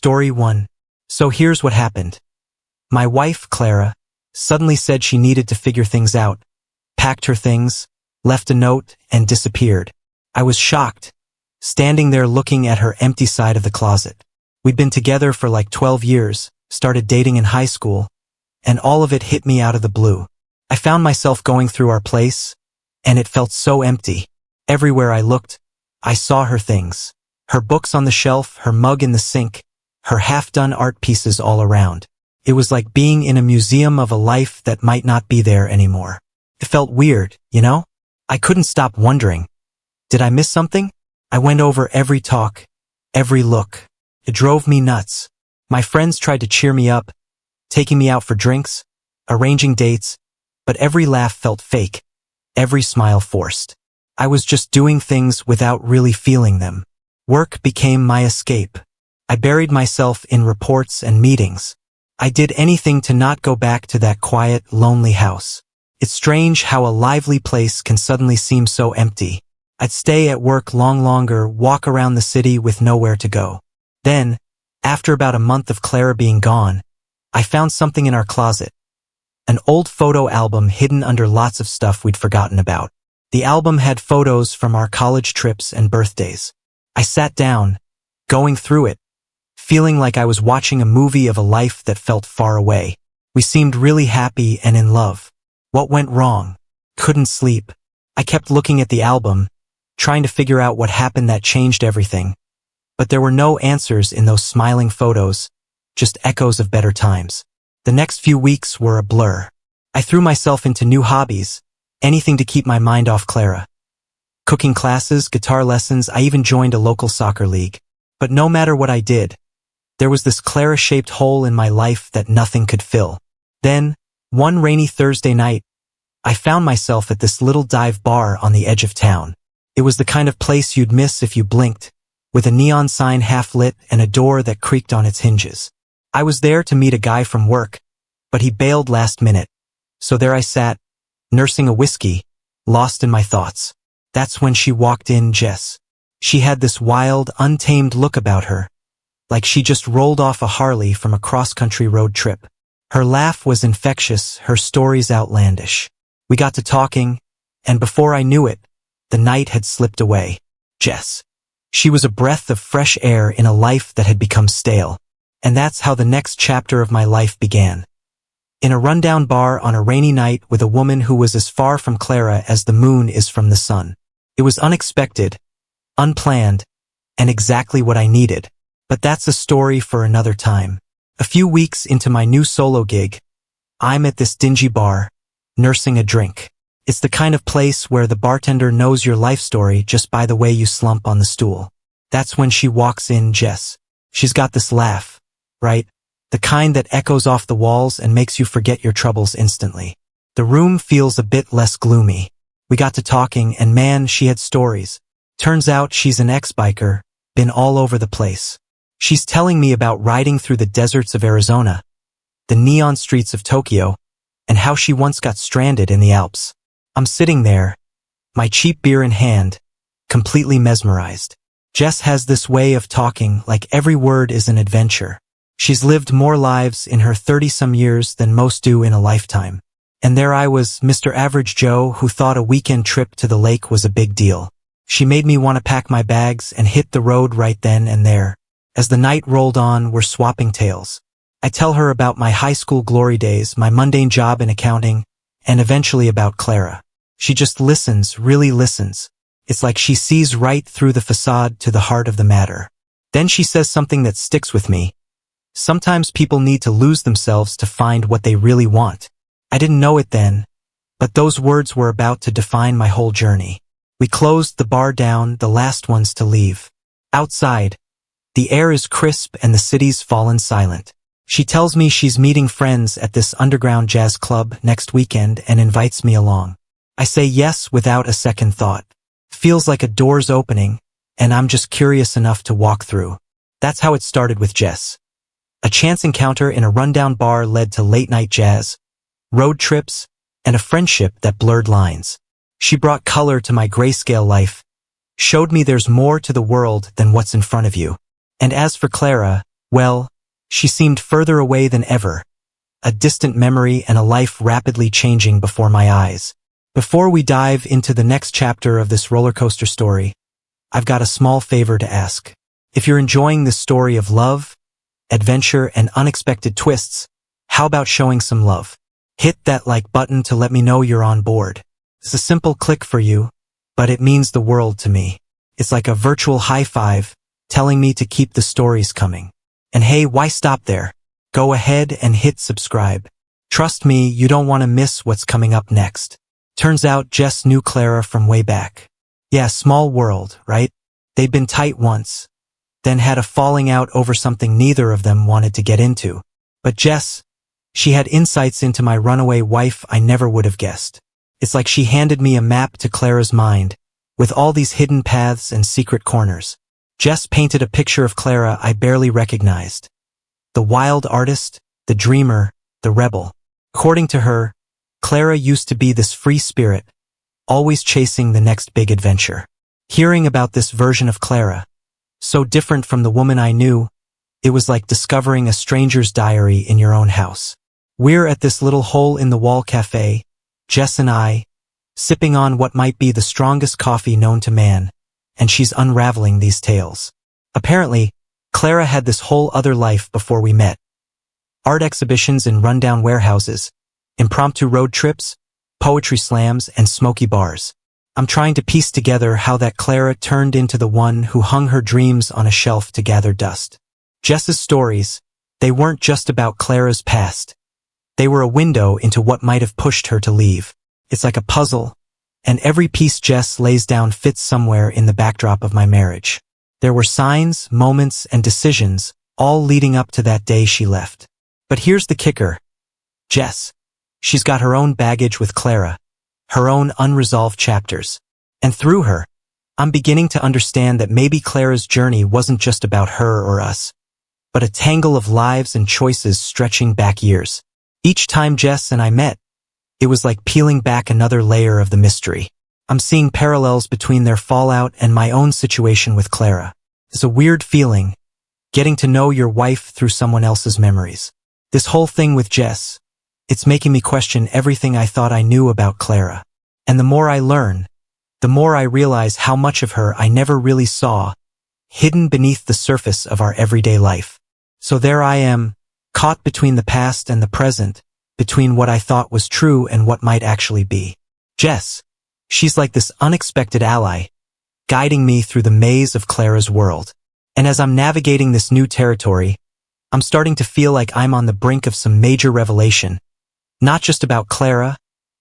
Story 1. So here's what happened. My wife, Clara, suddenly said she needed to figure things out, packed her things, left a note, and disappeared. I was shocked, standing there looking at her empty side of the closet. We'd been together for like 12 years, started dating in high school, and all of it hit me out of the blue. I found myself going through our place, and it felt so empty. Everywhere I looked, I saw her things. Her books on the shelf, her mug in the sink, her half-done art pieces all around. It was like being in a museum of a life that might not be there anymore. It felt weird, you know? I couldn't stop wondering. Did I miss something? I went over every talk, every look. It drove me nuts. My friends tried to cheer me up, taking me out for drinks, arranging dates, but every laugh felt fake, every smile forced. I was just doing things without really feeling them. Work became my escape. I buried myself in reports and meetings. I did anything to not go back to that quiet, lonely house. It's strange how a lively place can suddenly seem so empty. I'd stay at work longer, walk around the city with nowhere to go. Then, after about a month of Clara being gone, I found something in our closet. An old photo album hidden under lots of stuff we'd forgotten about. The album had photos from our college trips and birthdays. I sat down, going through it, feeling like I was watching a movie of a life that felt far away. We seemed really happy and in love. What went wrong? Couldn't sleep. I kept looking at the album, trying to figure out what happened that changed everything. But there were no answers in those smiling photos, just echoes of better times. The next few weeks were a blur. I threw myself into new hobbies, anything to keep my mind off Clara. Cooking classes, guitar lessons, I even joined a local soccer league. But no matter what I did, there was this Clara-shaped hole in my life that nothing could fill. Then, one rainy Thursday night, I found myself at this little dive bar on the edge of town. It was the kind of place you'd miss if you blinked, with a neon sign half lit and a door that creaked on its hinges. I was there to meet a guy from work, but he bailed last minute. So there I sat, nursing a whiskey, lost in my thoughts. That's when she walked in, Jess. She had this wild, untamed look about her, like she just rolled off a Harley from a cross-country road trip. Her laugh was infectious, her stories outlandish. We got to talking, and before I knew it, the night had slipped away. Jess. She was a breath of fresh air in a life that had become stale. And that's how the next chapter of my life began. In a rundown bar on a rainy night with a woman who was as far from Clara as the moon is from the sun. It was unexpected, unplanned, and exactly what I needed. But that's a story for another time. A few weeks into my new solo gig, I'm at this dingy bar, nursing a drink. It's the kind of place where the bartender knows your life story just by the way you slump on the stool. That's when she walks in, Jess. She's got this laugh, right? The kind that echoes off the walls and makes you forget your troubles instantly. The room feels a bit less gloomy. We got to talking, and man, she had stories. Turns out she's an ex-biker, been all over the place. She's telling me about riding through the deserts of Arizona, the neon streets of Tokyo, and how she once got stranded in the Alps. I'm sitting there, my cheap beer in hand, completely mesmerized. Jess has this way of talking like every word is an adventure. She's lived more lives in her 30-some years than most do in a lifetime. And there I was, Mr. Average Joe, who thought a weekend trip to the lake was a big deal. She made me want to pack my bags and hit the road right then and there. As the night rolled on, we're swapping tales. I tell her about my high school glory days, my mundane job in accounting, and eventually about Clara. She just listens, really listens. It's like she sees right through the facade to the heart of the matter. Then she says something that sticks with me. Sometimes people need to lose themselves to find what they really want. I didn't know it then, but those words were about to define my whole journey. We closed the bar down, the last ones to leave. Outside, the air is crisp and the city's fallen silent. She tells me she's meeting friends at this underground jazz club next weekend and invites me along. I say yes without a second thought. Feels like a door's opening, and I'm just curious enough to walk through. That's how it started with Jess. A chance encounter in a rundown bar led to late-night jazz, road trips, and a friendship that blurred lines. She brought color to my grayscale life, showed me there's more to the world than what's in front of you. And as for Clara, Well, she seemed further away than ever, a distant memory and a life rapidly changing before my eyes. Before we dive into the next chapter of this roller coaster story, I've got a small favor to ask. If you're enjoying this story of love, adventure, and unexpected twists, how about showing some love? Hit that like button to let me know you're on board. It's a simple click for you, but it means the world to me. It's like a virtual high five, telling me to keep the stories coming. And hey, why stop there? Go ahead and hit subscribe. Trust me, you don't want to miss what's coming up next. Turns out Jess knew Clara from way back. Yeah, small world, right? They'd been tight once, then had a falling out over something neither of them wanted to get into. But Jess, she had insights into my runaway wife I never would have guessed. It's like she handed me a map to Clara's mind, with all these hidden paths and secret corners. Jess painted a picture of Clara I barely recognized. The wild artist, the dreamer, the rebel. According to her, Clara used to be this free spirit, always chasing the next big adventure. Hearing about this version of Clara, so different from the woman I knew, it was like discovering a stranger's diary in your own house. We're at this little hole-in-the-wall cafe, Jess and I, sipping on what might be the strongest coffee known to man, and she's unraveling these tales. Apparently, Clara had this whole other life before we met. Art exhibitions in rundown warehouses, impromptu road trips, poetry slams, and smoky bars. I'm trying to piece together how that Clara turned into the one who hung her dreams on a shelf to gather dust. Jess's stories, they weren't just about Clara's past. They were a window into what might have pushed her to leave. It's like a puzzle, and every piece Jess lays down fits somewhere in the backdrop of my marriage. There were signs, moments, and decisions, all leading up to that day she left. But here's the kicker. Jess, she's got her own baggage with Clara, her own unresolved chapters. And through her, I'm beginning to understand that maybe Clara's journey wasn't just about her or us, but a tangle of lives and choices stretching back years. Each time Jess and I met, it was like peeling back another layer of the mystery. I'm seeing parallels between their fallout and my own situation with Clara. It's a weird feeling, getting to know your wife through someone else's memories. This whole thing with Jess, it's making me question everything I thought I knew about Clara. And the more I learn, the more I realize how much of her I never really saw, hidden beneath the surface of our everyday life. So there I am, caught between the past and the present, between what I thought was true and what might actually be. Jess, she's like this unexpected ally, guiding me through the maze of Clara's world. And as I'm navigating this new territory, I'm starting to feel like I'm on the brink of some major revelation, not just about Clara,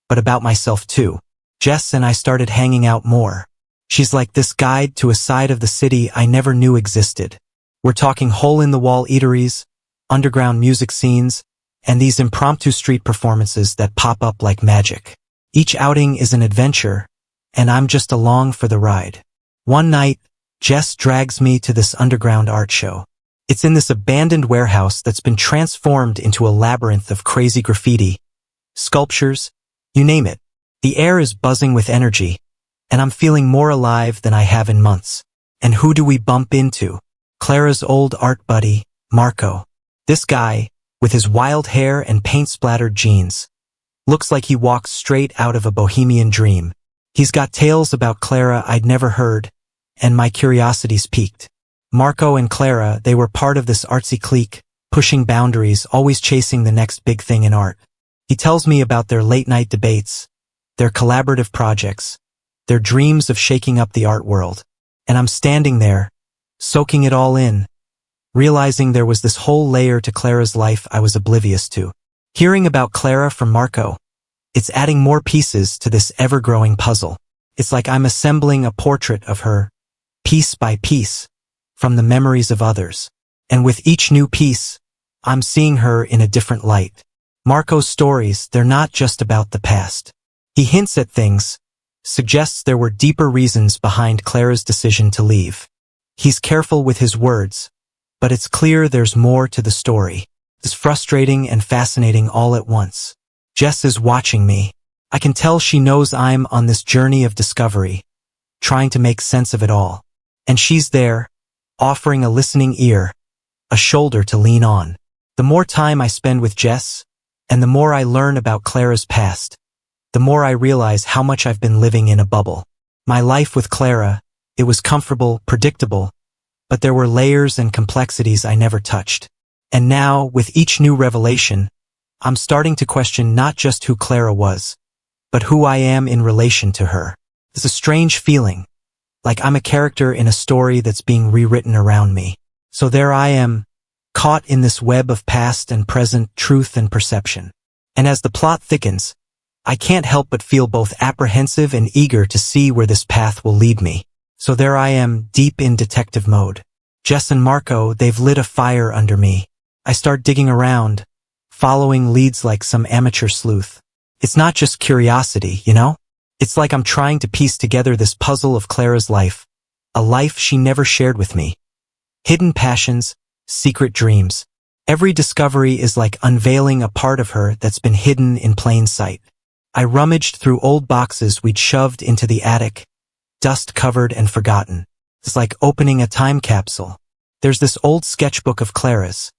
but about myself too. Jess and I started hanging out more. She's like this guide to a side of the city I never knew existed. We're talking hole-in-the-wall eateries, underground music scenes, and these impromptu street performances that pop up like magic. Each outing is an adventure, and I'm just along for the ride. One night, Jess drags me to this underground art show. It's in this abandoned warehouse that's been transformed into a labyrinth of crazy graffiti, sculptures, you name it. The air is buzzing with energy, and I'm feeling more alive than I have in months. And who do we bump into? Clara's old art buddy, Marco. This guy, with his wild hair and paint-splattered jeans, looks like he walks straight out of a bohemian dream. He's got tales about Clara I'd never heard, and my curiosity's piqued. Marco and Clara, they were part of this artsy clique, pushing boundaries, always chasing the next big thing in art. He tells me about their late-night debates, their collaborative projects, their dreams of shaking up the art world. And I'm standing there, soaking it all in, realizing there was this whole layer to Clara's life I was oblivious to. Hearing about Clara from Marco, it's adding more pieces to this ever-growing puzzle. It's like I'm assembling a portrait of her, piece by piece, from the memories of others. And with each new piece, I'm seeing her in a different light. Marco's stories, they're not just about the past. He hints at things, suggests there were deeper reasons behind Clara's decision to leave. He's careful with his words, but it's clear there's more to the story. It's frustrating and fascinating all at once. Jess is watching me. I can tell she knows I'm on this journey of discovery, trying to make sense of it all. And she's there, offering a listening ear, a shoulder to lean on. The more time I spend with Jess, and the more I learn about Clara's past, the more I realize how much I've been living in a bubble. My life with Clara, it was comfortable, predictable, but there were layers and complexities I never touched. And now, with each new revelation, I'm starting to question not just who Clara was, but who I am in relation to her. It's a strange feeling, like I'm a character in a story that's being rewritten around me. So there I am, caught in this web of past and present truth and perception. And as the plot thickens, I can't help but feel both apprehensive and eager to see where this path will lead me. So there I am, deep in detective mode. Jess and Marco, they've lit a fire under me. I start digging around, following leads like some amateur sleuth. It's not just curiosity, you know? It's like I'm trying to piece together this puzzle of Clara's life, a life she never shared with me. Hidden passions, secret dreams. Every discovery is like unveiling a part of her that's been hidden in plain sight. I rummaged through old boxes we'd shoved into the attic, dust-covered and forgotten. It's like opening a time capsule. There's this old sketchbook of Clara's,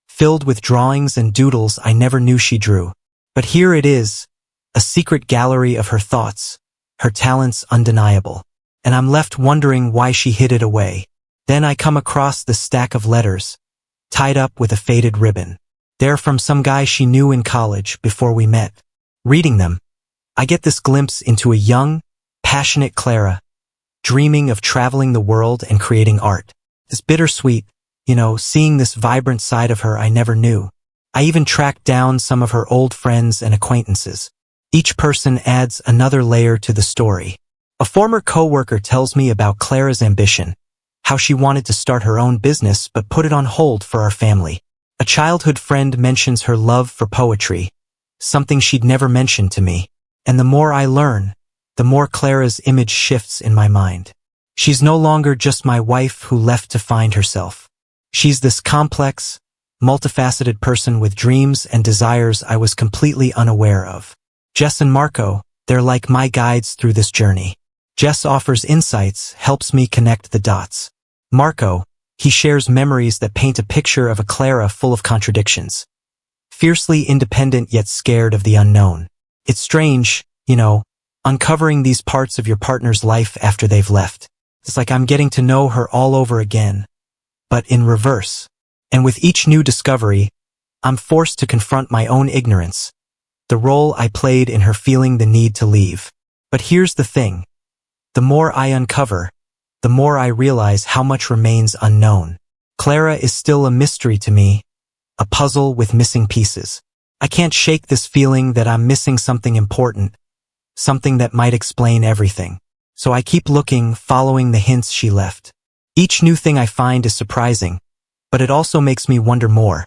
filled with drawings and doodles I never knew she drew. But here it is, a secret gallery of her thoughts, her talents undeniable. And I'm left wondering why she hid it away. Then I come across this stack of letters, tied up with a faded ribbon. They're from some guy she knew in college before we met. Reading them, I get this glimpse into a young, passionate Clara, dreaming of traveling the world and creating art. It's bittersweet, you know, seeing this vibrant side of her I never knew. I even tracked down some of her old friends and acquaintances. Each person adds another layer to the story. A former coworker tells me about Clara's ambition, how she wanted to start her own business but put it on hold for our family. A childhood friend mentions her love for poetry, something she'd never mentioned to me. And the more I learn, the more Clara's image shifts in my mind. She's no longer just my wife who left to find herself. She's this complex, multifaceted person with dreams and desires I was completely unaware of. Jess and Marco, they're like my guides through this journey. Jess offers insights, helps me connect the dots. Marco, he shares memories that paint a picture of a Clara full of contradictions. Fiercely independent yet scared of the unknown. It's strange, you know, uncovering these parts of your partner's life after they've left. It's like I'm getting to know her all over again, but in reverse. And with each new discovery, I'm forced to confront my own ignorance, the role I played in her feeling the need to leave. But here's the thing. The more I uncover, the more I realize how much remains unknown. Clara is still a mystery to me, a puzzle with missing pieces. I can't shake this feeling that I'm missing something important, something that might explain everything. So I keep looking, following the hints she left. Each new thing I find is surprising, but it also makes me wonder more.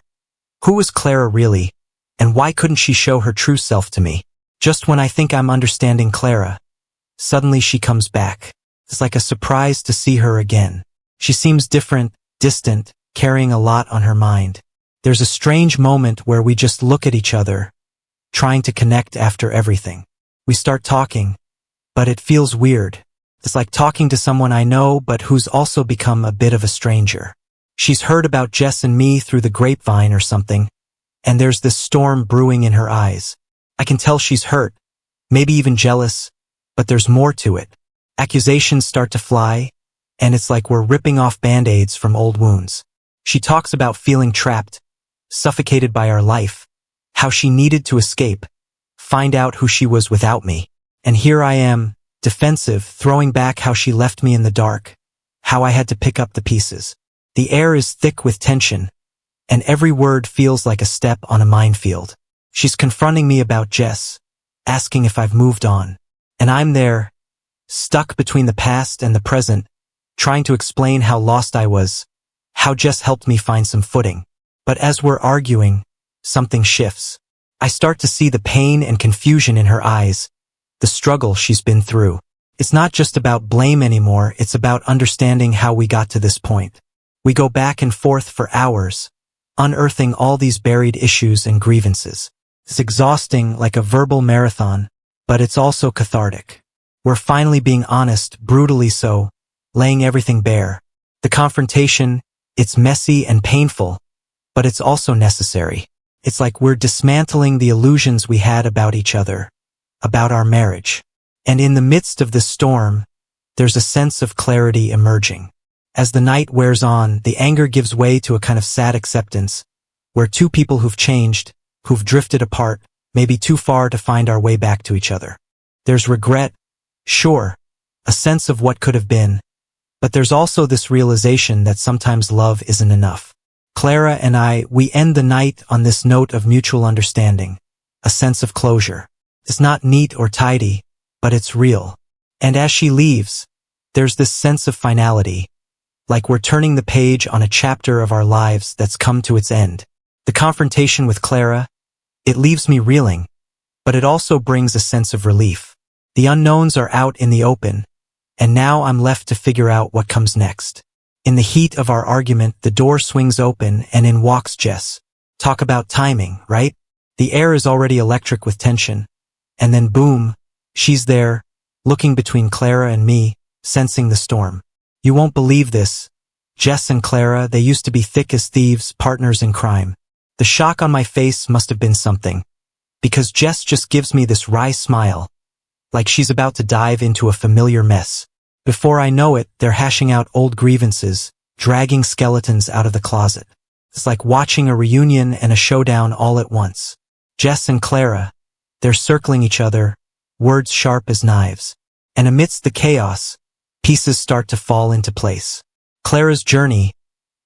Who was Clara really, and why couldn't she show her true self to me? Just when I think I'm understanding Clara, suddenly she comes back. It's like a surprise to see her again. She seems different, distant, carrying a lot on her mind. There's a strange moment where we just look at each other, trying to connect after everything. We start talking, but it feels weird. It's like talking to someone I know but who's also become a bit of a stranger. She's heard about Jess and me through the grapevine or something, and there's this storm brewing in her eyes. I can tell she's hurt, maybe even jealous, but there's more to it. Accusations start to fly, and it's like we're ripping off band-aids from old wounds. She talks about feeling trapped, suffocated by our life, how she needed to escape, find out who she was without me. And here I am, defensive, throwing back how she left me in the dark, how I had to pick up the pieces. The air is thick with tension, and every word feels like a step on a minefield. She's confronting me about Jess, asking if I've moved on. And I'm there, stuck between the past and the present, trying to explain how lost I was, how Jess helped me find some footing. But as we're arguing, something shifts. I start to see the pain and confusion in her eyes, the struggle she's been through. It's not just about blame anymore, it's about understanding how we got to this point. We go back and forth for hours, unearthing all these buried issues and grievances. It's exhausting, like a verbal marathon, but it's also cathartic. We're finally being honest, brutally so, laying everything bare. The confrontation, It's messy and painful, but it's also necessary. It's like we're dismantling the illusions we had about each other, about our marriage. And in the midst of this storm, there's a sense of clarity emerging. As the night wears on, the anger gives way to a kind of sad acceptance, where two people who've changed, who've drifted apart, maybe too far to find our way back to each other. There's regret, sure, a sense of what could have been, but there's also this realization that sometimes love isn't enough. Clara and I, we end the night on this note of mutual understanding, a sense of closure. It's not neat or tidy, but it's real. And as she leaves, there's this sense of finality, like we're turning the page on a chapter of our lives that's come to its end. The confrontation with Clara, it leaves me reeling, but it also brings a sense of relief. The unknowns are out in the open, and now I'm left to figure out what comes next. In the heat of our argument, the door swings open and in walks Jess. Talk about timing, right? The air is already electric with tension. And then boom, she's there, looking between Clara and me, sensing the storm. You won't believe this. Jess and Clara, they used to be thick as thieves, partners in crime. The shock on my face must have been something, because Jess just gives me this wry smile, like she's about to dive into a familiar mess. Before I know it, they're hashing out old grievances, dragging skeletons out of the closet. It's like watching a reunion and a showdown all at once. Jess and Clara, they're circling each other, words sharp as knives. And amidst the chaos, pieces start to fall into place. Clara's journey,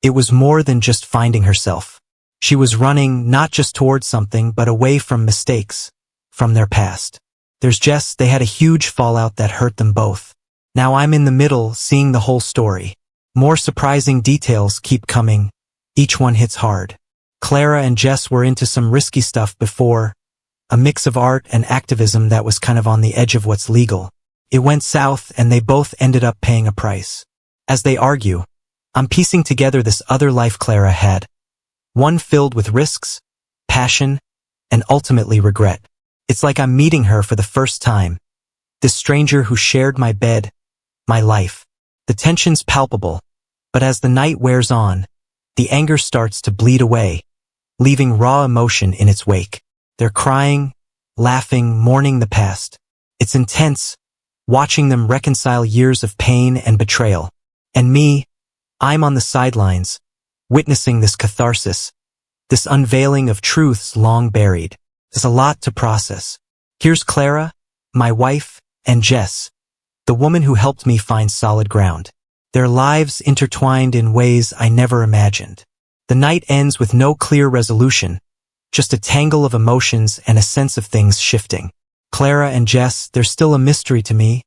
it was more than just finding herself. She was running not just towards something, but away from mistakes, from their past. There's Jess, they had a huge fallout that hurt them both. Now I'm in the middle, seeing the whole story. More surprising details keep coming. Each one hits hard. Clara and Jess were into some risky stuff before, a mix of art and activism that was kind of on the edge of what's legal. It went south and they both ended up paying a price. As they argue, I'm piecing together this other life Clara had. One filled with risks, passion, and ultimately regret. It's like I'm meeting her for the first time. This stranger who shared my bed, my life. The tension's palpable, but as the night wears on, the anger starts to bleed away, leaving raw emotion in its wake. They're crying, laughing, mourning the past. It's intense, watching them reconcile years of pain and betrayal. And me, I'm on the sidelines, witnessing this catharsis, this unveiling of truths long buried. There's a lot to process. Here's Clara, my wife, and Jess, the woman who helped me find solid ground. Their lives intertwined in ways I never imagined. The night ends with no clear resolution, just a tangle of emotions and a sense of things shifting. Clara and Jess, they're still a mystery to me,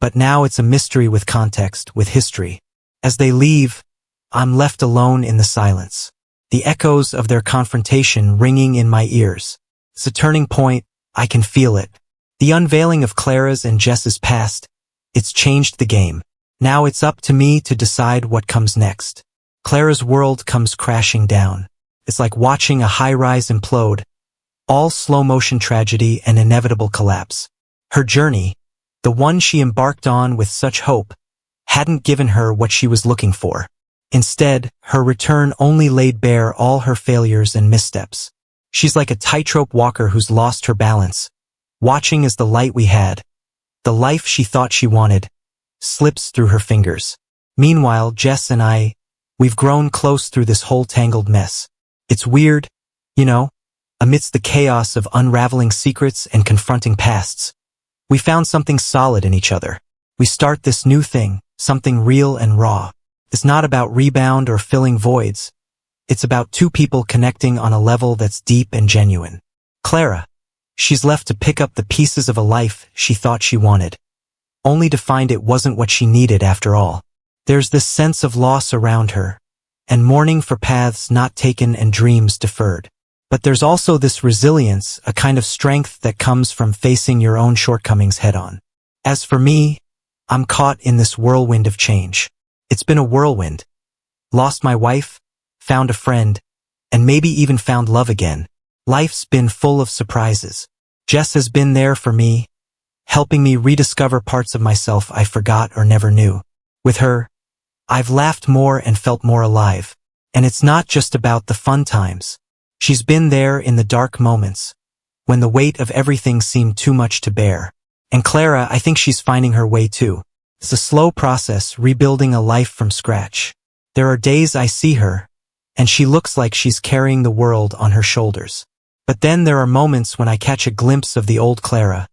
but now it's a mystery with context, with history. As they leave, I'm left alone in the silence, the echoes of their confrontation ringing in my ears. It's a turning point, I can feel it. The unveiling of Clara's and Jess's past, it's changed the game. Now it's up to me to decide what comes next. Clara's world comes crashing down. It's like watching a high-rise implode, all slow-motion tragedy and inevitable collapse. Her journey, the one she embarked on with such hope, hadn't given her what she was looking for. Instead, her return only laid bare all her failures and missteps. She's like a tightrope walker who's lost her balance, watching as the light we had, the life she thought she wanted, slips through her fingers. Meanwhile, Jess and I, we've grown close through this whole tangled mess. It's weird, you know, amidst the chaos of unraveling secrets and confronting pasts. We found something solid in each other. We start this new thing, something real and raw. It's not about rebound or filling voids. It's about two people connecting on a level that's deep and genuine. Clara, she's left to pick up the pieces of a life she thought she wanted, only to find it wasn't what she needed after all. There's this sense of loss around her, and mourning for paths not taken and dreams deferred. But there's also this resilience, a kind of strength that comes from facing your own shortcomings head-on. As for me, I'm caught in this whirlwind of change. It's been a whirlwind. Lost my wife, found a friend, and maybe even found love again. Life's been full of surprises. Jess has been there for me, helping me rediscover parts of myself I forgot or never knew. With her, I've laughed more and felt more alive. And it's not just about the fun times. She's been there in the dark moments, when the weight of everything seemed too much to bear. And Clara, I think she's finding her way too. It's a slow process, rebuilding a life from scratch. There are days I see her, and she looks like she's carrying the world on her shoulders. But then there are moments when I catch a glimpse of the old Clara,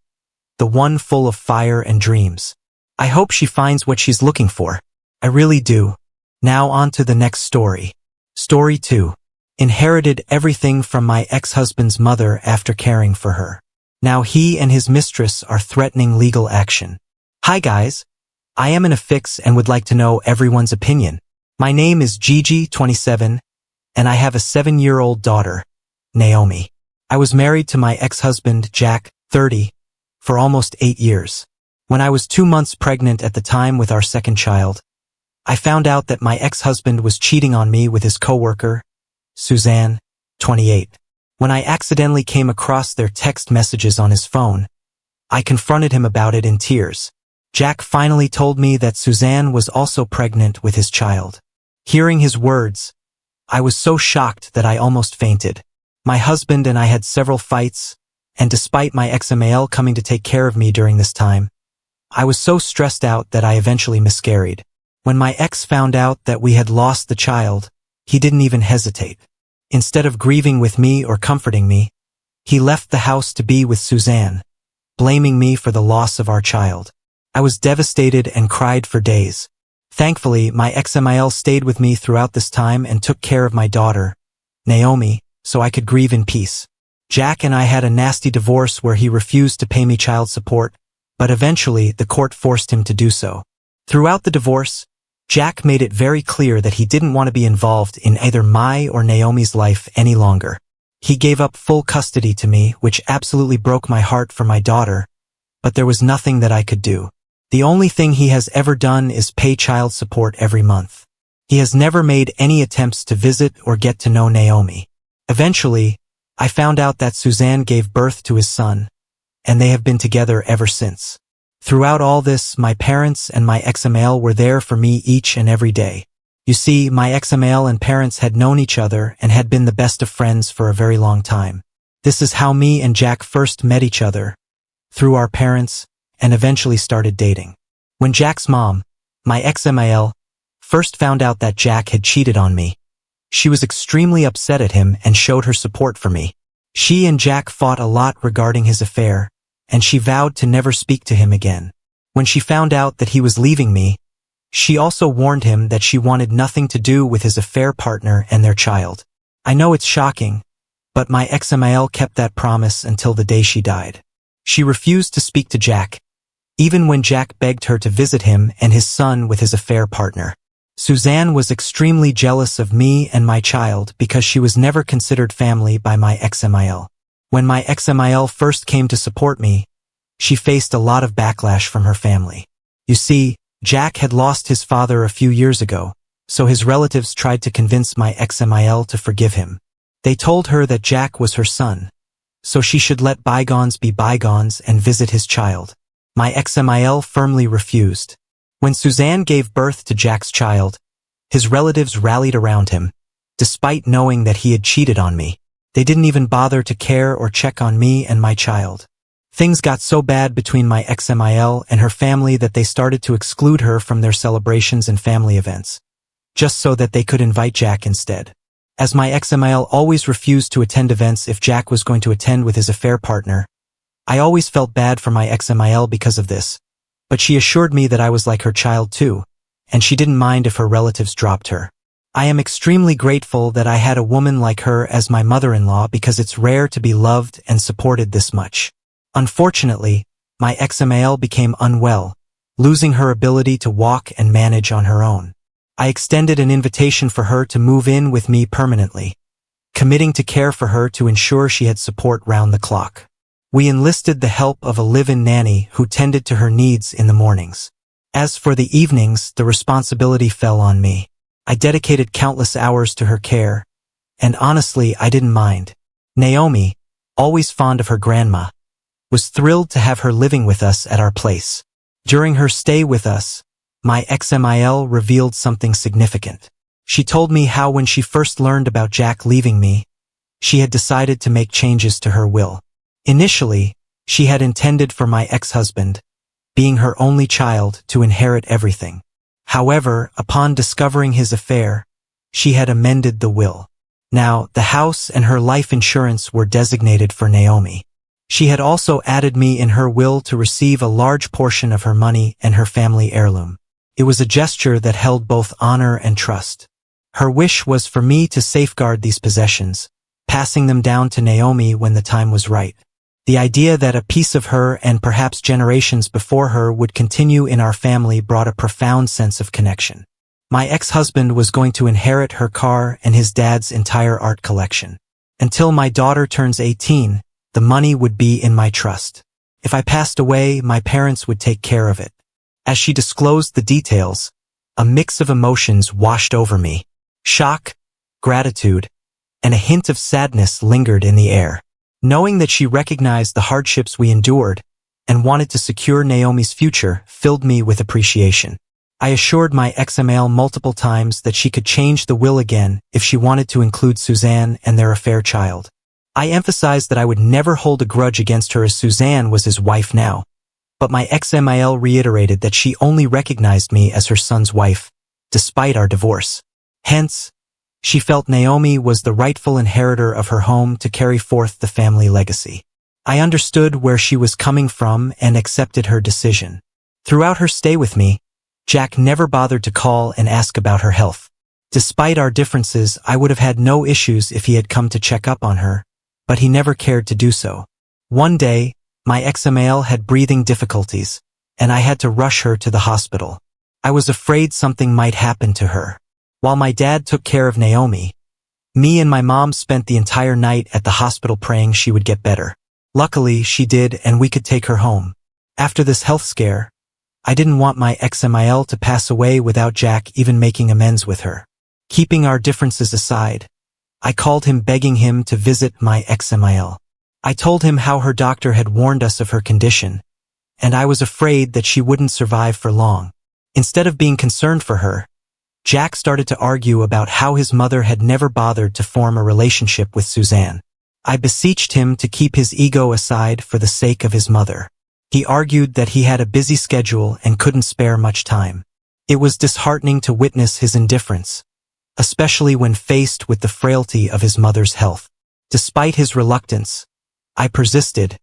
the one full of fire and dreams. I hope she finds what she's looking for. I really do. Now on to the next story. Story 2. Inherited everything from my ex-husband's mother after caring for her. Now he and his mistress are threatening legal action. Hi guys. I am in a fix and would like to know everyone's opinion. My name is Gigi, 27, and I have a 7-year-old daughter, Naomi. I was married to my ex-husband, Jack, 30, for almost 8 years. When I was 2 months pregnant at the time with our second child, I found out that my ex-husband was cheating on me with his coworker, Suzanne, 28. When I accidentally came across their text messages on his phone, I confronted him about it in tears. Jack finally told me that Suzanne was also pregnant with his child. Hearing his words, I was so shocked that I almost fainted. My husband and I had several fights, and despite my ex-MAL coming to take care of me during this time, I was so stressed out that I eventually miscarried. When my ex found out that we had lost the child, he didn't even hesitate. Instead of grieving with me or comforting me, he left the house to be with Suzanne, blaming me for the loss of our child. I was devastated and cried for days. Thankfully, my ex-MIL stayed with me throughout this time and took care of my daughter, Naomi, so I could grieve in peace. Jack and I had a nasty divorce where he refused to pay me child support, but eventually the court forced him to do so. Throughout the divorce, Jack made it very clear that he didn't want to be involved in either my or Naomi's life any longer. He gave up full custody to me, which absolutely broke my heart for my daughter, but there was nothing that I could do. The only thing he has ever done is pay child support every month. He has never made any attempts to visit or get to know Naomi. Eventually, I found out that Suzanne gave birth to his son, and they have been together ever since. Throughout all this, my parents and my ex-MAL were there for me each and every day. You see, my ex-MAL and parents had known each other and had been the best of friends for a very long time. This is how me and Jack first met each other, through our parents, and eventually started dating. When Jack's mom, my ex-MAL, first found out that Jack had cheated on me, she was extremely upset at him and showed her support for me. She and Jack fought a lot regarding his affair, and she vowed to never speak to him again. When she found out that he was leaving me, she also warned him that she wanted nothing to do with his affair partner and their child. I know it's shocking, but my ex-MAL kept that promise until the day she died. She refused to speak to Jack, even when Jack begged her to visit him and his son with his affair partner. Suzanne was extremely jealous of me and my child because she was never considered family by my ex-MAL. When my ex-MAL first came to support me, she faced a lot of backlash from her family. You see, Jack had lost his father a few years ago, so his relatives tried to convince my ex-MAL to forgive him. They told her that Jack was her son, so she should let bygones be bygones and visit his child. My ex-MAL firmly refused. When Suzanne gave birth to Jack's child, his relatives rallied around him, despite knowing that he had cheated on me. They didn't even bother to care or check on me and my child. Things got so bad between my ex-MAL and her family that they started to exclude her from their celebrations and family events, just so that they could invite Jack instead. As my ex-MAL always refused to attend events if Jack was going to attend with his affair partner, I always felt bad for my ex-MAL because of this, but she assured me that I was like her child too, and she didn't mind if her relatives dropped her. I am extremely grateful that I had a woman like her as my mother-in-law because it's rare to be loved and supported this much. Unfortunately, my ex-MAL became unwell, losing her ability to walk and manage on her own. I extended an invitation for her to move in with me permanently, committing to care for her to ensure she had support round the clock. We enlisted the help of a live-in nanny who tended to her needs in the mornings. As for the evenings, the responsibility fell on me. I dedicated countless hours to her care, and honestly, I didn't mind. Naomi, always fond of her grandma, was thrilled to have her living with us at our place. During her stay with us, my ex-MAL revealed something significant. She told me how when she first learned about Jack leaving me, she had decided to make changes to her will. Initially, she had intended for my ex-husband, being her only child, to inherit everything. However, upon discovering his affair, she had amended the will. Now, the house and her life insurance were designated for Naomi. She had also added me in her will to receive a large portion of her money and her family heirloom. It was a gesture that held both honor and trust. Her wish was for me to safeguard these possessions, passing them down to Naomi when the time was right. The idea that a piece of her and perhaps generations before her would continue in our family brought a profound sense of connection. My ex-husband was going to inherit her car and his dad's entire art collection. Until my daughter turns 18, the money would be in my trust. If I passed away, my parents would take care of it. As she disclosed the details, a mix of emotions washed over me. Shock, gratitude, and a hint of sadness lingered in the air. Knowing that she recognized the hardships we endured and wanted to secure Naomi's future filled me with appreciation. I assured my ex-ML multiple times that she could change the will again if she wanted to include Suzanne and their affair child. I emphasized that I would never hold a grudge against her as Suzanne was his wife now, but my ex-ML reiterated that she only recognized me as her son's wife, despite our divorce. Hence, she felt Naomi was the rightful inheritor of her home to carry forth the family legacy. I understood where she was coming from and accepted her decision. Throughout her stay with me, Jack never bothered to call and ask about her health. Despite our differences, I would have had no issues if he had come to check up on her, but he never cared to do so. One day, my ex-ML had breathing difficulties, and I had to rush her to the hospital. I was afraid something might happen to her. While my dad took care of Naomi, me and my mom spent the entire night at the hospital praying she would get better. Luckily, she did, and we could take her home. After this health scare, I didn't want my ex-ML to pass away without Jack even making amends with her. Keeping our differences aside, I called him begging him to visit my ex-ML. I told him how her doctor had warned us of her condition, and I was afraid that she wouldn't survive for long. Instead of being concerned for her, Jack started to argue about how his mother had never bothered to form a relationship with Suzanne. I beseeched him to keep his ego aside for the sake of his mother. He argued that he had a busy schedule and couldn't spare much time. It was disheartening to witness his indifference, especially when faced with the frailty of his mother's health. Despite his reluctance, I persisted,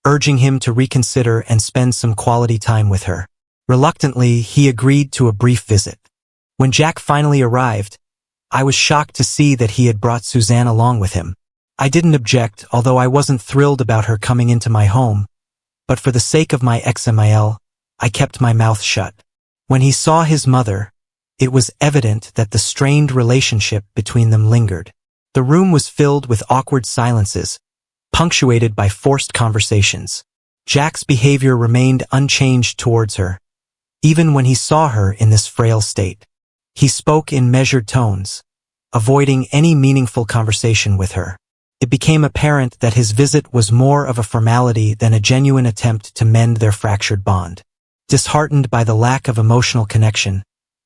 urging him to reconsider and spend some quality time with her. Reluctantly, he agreed to a brief visit. When Jack finally arrived, I was shocked to see that he had brought Suzanne along with him. I didn't object, although I wasn't thrilled about her coming into my home, but for the sake of my ex-ML, I kept my mouth shut. When he saw his mother, it was evident that the strained relationship between them lingered. The room was filled with awkward silences, punctuated by forced conversations. Jack's behavior remained unchanged towards her, even when he saw her in this frail state. He spoke in measured tones, avoiding any meaningful conversation with her. It became apparent that his visit was more of a formality than a genuine attempt to mend their fractured bond. Disheartened by the lack of emotional connection,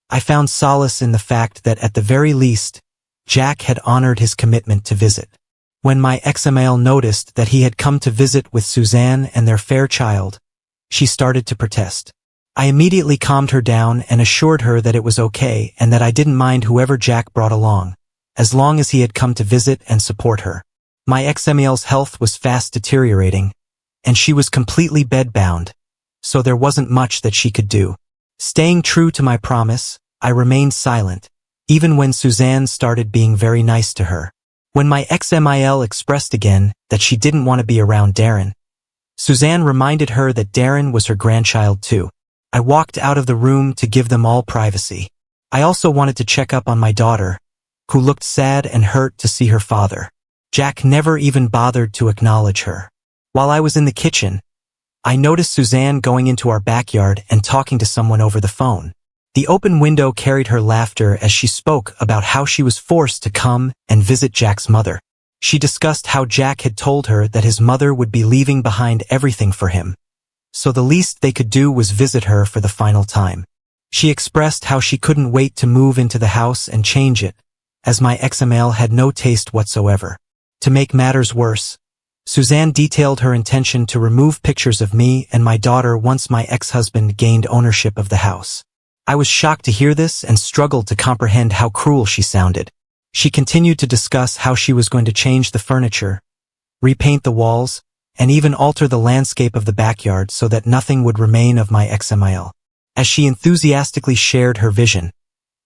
I found solace in the fact that at the very least, Jack had honored his commitment to visit. When my ex-ML noticed that he had come to visit with Suzanne and their fair child, she started to protest. I immediately calmed her down and assured her that it was okay and that I didn't mind whoever Jack brought along, as long as he had come to visit and support her. My ex-ML's health was fast deteriorating, and she was completely bedbound, so there wasn't much that she could do. Staying true to my promise, I remained silent, even when Suzanne started being very nice to her. When my ex-ML expressed again that she didn't want to be around Darren, Suzanne reminded her that Darren was her grandchild too. I walked out of the room to give them all privacy. I also wanted to check up on my daughter, who looked sad and hurt to see her father. Jack never even bothered to acknowledge her. While I was in the kitchen, I noticed Suzanne going into our backyard and talking to someone over the phone. The open window carried her laughter as she spoke about how she was forced to come and visit Jack's mother. She discussed how Jack had told her that his mother would be leaving behind everything for him, so the least they could do was visit her for the final time. She expressed how she couldn't wait to move into the house and change it, as my XML had no taste whatsoever. To make matters worse, Suzanne detailed her intention to remove pictures of me and my daughter once my ex-husband gained ownership of the house. I was shocked to hear this and struggled to comprehend how cruel she sounded. She continued to discuss how she was going to change the furniture, repaint the walls, and even alter the landscape of the backyard so that nothing would remain of my XML. As she enthusiastically shared her vision,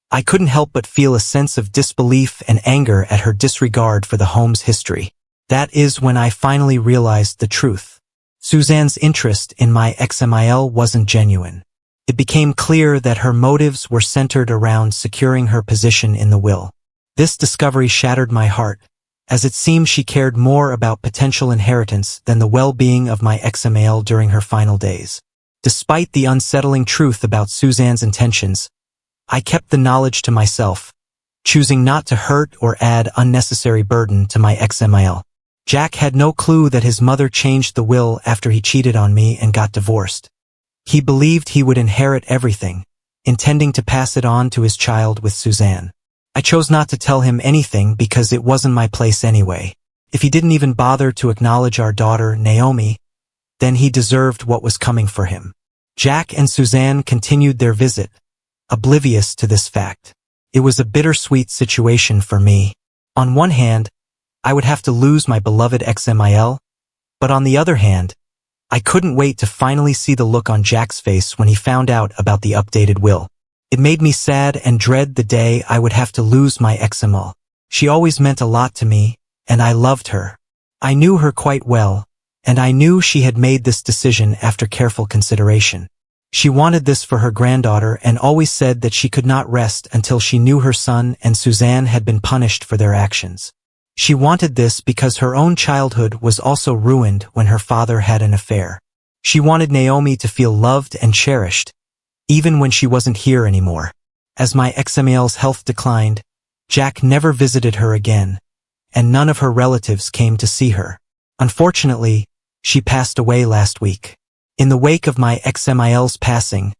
I couldn't help but feel a sense of disbelief and anger at her disregard for the home's history. That is when I finally realized the truth. Suzanne's interest in my XML wasn't genuine. It became clear that her motives were centered around securing her position in the will. This discovery shattered my heart, as it seemed she cared more about potential inheritance than the well-being of my XML during her final days. Despite the unsettling truth about Suzanne's intentions, I kept the knowledge to myself, choosing not to hurt or add unnecessary burden to my XML. Jack had no clue that his mother changed the will after he cheated on me and got divorced. He believed he would inherit everything, intending to pass it on to his child with Suzanne. I chose not to tell him anything because it wasn't my place anyway. If he didn't even bother to acknowledge our daughter, Naomi, then he deserved what was coming for him. Jack and Suzanne continued their visit, oblivious to this fact. It was a bittersweet situation for me. On one hand, I would have to lose my beloved XML, but on the other hand, I couldn't wait to finally see the look on Jack's face when he found out about the updated will. It made me sad and dread the day I would have to lose my XML. She always meant a lot to me, and I loved her. I knew her quite well, and I knew she had made this decision after careful consideration. She wanted this for her granddaughter and always said that she could not rest until she knew her son and Suzanne had been punished for their actions. She wanted this because her own childhood was also ruined when her father had an affair. She wanted Naomi to feel loved and cherished, even when she wasn't here anymore. As my XML's health declined, Jack never visited her again, and none of her relatives came to see her. Unfortunately, she passed away last week. In the wake of my XML's passing,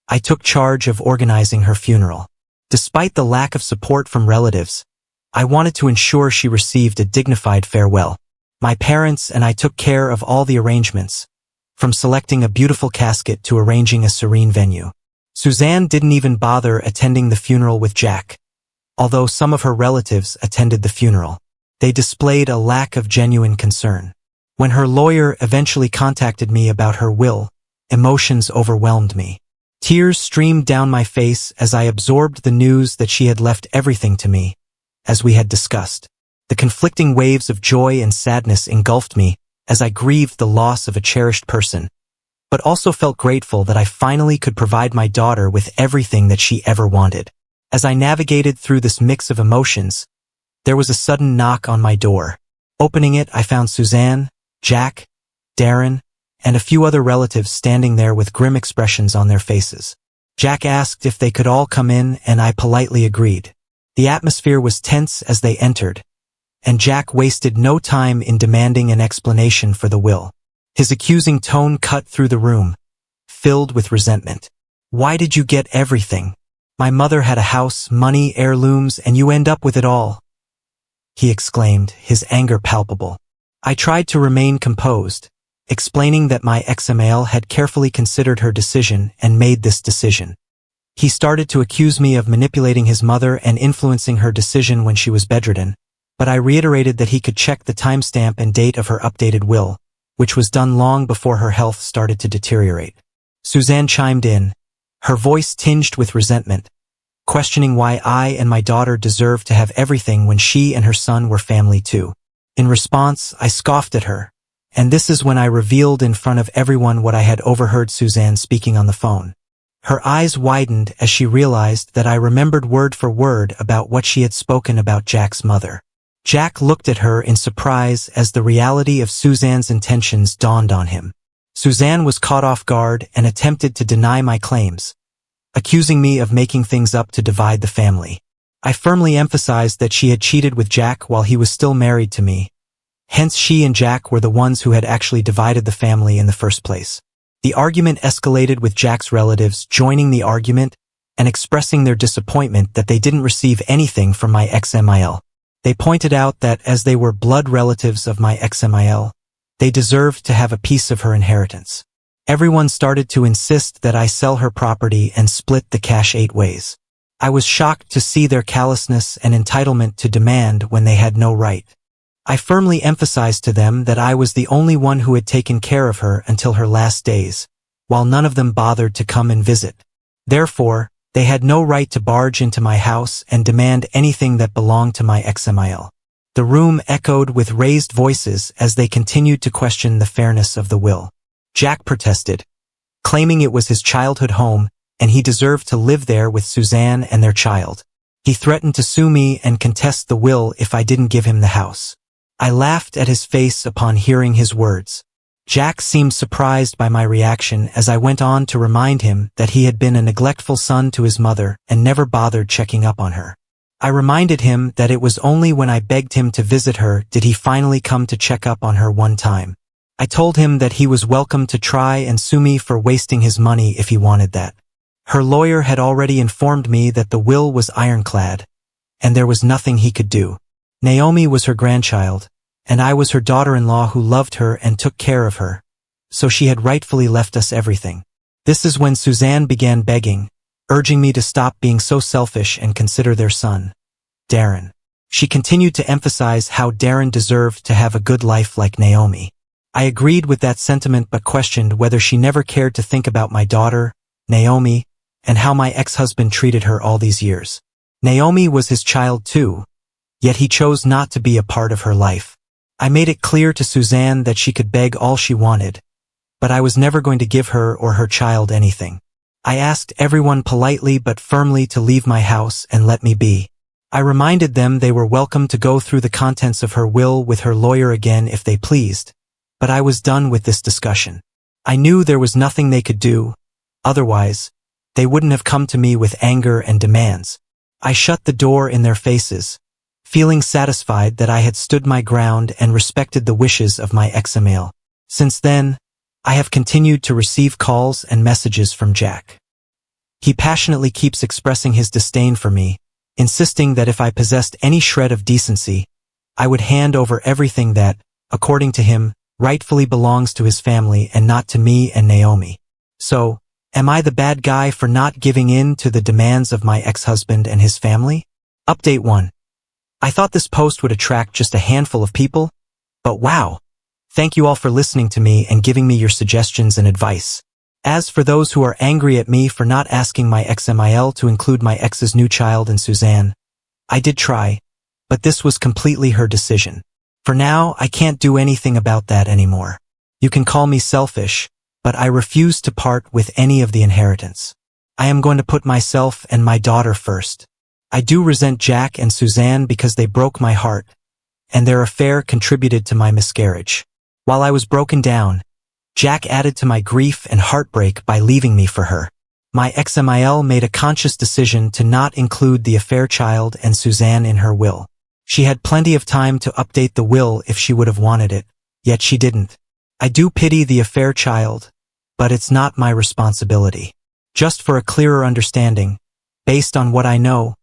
I took charge of organizing her funeral. Despite the lack of support from relatives, I wanted to ensure she received a dignified farewell. My parents and I took care of all the arrangements, from selecting a beautiful casket to arranging a serene venue. Suzanne didn't even bother attending the funeral with Jack, although some of her relatives attended the funeral. They displayed a lack of genuine concern. When her lawyer eventually contacted me about her will, emotions overwhelmed me. Tears streamed down my face as I absorbed the news that she had left everything to me, as we had discussed. The conflicting waves of joy and sadness engulfed me as I grieved the loss of a cherished person, but also felt grateful that I finally could provide my daughter with everything that she ever wanted. As I navigated through this mix of emotions, there was a sudden knock on my door. Opening it, I found Suzanne, Jack, Darren, and a few other relatives standing there with grim expressions on their faces. Jack asked if they could all come in, and I politely agreed. The atmosphere was tense as they entered, and Jack wasted no time in demanding an explanation for the will. His accusing tone cut through the room, filled with resentment. "Why did you get everything? My mother had a house, money, heirlooms, and you end up with it all," he exclaimed, his anger palpable. I tried to remain composed, explaining that my XML had carefully considered her decision and made this decision. He started to accuse me of manipulating his mother and influencing her decision when she was bedridden, but I reiterated that he could check the timestamp and date of her updated will, which was done long before her health started to deteriorate. Suzanne chimed in, her voice tinged with resentment, questioning why I and my daughter deserved to have everything when she and her son were family too. In response, I scoffed at her, and this is when I revealed in front of everyone what I had overheard Suzanne speaking on the phone. Her eyes widened as she realized that I remembered word for word about what she had spoken about Jack's mother. Jack looked at her in surprise as the reality of Suzanne's intentions dawned on him. Suzanne was caught off guard and attempted to deny my claims, accusing me of making things up to divide the family. I firmly emphasized that she had cheated with Jack while he was still married to me. Hence, she and Jack were the ones who had actually divided the family in the first place. The argument escalated with Jack's relatives joining the argument and expressing their disappointment that they didn't receive anything from my ex-Mil. They pointed out that as they were blood relatives of my ex-Mil, they deserved to have a piece of her inheritance. Everyone started to insist that I sell her property and split the cash 8 ways. I was shocked to see their callousness and entitlement to demand when they had no right. I firmly emphasized to them that I was the only one who had taken care of her until her last days, while none of them bothered to come and visit. Therefore, they had no right to barge into my house and demand anything that belonged to my ex-Mil. The room echoed with raised voices as they continued to question the fairness of the will. Jack protested, claiming it was his childhood home and he deserved to live there with Suzanne and their child. He threatened to sue me and contest the will if I didn't give him the house. I laughed at his face upon hearing his words. Jack seemed surprised by my reaction as I went on to remind him that he had been a neglectful son to his mother and never bothered checking up on her. I reminded him that it was only when I begged him to visit her did he finally come to check up on her one time. I told him that he was welcome to try and sue me for wasting his money if he wanted that. Her lawyer had already informed me that the will was ironclad, and there was nothing he could do. Naomi was her grandchild, and I was her daughter-in-law who loved her and took care of her, so she had rightfully left us everything. This is when Suzanne began begging, urging me to stop being so selfish and consider their son, Darren. She continued to emphasize how Darren deserved to have a good life like Naomi. I agreed with that sentiment but questioned whether she never cared to think about my daughter, Naomi, and how my ex-husband treated her all these years. Naomi was his child too, yet he chose not to be a part of her life. I made it clear to Suzanne that she could beg all she wanted, but I was never going to give her or her child anything. I asked everyone politely but firmly to leave my house and let me be. I reminded them they were welcome to go through the contents of her will with her lawyer again if they pleased, but I was done with this discussion. I knew there was nothing they could do, otherwise, they wouldn't have come to me with anger and demands. I shut the door in their faces, feeling satisfied that I had stood my ground and respected the wishes of my ex-Mil. Since then, I have continued to receive calls and messages from Jack. He passionately keeps expressing his disdain for me, insisting that if I possessed any shred of decency, I would hand over everything that, according to him, rightfully belongs to his family and not to me and Naomi. So, am I the bad guy for not giving in to the demands of my ex-husband and his family? Update 1. I thought this post would attract just a handful of people, but wow! Thank you all for listening to me and giving me your suggestions and advice. As for those who are angry at me for not asking my ex-Mil to include my ex's new child and Suzanne, I did try, but this was completely her decision. For now, I can't do anything about that anymore. You can call me selfish, but I refuse to part with any of the inheritance. I am going to put myself and my daughter first. I do resent Jack and Suzanne because they broke my heart, and their affair contributed to my miscarriage. While I was broken down, Jack added to my grief and heartbreak by leaving me for her. My ex-Mil made a conscious decision to not include the affair child and Suzanne in her will. She had plenty of time to update the will if she would have wanted it, yet she didn't. I do pity the affair child, but it's not my responsibility. Just for a clearer understanding, based on what I know,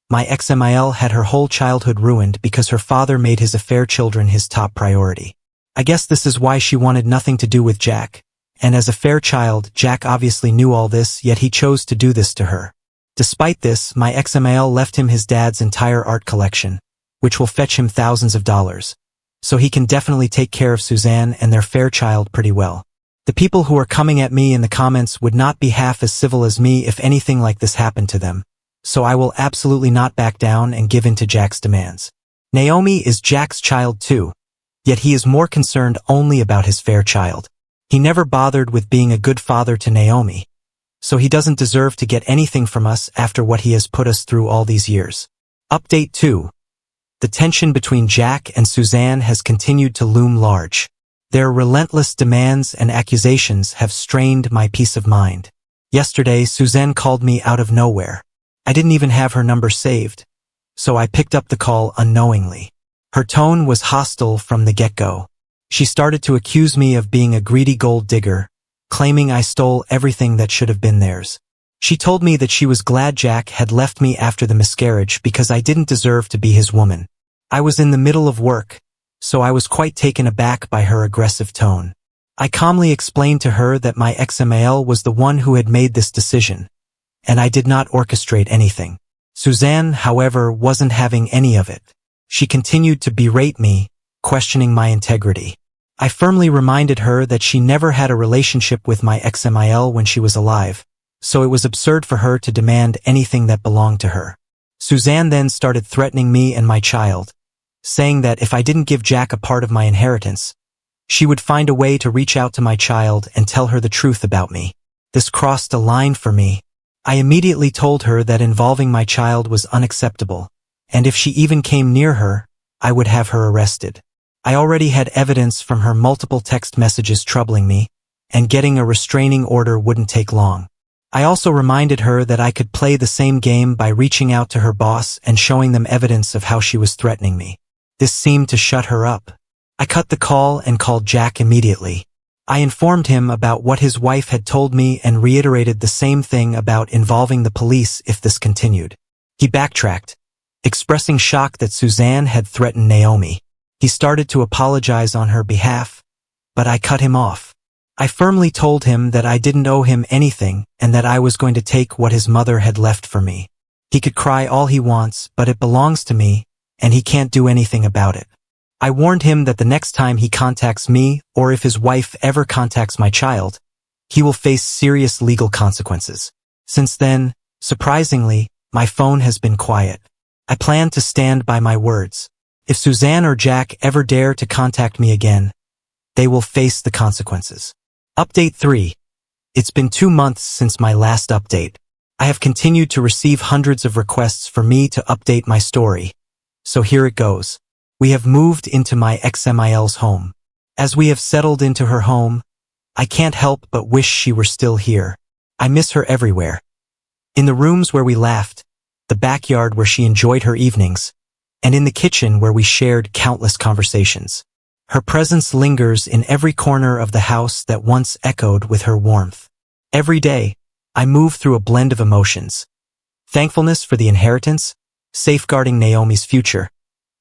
my ex-Mil had her whole childhood ruined because her father made his affair children his top priority. I guess this is why she wanted nothing to do with Jack, and as a fair child, Jack obviously knew all this, yet he chose to do this to her. Despite this, my ex-Mil left him his dad's entire art collection, which will fetch him thousands of dollars, so he can definitely take care of Suzanne and their fair child pretty well. The people who are coming at me in the comments would not be half as civil as me if anything like this happened to them, so I will absolutely not back down and give in to Jack's demands. Naomi is Jack's child too, yet he is more concerned only about his fair child. He never bothered with being a good father to Naomi, so he doesn't deserve to get anything from us after what he has put us through all these years. Update 2. The tension between Jack and Suzanne has continued to loom large. Their relentless demands and accusations have strained my peace of mind. Yesterday, Suzanne called me out of nowhere. I didn't even have her number saved, so I picked up the call unknowingly. Her tone was hostile from the get-go. She started to accuse me of being a greedy gold digger, claiming I stole everything that should have been theirs. She told me that she was glad Jack had left me after the miscarriage because I didn't deserve to be his woman. I was in the middle of work, so I was quite taken aback by her aggressive tone. I calmly explained to her that my ex-male was the one who had made this decision, and I did not orchestrate anything. Suzanne, however, wasn't having any of it. She continued to berate me, questioning my integrity. I firmly reminded her that she never had a relationship with my ex-male when she was alive, so it was absurd for her to demand anything that belonged to her. Suzanne then started threatening me and my child, saying that if I didn't give Jack a part of my inheritance, she would find a way to reach out to my child and tell her the truth about me. This crossed a line for me. I immediately told her that involving my child was unacceptable, and if she even came near her, I would have her arrested. I already had evidence from her multiple text messages troubling me, and getting a restraining order wouldn't take long. I also reminded her that I could play the same game by reaching out to her boss and showing them evidence of how she was threatening me. This seemed to shut her up. I cut the call and called Jack immediately. I informed him about what his wife had told me and reiterated the same thing about involving the police if this continued. He backtracked, expressing shock that Suzanne had threatened Naomi. He started to apologize on her behalf, but I cut him off. I firmly told him that I didn't owe him anything and that I was going to take what his mother had left for me. He could cry all he wants, but it belongs to me, and he can't do anything about it. I warned him that the next time he contacts me, or if his wife ever contacts my child, he will face serious legal consequences. Since then, surprisingly, my phone has been quiet. I plan to stand by my words. If Suzanne or Jack ever dare to contact me again, they will face the consequences. Update 3. It's been 2 months since my last update. I have continued to receive hundreds of requests for me to update my story, so here it goes. We have moved into my ex-mil's home. As we have settled into her home, I can't help but wish she were still here. I miss her everywhere. In the rooms where we laughed, the backyard where she enjoyed her evenings, and in the kitchen where we shared countless conversations. Her presence lingers in every corner of the house that once echoed with her warmth. Every day, I move through a blend of emotions. Thankfulness for the inheritance, safeguarding Naomi's future,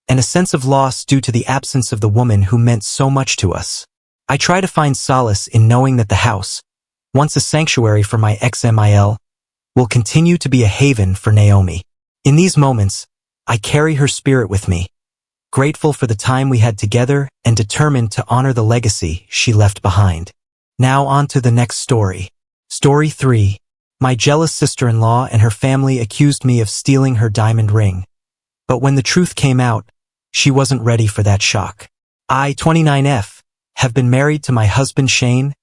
and a sense of loss due to the absence of the woman who meant so much to us. I try to find solace in knowing that the house, once a sanctuary for my ex-mil, will continue to be a haven for Naomi. In these moments, I carry her spirit with me, grateful for the time we had together and determined to honor the legacy she left behind. Now on to the next story. Story 3. My jealous sister-in-law and her family accused me of stealing her diamond ring. But when the truth came out, she wasn't ready for that shock. I, 29F, have been married to my husband Shane,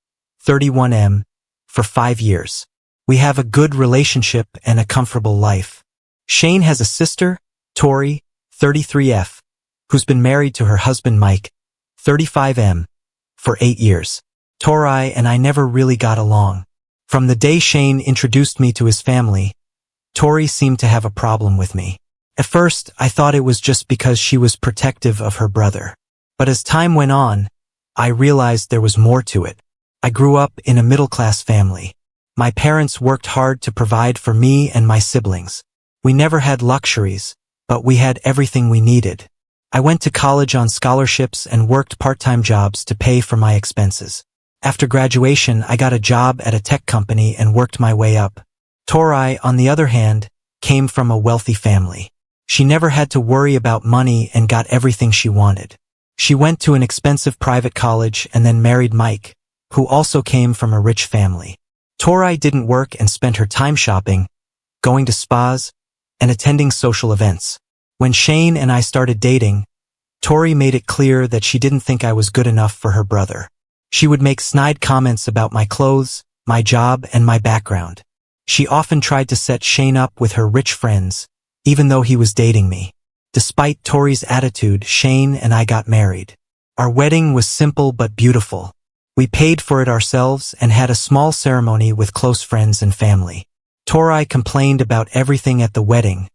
31M, for 5 years. We have a good relationship and a comfortable life. Shane has a sister, Tori, 33F, who's been married to her husband Mike, 35M, for 8 years. Tori and I never really got along. From the day Shane introduced me to his family, Tori seemed to have a problem with me. At first, I thought it was just because she was protective of her brother. But as time went on, I realized there was more to it. I grew up in a middle-class family. My parents worked hard to provide for me and my siblings. We never had luxuries, but we had everything we needed. I went to college on scholarships and worked part-time jobs to pay for my expenses. After graduation, I got a job at a tech company and worked my way up. Tori, on the other hand, came from a wealthy family. She never had to worry about money and got everything she wanted. She went to an expensive private college and then married Mike, who also came from a rich family. Tori didn't work and spent her time shopping, going to spas, and attending social events. When Shane and I started dating, Tori made it clear that she didn't think I was good enough for her brother. She would make snide comments about my clothes, my job, and my background. She often tried to set Shane up with her rich friends, even though he was dating me. Despite Tori's attitude, Shane and I got married. Our wedding was simple but beautiful. We paid for it ourselves and had a small ceremony with close friends and family. Tori complained about everything at the wedding,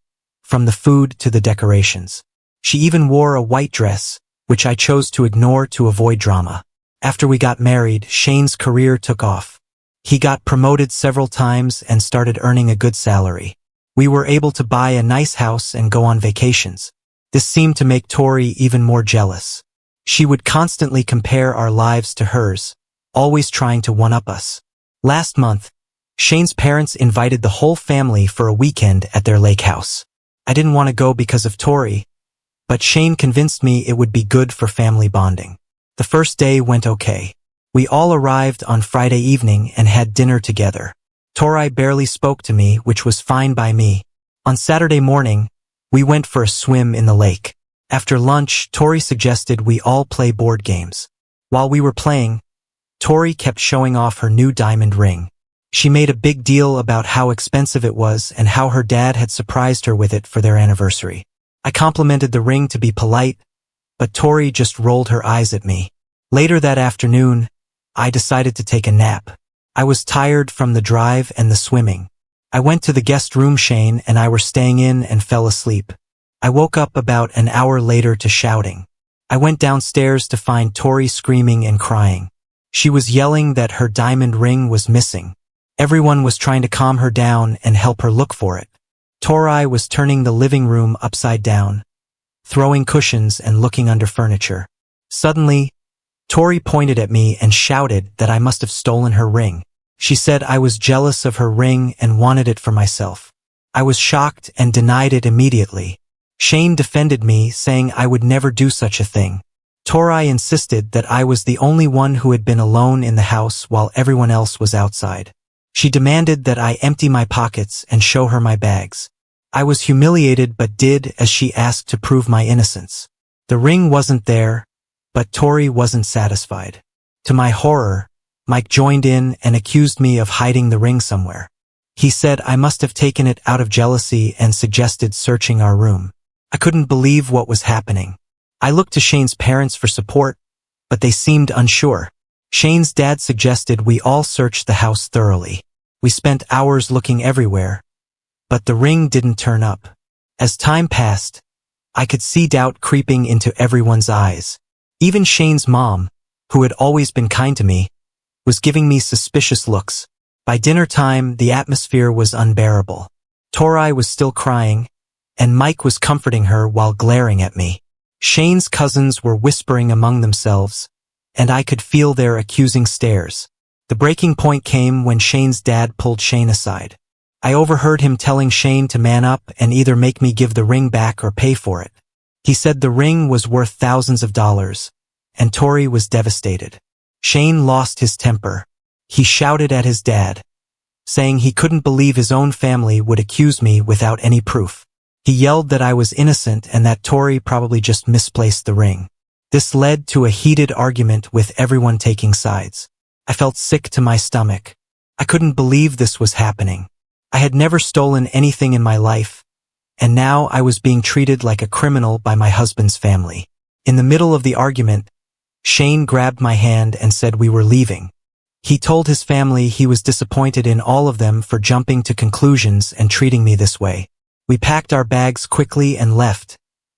from the food to the decorations. She even wore a white dress, which I chose to ignore to avoid drama. After we got married, Shane's career took off. He got promoted several times and started earning a good salary. We were able to buy a nice house and go on vacations. This seemed to make Tori even more jealous. She would constantly compare our lives to hers, always trying to one-up us. Last month, Shane's parents invited the whole family for a weekend at their lake house. I didn't want to go because of Tori, but Shane convinced me it would be good for family bonding. The first day went okay. We all arrived on Friday evening and had dinner together. Tori barely spoke to me, which was fine by me. On Saturday morning, we went for a swim in the lake. After lunch, Tori suggested we all play board games. While we were playing, Tori kept showing off her new diamond ring. She made a big deal about how expensive it was and how her dad had surprised her with it for their anniversary. I complimented the ring to be polite, but Tori just rolled her eyes at me. Later that afternoon, I decided to take a nap. I was tired from the drive and the swimming. I went to the guest room Shane and I were staying in and fell asleep. I woke up about an hour later to shouting. I went downstairs to find Tori screaming and crying. She was yelling that her diamond ring was missing. Everyone was trying to calm her down and help her look for it. Tori was turning the living room upside down, throwing cushions and looking under furniture. Suddenly, Tori pointed at me and shouted that I must have stolen her ring. She said I was jealous of her ring and wanted it for myself. I was shocked and denied it immediately. Shane defended me, saying I would never do such a thing. Tori insisted that I was the only one who had been alone in the house while everyone else was outside. She demanded that I empty my pockets and show her my bags. I was humiliated but did as she asked to prove my innocence. The ring wasn't there, but Tori wasn't satisfied. To my horror, Mike joined in and accused me of hiding the ring somewhere. He said I must have taken it out of jealousy and suggested searching our room. I couldn't believe what was happening. I looked to Shane's parents for support, but they seemed unsure. Shane's dad suggested we all search the house thoroughly. We spent hours looking everywhere, but the ring didn't turn up. As time passed, I could see doubt creeping into everyone's eyes. Even Shane's mom, who had always been kind to me, was giving me suspicious looks. By dinner time, the atmosphere was unbearable. Tori was still crying, and Mike was comforting her while glaring at me. Shane's cousins were whispering among themselves, and I could feel their accusing stares. The breaking point came when Shane's dad pulled Shane aside. I overheard him telling Shane to man up and either make me give the ring back or pay for it. He said the ring was worth thousands of dollars, and Tori was devastated. Shane lost his temper. He shouted at his dad, saying he couldn't believe his own family would accuse me without any proof. He yelled that I was innocent and that Tori probably just misplaced the ring. This led to a heated argument with everyone taking sides. I felt sick to my stomach. I couldn't believe this was happening. I had never stolen anything in my life, and now I was being treated like a criminal by my husband's family. In the middle of the argument, Shane grabbed my hand and said we were leaving. He told his family he was disappointed in all of them for jumping to conclusions and treating me this way. We packed our bags quickly and left,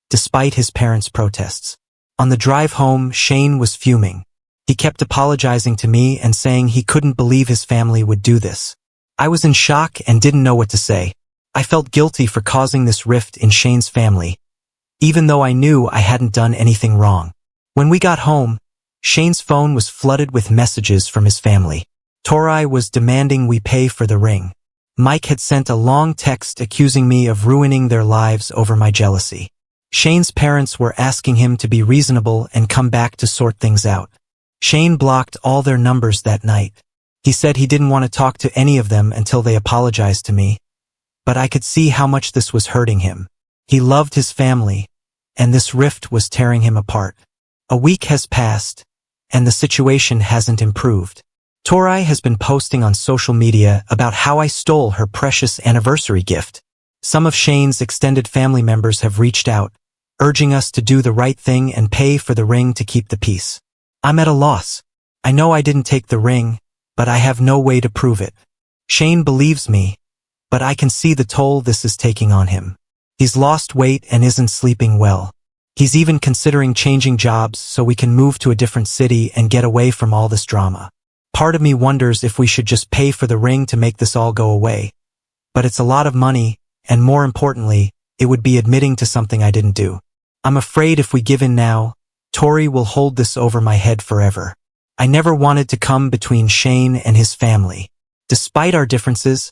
despite his parents' protests. On the drive home, Shane was fuming. He kept apologizing to me and saying he couldn't believe his family would do this. I was in shock and didn't know what to say. I felt guilty for causing this rift in Shane's family, even though I knew I hadn't done anything wrong. When we got home, Shane's phone was flooded with messages from his family. Tori was demanding we pay for the ring. Mike had sent a long text accusing me of ruining their lives over my jealousy. Shane's parents were asking him to be reasonable and come back to sort things out. Shane blocked all their numbers that night. He said he didn't want to talk to any of them until they apologized to me, but I could see how much this was hurting him. He loved his family, and this rift was tearing him apart. A week has passed, and the situation hasn't improved. Tori has been posting on social media about how I stole her precious anniversary gift. Some of Shane's extended family members have reached out, urging us to do the right thing and pay for the ring to keep the peace. I'm at a loss. I know I didn't take the ring, but I have no way to prove it. Shane believes me, but I can see the toll this is taking on him. He's lost weight and isn't sleeping well. He's even considering changing jobs so we can move to a different city and get away from all this drama. part of me wonders if we should just pay for the ring to make this all go away. But it's a lot of money, and more importantly, it would be admitting to something I didn't do. I'm afraid if we give in now, Tori will hold this over my head forever. I never wanted to come between Shane and his family. Despite our differences,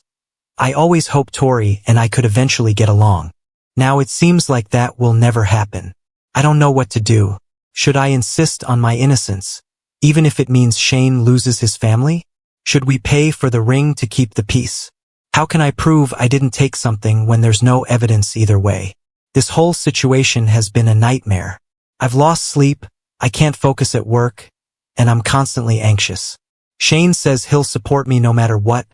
I always hoped Tori and I could eventually get along. Now it seems like that will never happen. I don't know what to do. Should I insist on my innocence, even if it means Shane loses his family? Should we pay for the ring to keep the peace? How can I prove I didn't take something when there's no evidence either way? This whole situation has been a nightmare. I've lost sleep, I can't focus at work, and I'm constantly anxious. Shane says he'll support me no matter what,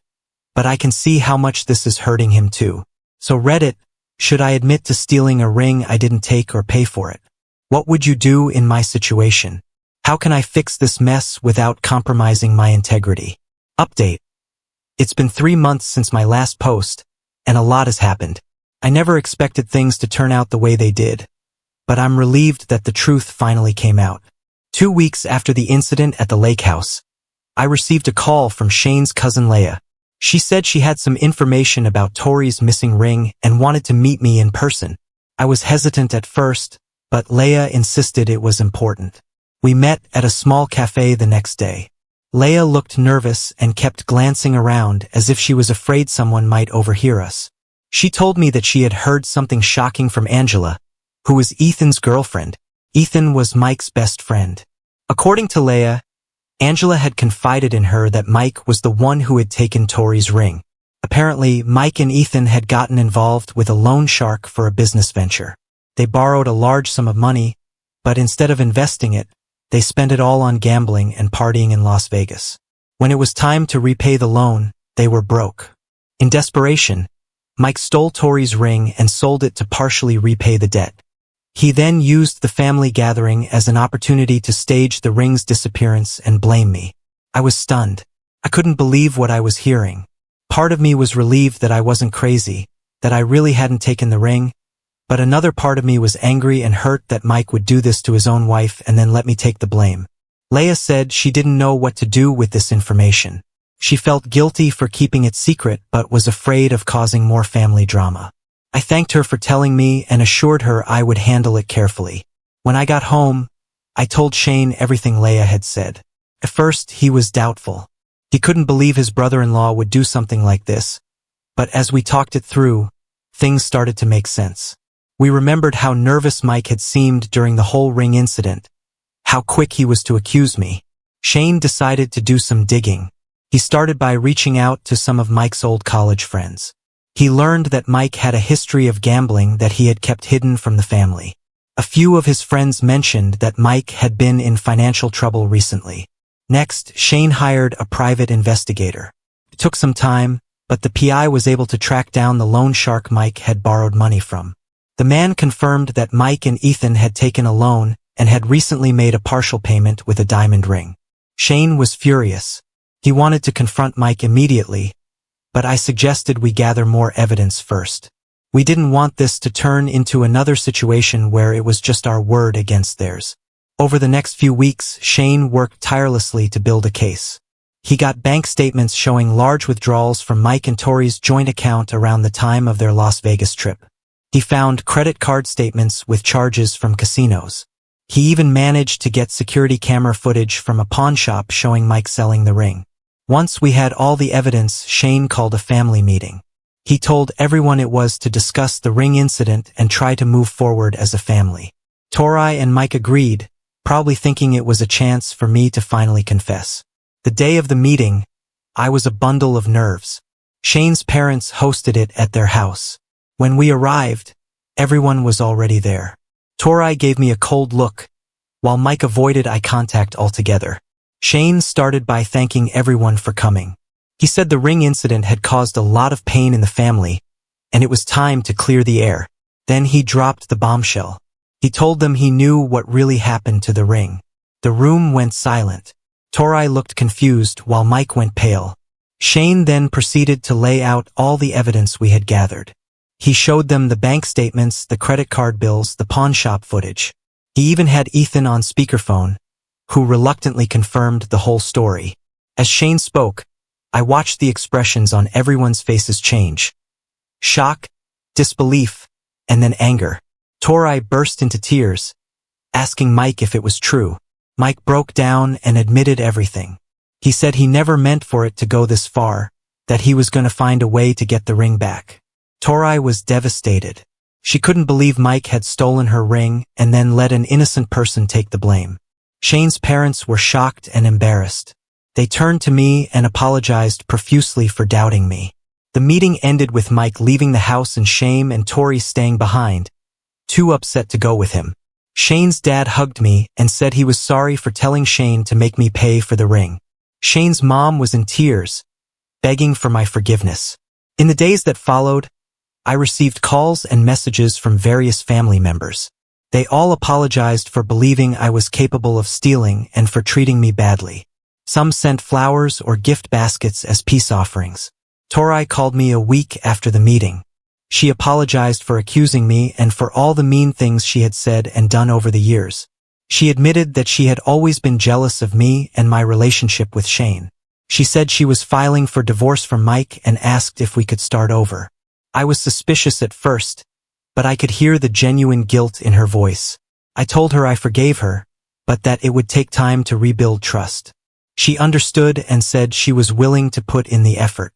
but I can see how much this is hurting him too. So Reddit, should I admit to stealing a ring I didn't take or pay for it? What would you do in my situation? How can I fix this mess without compromising my integrity? Update. It's been 3 months since my last post, and a lot has happened. I never expected things to turn out the way they did, but I'm relieved that the truth finally came out. 2 weeks after the incident at the lake house, I received a call from Shane's cousin Leah. She said she had some information about Tori's missing ring and wanted to meet me in person. I was hesitant at first, but Leah insisted it was important. We met at a small cafe the next day. Leah looked nervous and kept glancing around as if she was afraid someone might overhear us. She told me that she had heard something shocking from Angela, who was Ethan's girlfriend. Ethan was Mike's best friend. According to Leah, Angela had confided in her that Mike was the one who had taken Tori's ring. Apparently, Mike and Ethan had gotten involved with a loan shark for a business venture. They borrowed a large sum of money, but instead of investing it, they spent it all on gambling and partying in Las Vegas. When it was time to repay the loan, they were broke. In desperation, Mike stole Tori's ring and sold it to partially repay the debt. He then used the family gathering as an opportunity to stage the ring's disappearance and blame me. I was stunned. I couldn't believe what I was hearing. Part of me was relieved that I wasn't crazy, that I really hadn't taken the ring, but another part of me was angry and hurt that Mike would do this to his own wife and then let me take the blame. Leah said she didn't know what to do with this information. She felt guilty for keeping it secret but was afraid of causing more family drama. I thanked her for telling me and assured her I would handle it carefully. When I got home, I told Shane everything Leah had said. At first, he was doubtful. He couldn't believe his brother-in-law would do something like this, but as we talked it through, things started to make sense. We remembered how nervous Mike had seemed during the whole ring incident, how quick he was to accuse me. Shane decided to do some digging. He started by reaching out to some of Mike's old college friends. He learned that Mike had a history of gambling that he had kept hidden from the family. A few of his friends mentioned that Mike had been in financial trouble recently. Next, Shane hired a private investigator. It took some time, but the PI was able to track down the loan shark Mike had borrowed money from. The man confirmed that Mike and Ethan had taken a loan and had recently made a partial payment with a diamond ring. Shane was furious. He wanted to confront Mike immediately, but I suggested we gather more evidence first. We didn't want this to turn into another situation where it was just our word against theirs. Over the next few weeks, Shane worked tirelessly to build a case. He got bank statements showing large withdrawals from Mike and Tori's joint account around the time of their Las Vegas trip. He found credit card statements with charges from casinos. He even managed to get security camera footage from a pawn shop showing Mike selling the ring. Once we had all the evidence, Shane called a family meeting. He told everyone it was to discuss the ring incident and try to move forward as a family. Tori and Mike agreed, probably thinking it was a chance for me to finally confess. The day of the meeting, I was a bundle of nerves. Shane's parents hosted it at their house. When we arrived, everyone was already there. Tori gave me a cold look, while Mike avoided eye contact altogether. Shane started by thanking everyone for coming. He said the ring incident had caused a lot of pain in the family, and it was time to clear the air. Then he dropped the bombshell. He told them he knew what really happened to the ring. The room went silent. Tori looked confused while Mike went pale. Shane then proceeded to lay out all the evidence we had gathered. He showed them the bank statements, the credit card bills, the pawn shop footage. He even had Ethan on speakerphone, who reluctantly confirmed the whole story. As Shane spoke, I watched the expressions on everyone's faces change. Shock, disbelief, and then anger. Torai burst into tears, asking Mike if it was true. Mike broke down and admitted everything. He said he never meant for it to go this far, that he was going to find a way to get the ring back. Torai was devastated. She couldn't believe Mike had stolen her ring and then let an innocent person take the blame. Shane's parents were shocked and embarrassed. They turned to me and apologized profusely for doubting me. The meeting ended with Mike leaving the house in shame and Tori staying behind, too upset to go with him. Shane's dad hugged me and said he was sorry for telling Shane to make me pay for the ring. Shane's mom was in tears, begging for my forgiveness. In the days that followed, I received calls and messages from various family members. They all apologized for believing I was capable of stealing and for treating me badly. Some sent flowers or gift baskets as peace offerings. Torai called me a week after the meeting. She apologized for accusing me and for all the mean things she had said and done over the years. She admitted that she had always been jealous of me and my relationship with Shane. She said she was filing for divorce from Mike and asked if we could start over. I was suspicious at first, but I could hear the genuine guilt in her voice. I told her I forgave her, but that it would take time to rebuild trust. She understood and said she was willing to put in the effort.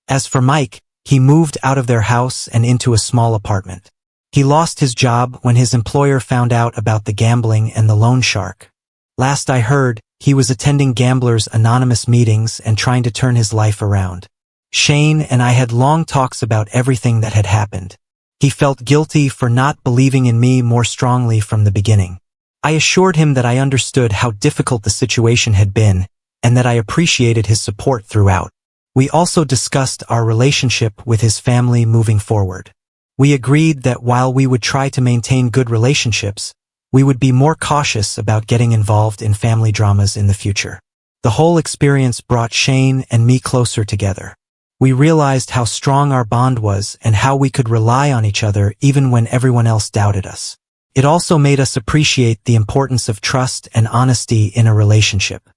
As for Mike, he moved out of their house and into a small apartment. He lost his job when his employer found out about the gambling and the loan shark. Last I heard, he was attending Gamblers Anonymous meetings and trying to turn his life around. Shane and I had long talks about everything that had happened. He felt guilty for not believing in me more strongly from the beginning. I assured him that I understood how difficult the situation had been and that I appreciated his support throughout. We also discussed our relationship with his family moving forward. We agreed that while we would try to maintain good relationships, we would be more cautious about getting involved in family dramas in the future. The whole experience brought Shane and me closer together. We realized how strong our bond was and how we could rely on each other even when everyone else doubted us. It also made us appreciate the importance of trust and honesty in a relationship.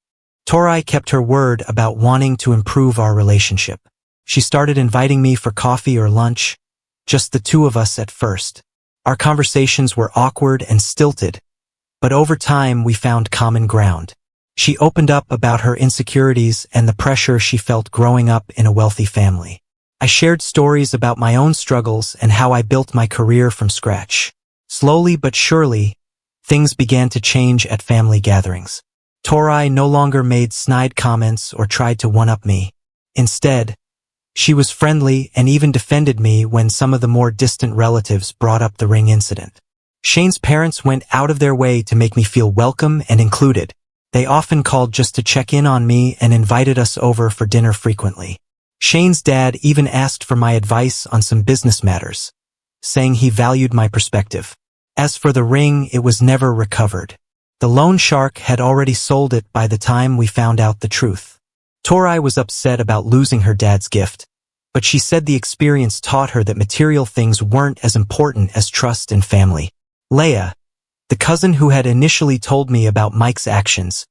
Torai kept her word about wanting to improve our relationship. She started inviting me for coffee or lunch, just the two of us at first. Our conversations were awkward and stilted, but over time we found common ground. She opened up about her insecurities and the pressure she felt growing up in a wealthy family. I shared stories about my own struggles and how I built my career from scratch. Slowly but surely, things began to change at family gatherings. Torai no longer made snide comments or tried to one-up me. Instead, she was friendly and even defended me when some of the more distant relatives brought up the ring incident. Shane's parents went out of their way to make me feel welcome and included. They often called just to check in on me and invited us over for dinner frequently. Shane's dad even asked for my advice on some business matters, saying he valued my perspective. As for the ring, it was never recovered. The loan shark had already sold it by the time we found out the truth. Torai was upset about losing her dad's gift, but she said the experience taught her that material things weren't as important as trust and family. Leia, the cousin who had initially told me about Mike's actions,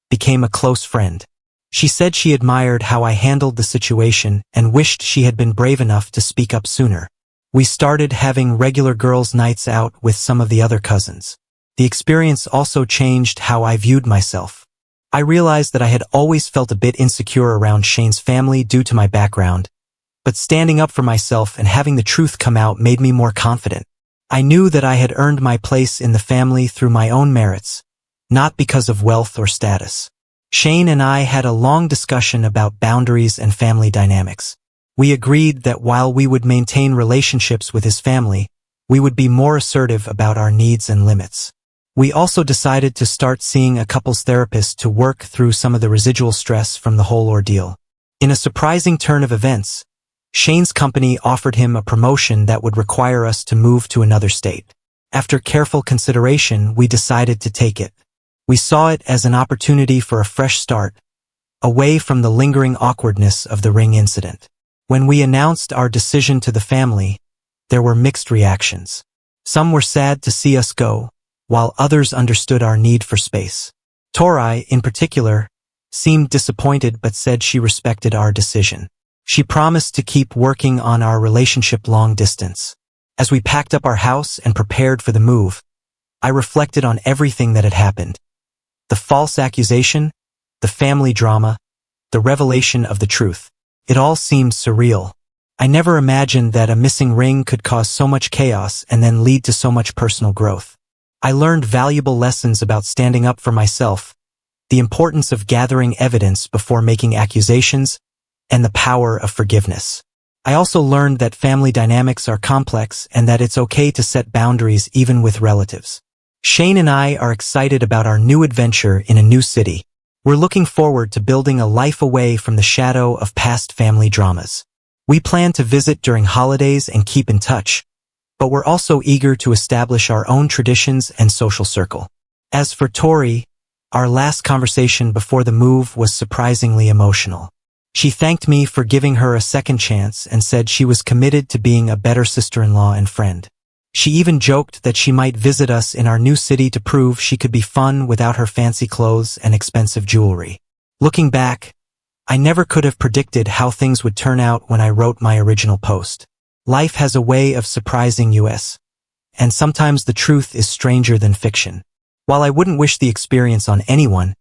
became a close friend. She said she admired how I handled the situation and wished she had been brave enough to speak up sooner. We started having regular girls' nights out with some of the other cousins. The experience also changed how I viewed myself. I realized that I had always felt a bit insecure around Shane's family due to my background, but standing up for myself and having the truth come out made me more confident. I knew that I had earned my place in the family through my own merits, not because of wealth or status. Shane and I had a long discussion about boundaries and family dynamics. We agreed that while we would maintain relationships with his family, we would be more assertive about our needs and limits. We also decided to start seeing a couples therapist to work through some of the residual stress from the whole ordeal. In a surprising turn of events, Shane's company offered him a promotion that would require us to move to another state. After careful consideration, we decided to take it. We saw it as an opportunity for a fresh start, away from the lingering awkwardness of the ring incident. When we announced our decision to the family, there were mixed reactions. Some were sad to see us go, while others understood our need for space. Torai, in particular, seemed disappointed but said she respected our decision. She promised to keep working on our relationship long distance. As we packed up our house and prepared for the move, I reflected on everything that had happened. The false accusation, the family drama, the revelation of the truth. It all seemed surreal. I never imagined that a missing ring could cause so much chaos and then lead to so much personal growth. I learned valuable lessons about standing up for myself, the importance of gathering evidence before making accusations, and the power of forgiveness. I also learned that family dynamics are complex and that it's okay to set boundaries even with relatives. Shane and I are excited about our new adventure in a new city. We're looking forward to building a life away from the shadow of past family dramas. We plan to visit during holidays and keep in touch, but we're also eager to establish our own traditions and social circle. As for Tori, our last conversation before the move was surprisingly emotional. She thanked me for giving her a second chance and said she was committed to being a better sister-in-law and friend. She even joked that she might visit us in our new city to prove she could be fun without her fancy clothes and expensive jewelry. Looking back, I never could have predicted how things would turn out when I wrote my original post. Life has a way of surprising us, and sometimes the truth is stranger than fiction. While I wouldn't wish the experience on anyone,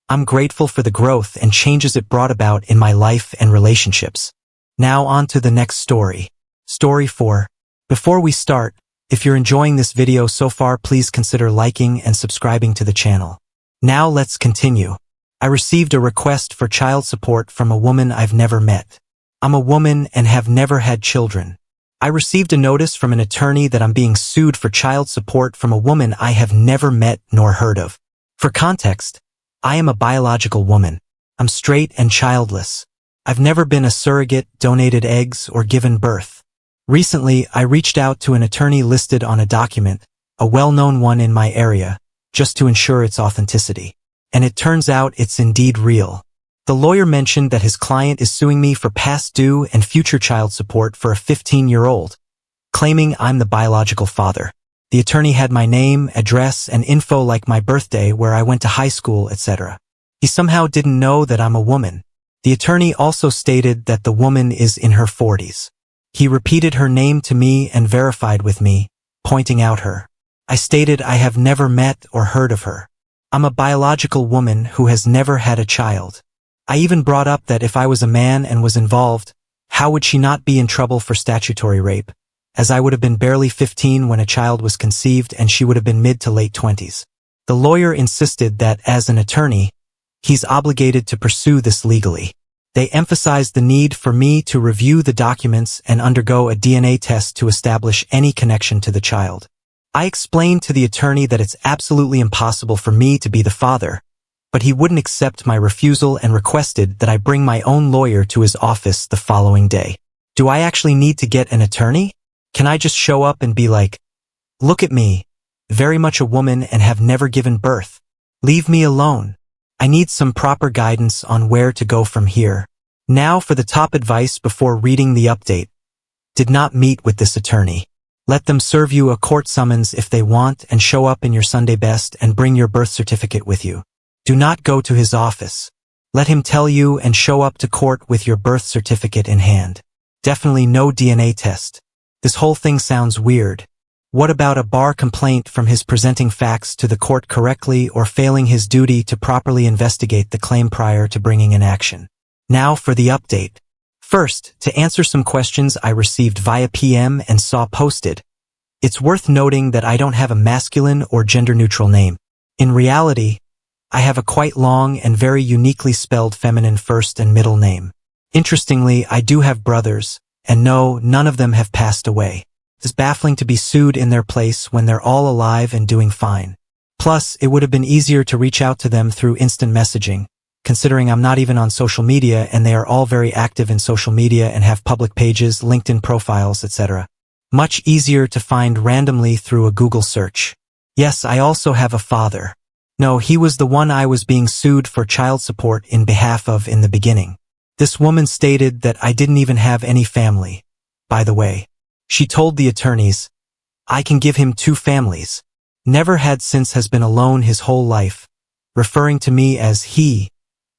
I'm grateful for the growth and changes it brought about in my life and relationships. Now on to the next story. Story 4. Before we start, if you're enjoying this video so far, please consider liking and subscribing to the channel. Now let's continue. I received a request for child support from a woman I've never met. I'm a woman and have never had children. I received a notice from an attorney that I'm being sued for child support from a woman I have never met nor heard of. For context, I am a biological woman. I'm straight and childless. I've never been a surrogate, donated eggs, or given birth. Recently, I reached out to an attorney listed on a document, a well-known one in my area, just to ensure its authenticity. And it turns out it's indeed real. The lawyer mentioned that his client is suing me for past due and future child support for a 15-year-old, claiming I'm the biological father. The attorney had my name, address, and info like my birthday, where I went to high school, etc. He somehow didn't know that I'm a woman. The attorney also stated that the woman is in her 40s. He repeated her name to me and verified with me, pointing out her. I stated I have never met or heard of her. I'm a biological woman who has never had a child. I even brought up that if I was a man and was involved, how would she not be in trouble for statutory rape, as I would have been barely 15 when a child was conceived and she would have been mid to late 20s. The lawyer insisted that, as an attorney, he's obligated to pursue this legally. They emphasized the need for me to review the documents and undergo a DNA test to establish any connection to the child. I explained to the attorney that it's absolutely impossible for me to be the father, but he wouldn't accept my refusal and requested that I bring my own lawyer to his office the following day. Do I actually need to get an attorney? Can I just show up and be like, "Look at me, very much a woman and have never given birth. Leave me alone. I need some proper guidance on where to go from here." Now for the top advice before reading the update. Did not meet with this attorney. Let them serve you a court summons if they want and show up in your Sunday best and bring your birth certificate with you. Do not go to his office. Let him tell you and show up to court with your birth certificate in hand. Definitely no DNA test. This whole thing sounds weird. What about a bar complaint from his presenting facts to the court correctly or failing his duty to properly investigate the claim prior to bringing an action? Now for the update. First, to answer some questions I received via PM and saw posted. It's worth noting that I don't have a masculine or gender-neutral name. In reality, I have a quite long and very uniquely spelled feminine first and middle name. Interestingly, I do have brothers, and no, none of them have passed away. It's baffling to be sued in their place when they're all alive and doing fine. Plus, it would have been easier to reach out to them through instant messaging, considering I'm not even on social media and they are all very active in social media and have public pages, LinkedIn profiles, etc. Much easier to find randomly through a Google search. Yes, I also have a father. No, he was the one I was being sued for child support in behalf of in the beginning. This woman stated that I didn't even have any family. By the way, she told the attorneys, I can give him 2 families. Never had since has been alone his whole life, referring to me as he.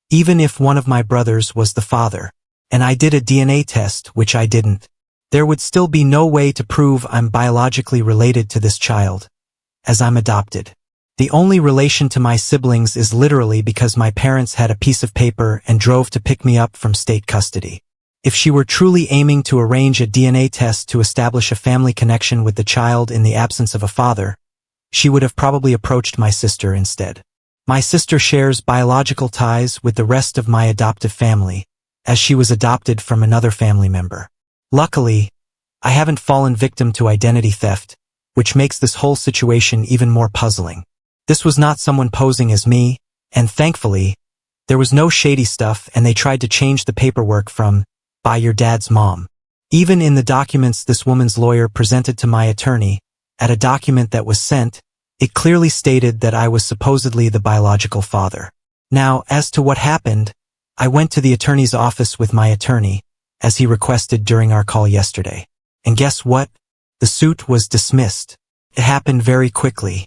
even if one of my brothers was the father, and I did a DNA test, which I didn't, there would still be no way to prove I'm biologically related to this child, as I'm adopted. The only relation to my siblings is literally because my parents had a piece of paper and drove to pick me up from state custody. If she were truly aiming to arrange a DNA test to establish a family connection with the child in the absence of a father, she would have probably approached my sister instead. My sister shares biological ties with the rest of my adoptive family, as she was adopted from another family member. Luckily, I haven't fallen victim to identity theft, which makes this whole situation even more puzzling. This was not someone posing as me, and thankfully, there was no shady stuff and they tried to change the paperwork from by your dad's mom. Even in the documents this woman's lawyer presented to my attorney, at a document that was sent, it clearly stated that I was supposedly the biological father. Now, as to what happened, I went to the attorney's office with my attorney, as he requested during our call yesterday. And guess what? The suit was dismissed. It happened very quickly.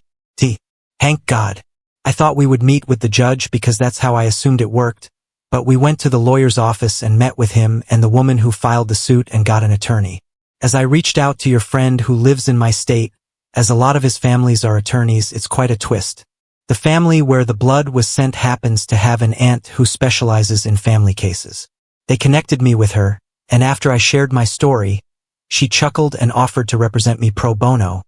Thank God. I thought we would meet with the judge because that's how I assumed it worked, but we went to the lawyer's office and met with him and the woman who filed the suit and got an attorney. As I reached out to your friend who lives in my state, as a lot of his families are attorneys, it's quite a twist. The family where the blood was sent happens to have an aunt who specializes in family cases. They connected me with her, and after I shared my story, she chuckled and offered to represent me pro bono,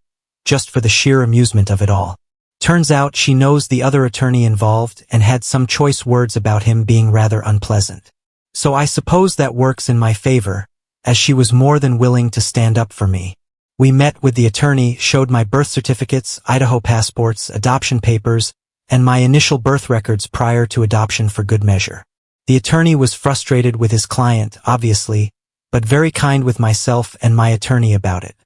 just for the sheer amusement of it all. Turns out she knows the other attorney involved and had some choice words about him being rather unpleasant. So I suppose that works in my favor, as she was more than willing to stand up for me. We met with the attorney, showed my birth certificates, Idaho passports, adoption papers, and my initial birth records prior to adoption for good measure. The attorney was frustrated with his client, obviously, but very kind with myself and my attorney about it.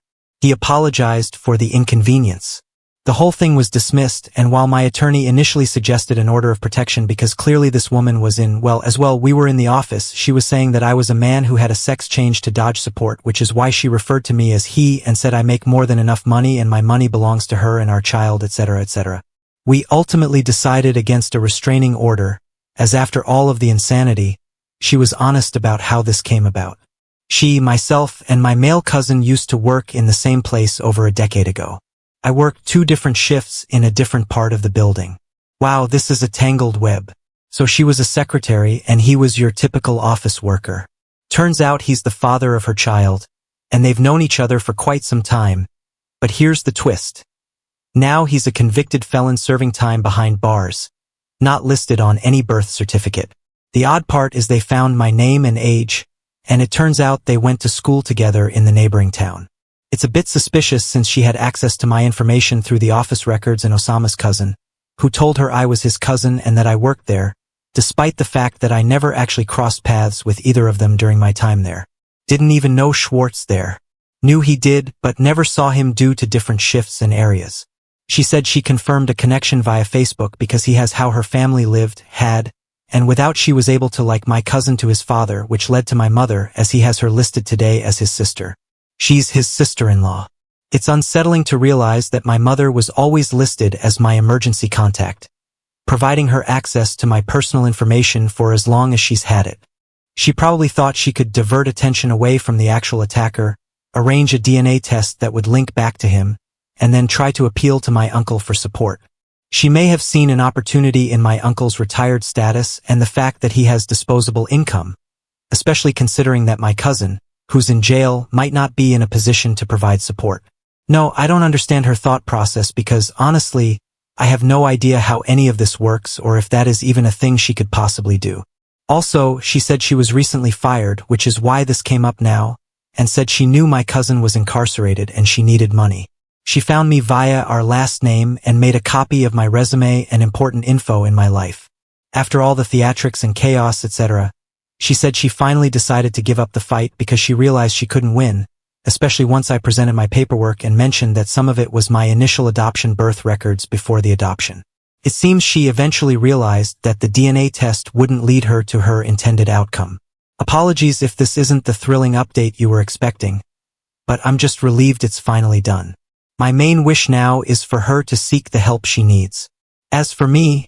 He apologized for the inconvenience. The whole thing was dismissed, and while my attorney initially suggested an order of protection because clearly this woman was we were in the office, she was saying that I was a man who had a sex change to dodge support, which is why she referred to me as he and said I make more than enough money and my money belongs to her and our child, etc., etc. We ultimately decided against a restraining order, as after all of the insanity, she was honest about how this came about. She, myself, and my male cousin used to work in the same place over a decade ago. I worked 2 different shifts in a different part of the building. Wow, this is a tangled web. So she was a secretary and he was your typical office worker. Turns out he's the father of her child, and they've known each other for quite some time. But here's the twist. Now he's a convicted felon serving time behind bars, not listed on any birth certificate. The odd part is they found my name and age, and it turns out they went to school together in the neighboring town. It's a bit suspicious since she had access to my information through the office records and Osama's cousin, who told her I was his cousin and that I worked there, despite the fact that I never actually crossed paths with either of them during my time there. Didn't even know Schwartz there. Knew he did, but never saw him due to different shifts and areas. She said she confirmed a connection via Facebook because he has how her family lived, and without she was able to like my cousin to his father, which led to my mother as he has her listed today as his sister. She's his sister-in-law. It's unsettling to realize that my mother was always listed as my emergency contact, providing her access to my personal information for as long as she's had it. She probably thought she could divert attention away from the actual attacker, arrange a DNA test that would link back to him, and then try to appeal to my uncle for support. She may have seen an opportunity in my uncle's retired status and the fact that he has disposable income, especially considering that my cousin, who's in jail, might not be in a position to provide support. No, I don't understand her thought process because, honestly, I have no idea how any of this works or if that is even a thing she could possibly do. Also, she said she was recently fired, which is why this came up now, and said she knew my cousin was incarcerated and she needed money. She found me via our last name and made a copy of my resume and important info in my life. After all the theatrics and chaos, etc., she said she finally decided to give up the fight because she realized she couldn't win, especially once I presented my paperwork and mentioned that some of it was my initial adoption birth records before the adoption. It seems she eventually realized that the DNA test wouldn't lead her to her intended outcome. Apologies if this isn't the thrilling update you were expecting, but I'm just relieved it's finally done. My main wish now is for her to seek the help she needs. As for me,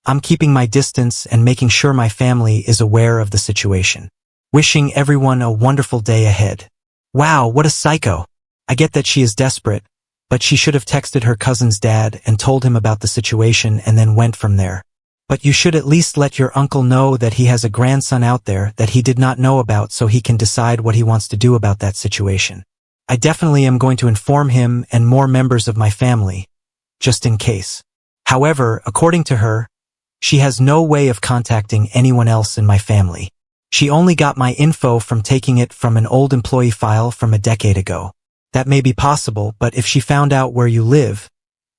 I'm keeping my distance and making sure my family is aware of the situation. Wishing everyone a wonderful day ahead. Wow, what a psycho. I get that she is desperate, but she should have texted her cousin's dad and told him about the situation and then went from there. But you should at least let your uncle know that he has a grandson out there that he did not know about so he can decide what he wants to do about that situation. I definitely am going to inform him and more members of my family, just in case. However, according to her, she has no way of contacting anyone else in my family. She only got my info from taking it from an old employee file from a decade ago. That may be possible, but if she found out where you live,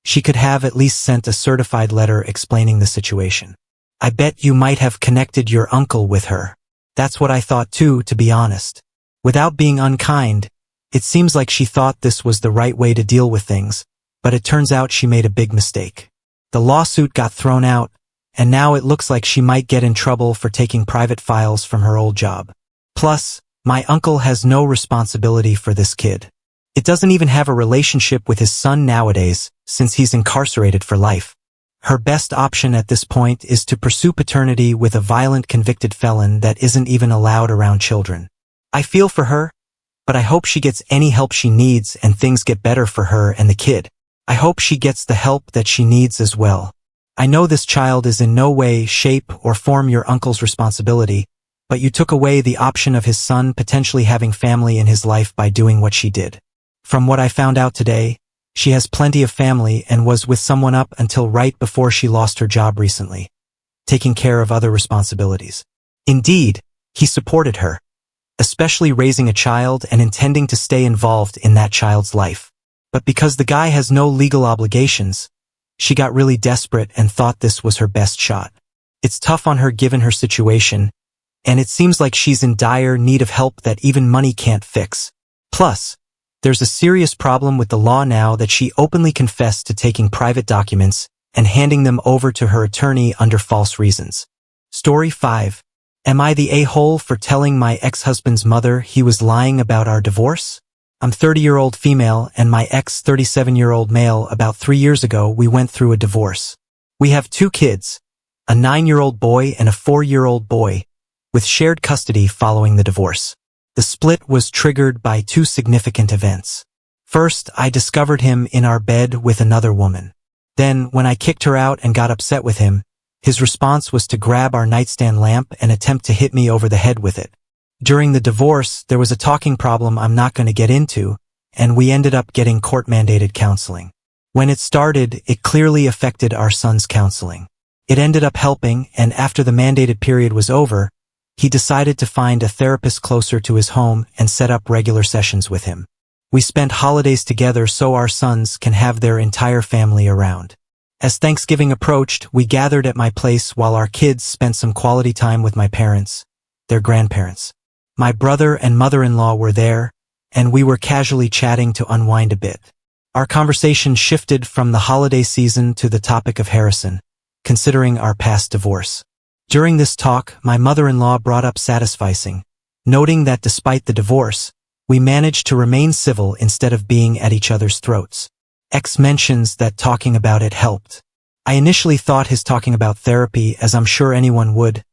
she could have at least sent a certified letter explaining the situation. I bet you might have connected your uncle with her. That's what I thought too, to be honest. Without being unkind, it seems like she thought this was the right way to deal with things, but it turns out she made a big mistake. The lawsuit got thrown out, and now it looks like she might get in trouble for taking private files from her old job. Plus, my uncle has no responsibility for this kid. It doesn't even have a relationship with his son nowadays, since he's incarcerated for life. Her best option at this point is to pursue paternity with a violent convicted felon that isn't even allowed around children. I feel for her, but I hope she gets any help she needs and things get better for her and the kid. I hope she gets the help that she needs as well. I know this child is in no way, shape, or form your uncle's responsibility, but you took away the option of his son potentially having family in his life by doing what she did. From what I found out today, she has plenty of family and was with someone up until right before she lost her job recently, taking care of other responsibilities. Indeed, he supported her, especially raising a child and intending to stay involved in that child's life. But because the guy has no legal obligations, she got really desperate and thought this was her best shot. It's tough on her given her situation, and it seems like she's in dire need of help that even money can't fix. Plus, there's a serious problem with the law now that she openly confessed to taking private documents and handing them over to her attorney under false reasons. Story 5. Am I the a-hole for telling my ex-husband's mother he was lying about our divorce? I'm 30-year-old female and my ex 37-year-old male. About 3 years ago, we went through a divorce. We have 2 kids, a 9-year-old boy and a 4-year-old boy, with shared custody following the divorce. The split was triggered by 2 significant events. First, I discovered him in our bed with another woman. Then, when I kicked her out and got upset with him, his response was to grab our nightstand lamp and attempt to hit me over the head with it. During the divorce, there was a talking problem I'm not going to get into, and we ended up getting court-mandated counseling. When it started, it clearly affected our son's counseling. It ended up helping, and after the mandated period was over, he decided to find a therapist closer to his home and set up regular sessions with him. We spent holidays together so our sons can have their entire family around. As Thanksgiving approached, we gathered at my place while our kids spent some quality time with my parents, their grandparents. My brother and mother-in-law were there, and we were casually chatting to unwind a bit. Our conversation shifted from the holiday season to the topic of Harrison, considering our past divorce. During this talk, my mother-in-law brought up satisficing, noting that despite the divorce, we managed to remain civil instead of being at each other's throats. X mentions that talking about it helped. I initially thought his talking about therapy, as I'm sure anyone would,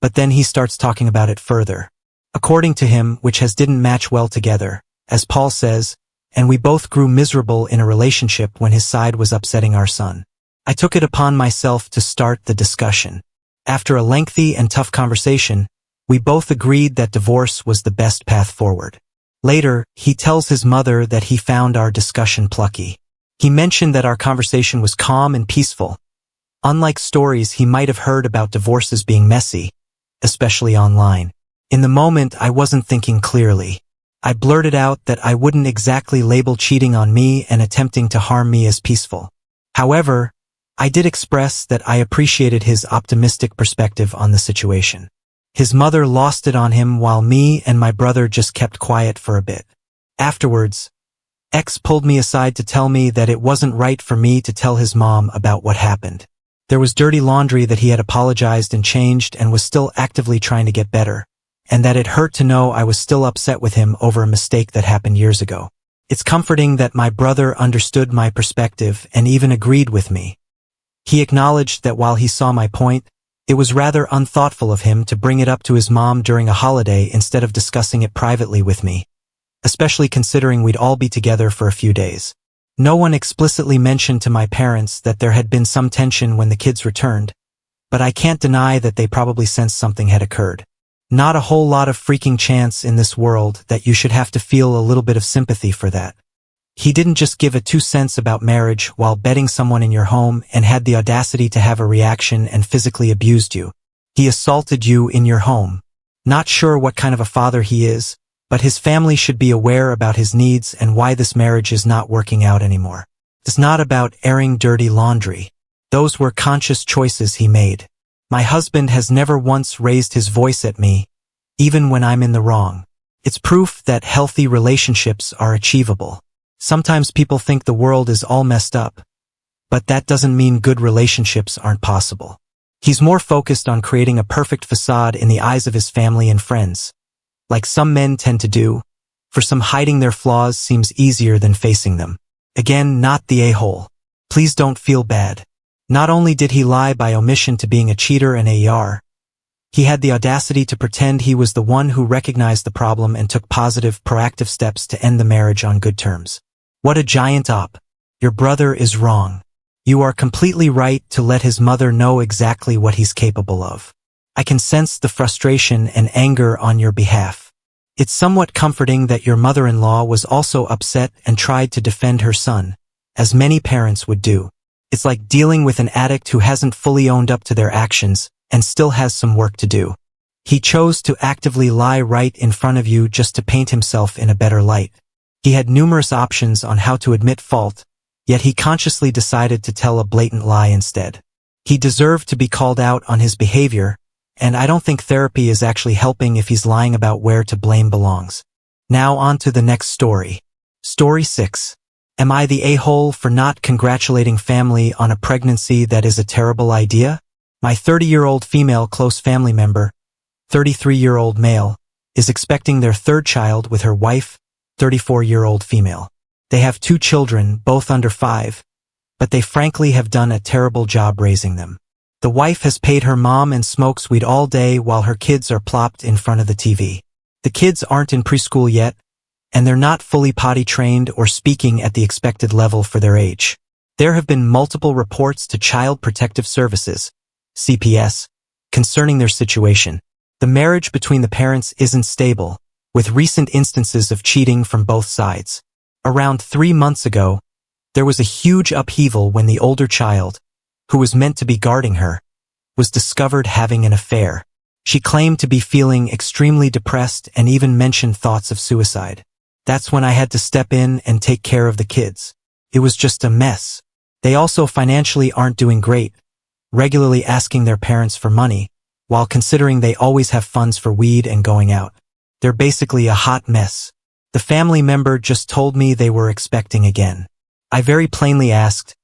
but then he starts talking about it further. According to him, which didn't match well together, as Paul says, and we both grew miserable in a relationship when his side was upsetting our son. I took it upon myself to start the discussion. After a lengthy and tough conversation, we both agreed that divorce was the best path forward. Later, he tells his mother that he found our discussion plucky. He mentioned that our conversation was calm and peaceful, unlike stories he might have heard about divorces being messy, especially online. In the moment, I wasn't thinking clearly. I blurted out that I wouldn't exactly label cheating on me and attempting to harm me as peaceful. However, I did express that I appreciated his optimistic perspective on the situation. His mother lost it on him while me and my brother just kept quiet for a bit. Afterwards, X pulled me aside to tell me that it wasn't right for me to tell his mom about what happened. There was dirty laundry that he had apologized and changed and was still actively trying to get better, and that it hurt to know I was still upset with him over a mistake that happened years ago. It's comforting that my brother understood my perspective and even agreed with me. He acknowledged that while he saw my point, it was rather unthoughtful of him to bring it up to his mom during a holiday instead of discussing it privately with me, especially considering we'd all be together for a few days. No one explicitly mentioned to my parents that there had been some tension when the kids returned, but I can't deny that they probably sensed something had occurred. Not a whole lot of freaking chance in this world that you should have to feel a little bit of sympathy for that. He didn't just give a 2 cents about marriage while betting someone in your home and had the audacity to have a reaction and physically abused you. He assaulted you in your home. Not sure what kind of a father he is, but his family should be aware about his needs and why this marriage is not working out anymore. It's not about airing dirty laundry. Those were conscious choices he made. My husband has never once raised his voice at me, even when I'm in the wrong. It's proof that healthy relationships are achievable. Sometimes people think the world is all messed up, but that doesn't mean good relationships aren't possible. He's more focused on creating a perfect facade in the eyes of his family and friends, like some men tend to do. For some, hiding their flaws seems easier than facing them. Again, not the a-hole. Please don't feel bad. Not only did he lie by omission to being a cheater and a he had the audacity to pretend he was the one who recognized the problem and took positive, proactive steps to end the marriage on good terms. What a giant op. Your brother is wrong. You are completely right to let his mother know exactly what he's capable of. I can sense the frustration and anger on your behalf. It's somewhat comforting that your mother-in-law was also upset and tried to defend her son, as many parents would do. It's like dealing with an addict who hasn't fully owned up to their actions and still has some work to do. He chose to actively lie right in front of you just to paint himself in a better light. He had numerous options on how to admit fault, yet he consciously decided to tell a blatant lie instead. He deserved to be called out on his behavior, and I don't think therapy is actually helping if he's lying about where to blame belongs. Now on to the next story. Story 6. Am I the a-hole for not congratulating family on a pregnancy that is a terrible idea? My 30-year-old female close family member, 33-year-old male, is expecting their 3rd child with her wife, 34-year-old female. They have 2 children, both under 5, but they frankly have done a terrible job raising them. The wife has paid her mom and smokes weed all day while her kids are plopped in front of the TV. The kids aren't in preschool yet, and they're not fully potty trained or speaking at the expected level for their age. There have been multiple reports to Child Protective Services, CPS, concerning their situation. The marriage between the parents isn't stable, with recent instances of cheating from both sides. Around 3 months ago, there was a huge upheaval when the older child, who was meant to be guarding her, was discovered having an affair. She claimed to be feeling extremely depressed and even mentioned thoughts of suicide. That's when I had to step in and take care of the kids. It was just a mess. They also financially aren't doing great, regularly asking their parents for money, while considering they always have funds for weed and going out. They're basically a hot mess. The family member just told me they were expecting again. I very plainly asked,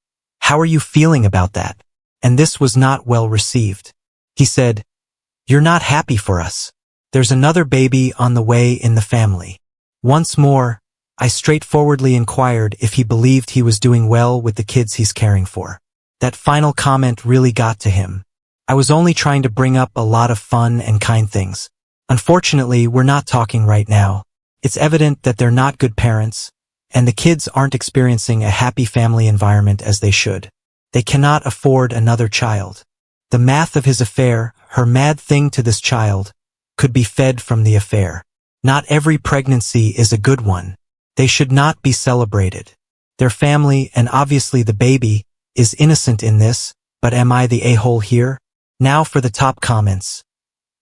"How are you feeling about that?" And this was not well received. He said, "You're not happy for us. There's another baby on the way in the family." Once more, I straightforwardly inquired if he believed he was doing well with the kids he's caring for. That final comment really got to him. I was only trying to bring up a lot of fun and kind things. Unfortunately, we're not talking right now. It's evident that they're not good parents, and the kids aren't experiencing a happy family environment as they should. They cannot afford another child. The math of his affair, her mad thing to this child, could be fed from the affair. Not every pregnancy is a good one. They should not be celebrated. Their family, and obviously the baby, is innocent in this, but am I the a-hole here? Now for the top comments.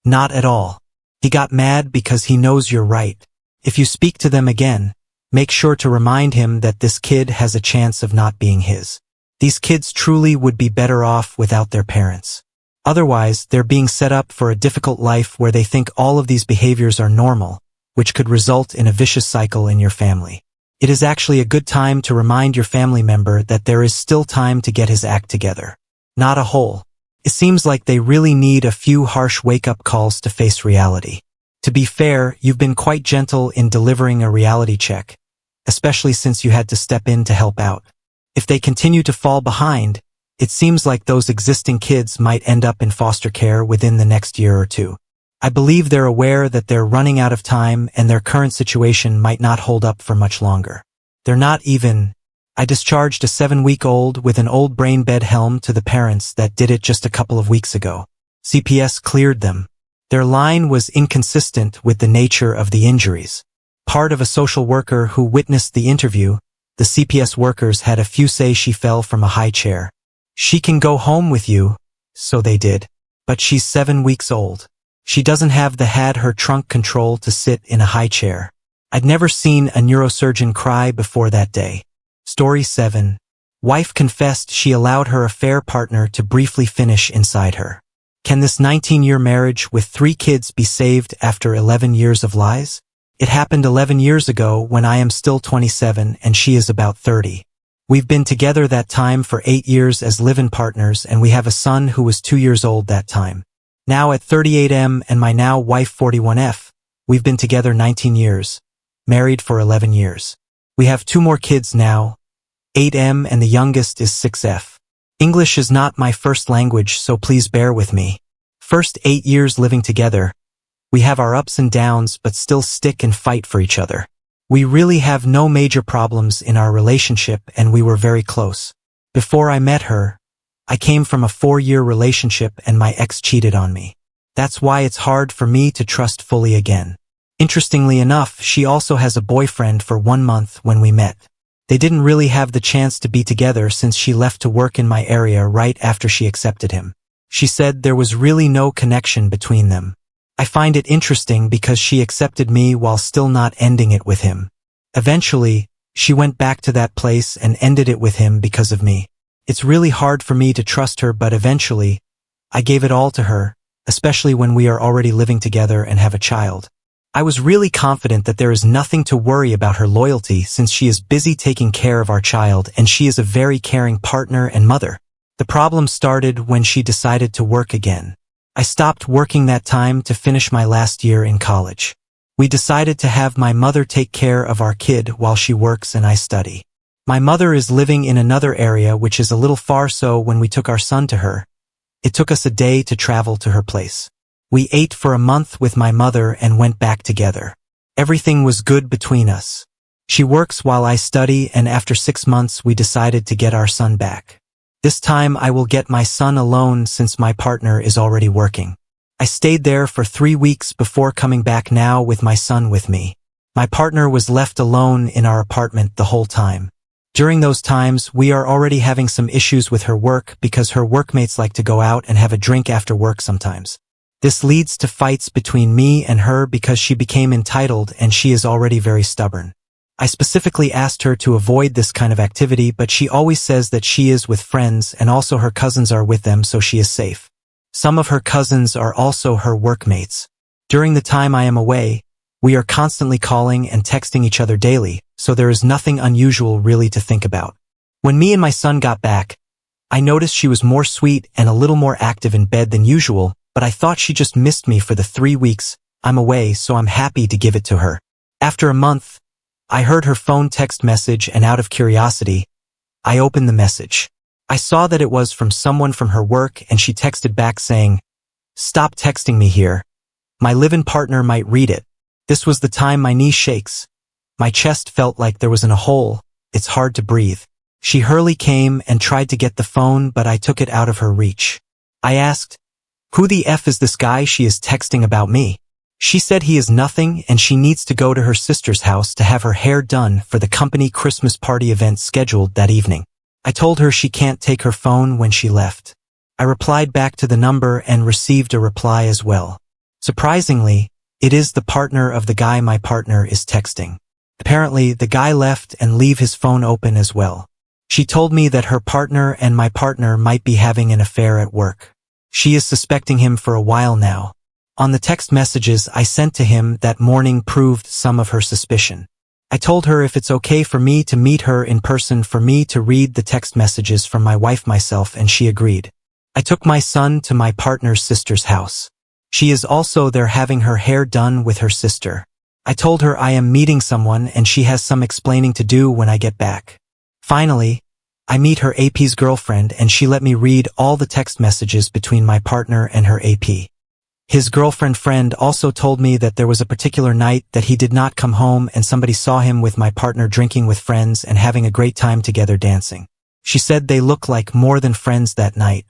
Not at all. He got mad because he knows you're right. If you speak to them again, make sure to remind him that this kid has a chance of not being his. These kids truly would be better off without their parents. Otherwise, they're being set up for a difficult life where they think all of these behaviors are normal, which could result in a vicious cycle in your family. It is actually a good time to remind your family member that there is still time to get his act together. Not a hole. It seems like they really need a few harsh wake-up calls to face reality. To be fair, you've been quite gentle in delivering a reality check, especially since you had to step in to help out. If they continue to fall behind, It seems like those existing kids might end up in foster care within the next year or two. I believe they're aware that they're running out of time and their current situation might not hold up for much longer. I discharged a 7-week-old with an old brain bed helm to the parents that did it just a couple of weeks ago. CPS cleared them. Their line was inconsistent with the nature of the injuries. Part of a social worker who witnessed the interview, the CPS workers had a few say she fell from a high chair. She can go home with you, so they did. But she's 7 weeks old. She doesn't have the had her trunk control to sit in a high chair. I'd never seen a neurosurgeon cry before that day. Story 7. Wife confessed she allowed her affair partner to briefly finish inside her. Can this 19-year marriage with 3 kids be saved after 11 years of lies? It happened 11 years ago when I am still 27 and she is about 30. We've been together that time for 8 years as live-in partners and we have a son who was 2 years old that time. Now at 38M and my now wife 41F, we've been together 19 years, married for 11 years. We have 2 more kids now, 8M and the youngest is 6F. English is not my first language, so please bear with me. First 8 years living together, we have our ups and downs but still stick and fight for each other. We really have no major problems in our relationship and we were very close. Before I met her, I came from a 4-year relationship and my ex cheated on me. That's why it's hard for me to trust fully again. Interestingly enough, she also has a boyfriend for 1 month when we met. They didn't really have the chance to be together since she left to work in my area right after she accepted him. She said there was really no connection between them. I find it interesting because she accepted me while still not ending it with him. Eventually, she went back to that place and ended it with him because of me. It's really hard for me to trust her, but eventually, I gave it all to her, especially when we are already living together and have a child. I was really confident that there is nothing to worry about her loyalty since she is busy taking care of our child and she is a very caring partner and mother. The problem started when she decided to work again. I stopped working that time to finish my last year in college. We decided to have my mother take care of our kid while she works and I study. My mother is living in another area which is a little far, so when we took our son to her, it took us a day to travel to her place. We ate for a month with my mother and went back together. Everything was good between us. She works while I study and after 6 months we decided to get our son back. This time I will get my son alone since my partner is already working. I stayed there for 3 weeks before coming back now with my son with me. My partner was left alone in our apartment the whole time. During those times, we are already having some issues with her work because her workmates like to go out and have a drink after work sometimes. This leads to fights between me and her because she became entitled and she is already very stubborn. I specifically asked her to avoid this kind of activity, but she always says that she is with friends and also her cousins are with them, so she is safe. Some of her cousins are also her workmates. During the time I am away, we are constantly calling and texting each other daily, so there is nothing unusual really to think about. When me and my son got back, I noticed she was more sweet and a little more active in bed than usual, but I thought she just missed me for the 3 weeks I'm away, so I'm happy to give it to her. After a month, I heard her phone text message and out of curiosity, I opened the message. I saw that it was from someone from her work and she texted back saying, "Stop texting me here. My live-in partner might read it." This was the time my knee shakes. My chest felt like there was in a hole. It's hard to breathe. She hurriedly came and tried to get the phone, but I took it out of her reach. I asked, "Who the F is this guy she is texting about me?" She said he is nothing and she needs to go to her sister's house to have her hair done for the company Christmas party event scheduled that evening. I told her she can't take her phone when she left. I replied back to the number and received a reply as well. Surprisingly, it is the partner of the guy my partner is texting. Apparently, the guy left and leave his phone open as well. She told me that her partner and my partner might be having an affair at work. She is suspecting him for a while now. On the text messages I sent to him that morning proved some of her suspicion. I told her if it's okay for me to meet her in person for me to read the text messages from my wife myself, and she agreed. I took my son to my partner's sister's house. She is also there having her hair done with her sister. I told her I am meeting someone and she has some explaining to do when I get back. Finally, I meet her AP's girlfriend and she let me read all the text messages between my partner and her AP. His girlfriend friend also told me that there was a particular night that he did not come home and somebody saw him with my partner drinking with friends and having a great time together dancing. She said they look like more than friends that night.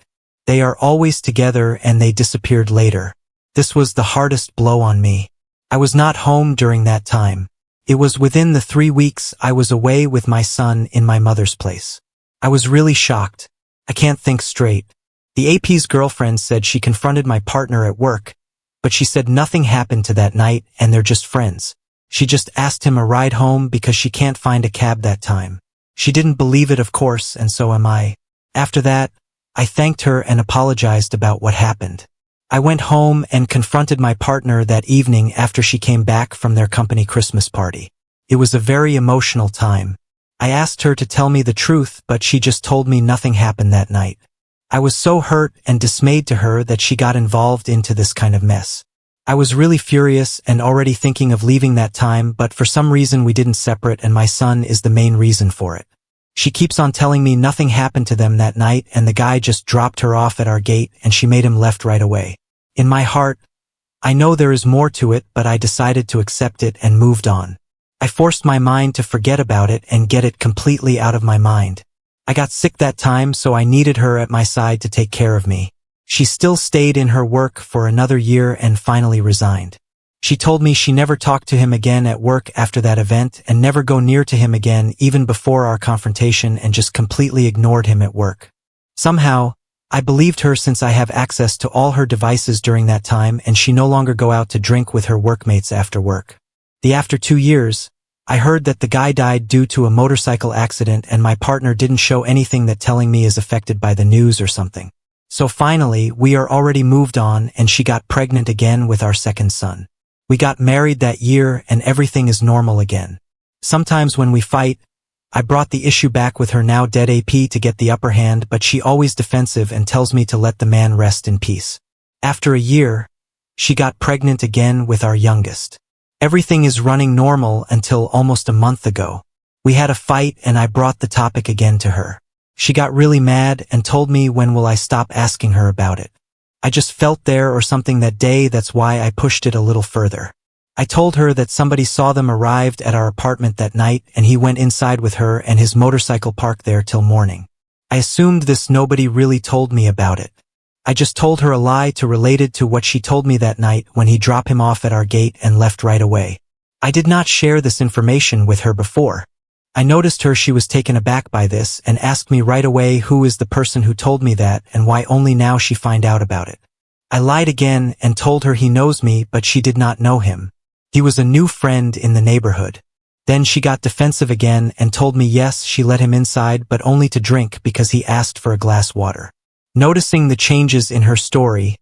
They are always together and they disappeared later. This was the hardest blow on me. I was not home during that time. It was within the 3 weeks I was away with my son in my mother's place. I was really shocked. I can't think straight. The AP's girlfriend said she confronted my partner at work, but she said nothing happened to that night and they're just friends. She just asked him a ride home because she can't find a cab that time. She didn't believe it, of course, and so am I. After that, I thanked her and apologized about what happened. I went home and confronted my partner that evening after she came back from their company Christmas party. It was a very emotional time. I asked her to tell me the truth, but she just told me nothing happened that night. I was so hurt and dismayed to her that she got involved into this kind of mess. I was really furious and already thinking of leaving that time, but for some reason we didn't separate and my son is the main reason for it. She keeps on telling me nothing happened to them that night and the guy just dropped her off at our gate and she made him left right away. In my heart, I know there is more to it, but I decided to accept it and moved on. I forced my mind to forget about it and get it completely out of my mind. I got sick that time, so I needed her at my side to take care of me. She still stayed in her work for another year and finally resigned. She told me she never talked to him again at work after that event and never go near to him again even before our confrontation and just completely ignored him at work. Somehow, I believed her since I have access to all her devices during that time and she no longer go out to drink with her workmates after work. After 2 years, I heard that the guy died due to a motorcycle accident and my partner didn't show anything that telling me is affected by the news or something. So finally, we are already moved on and she got pregnant again with our second son. We got married that year and everything is normal again. Sometimes when we fight, I brought the issue back with her now dead AP to get the upper hand, but she always defensive and tells me to let the man rest in peace. After a year, she got pregnant again with our youngest. Everything is running normal until almost a month ago. We had a fight and I brought the topic again to her. She got really mad and told me when will I stop asking her about it. I just felt there or something that day, that's why I pushed it a little further. I told her that somebody saw them arrived at our apartment that night and he went inside with her and his motorcycle parked there till morning. I assumed this nobody really told me about it. I just told her a lie to related to what she told me that night when he dropped him off at our gate and left right away. I did not share this information with her before. I noticed she was taken aback by this and asked me right away who is the person who told me that and why only now she find out about it. I lied again and told her he knows me, but she did not know him. He was a new friend in the neighborhood. Then she got defensive again and told me yes, she let him inside but only to drink because he asked for a glass water. Noticing the changes in her story,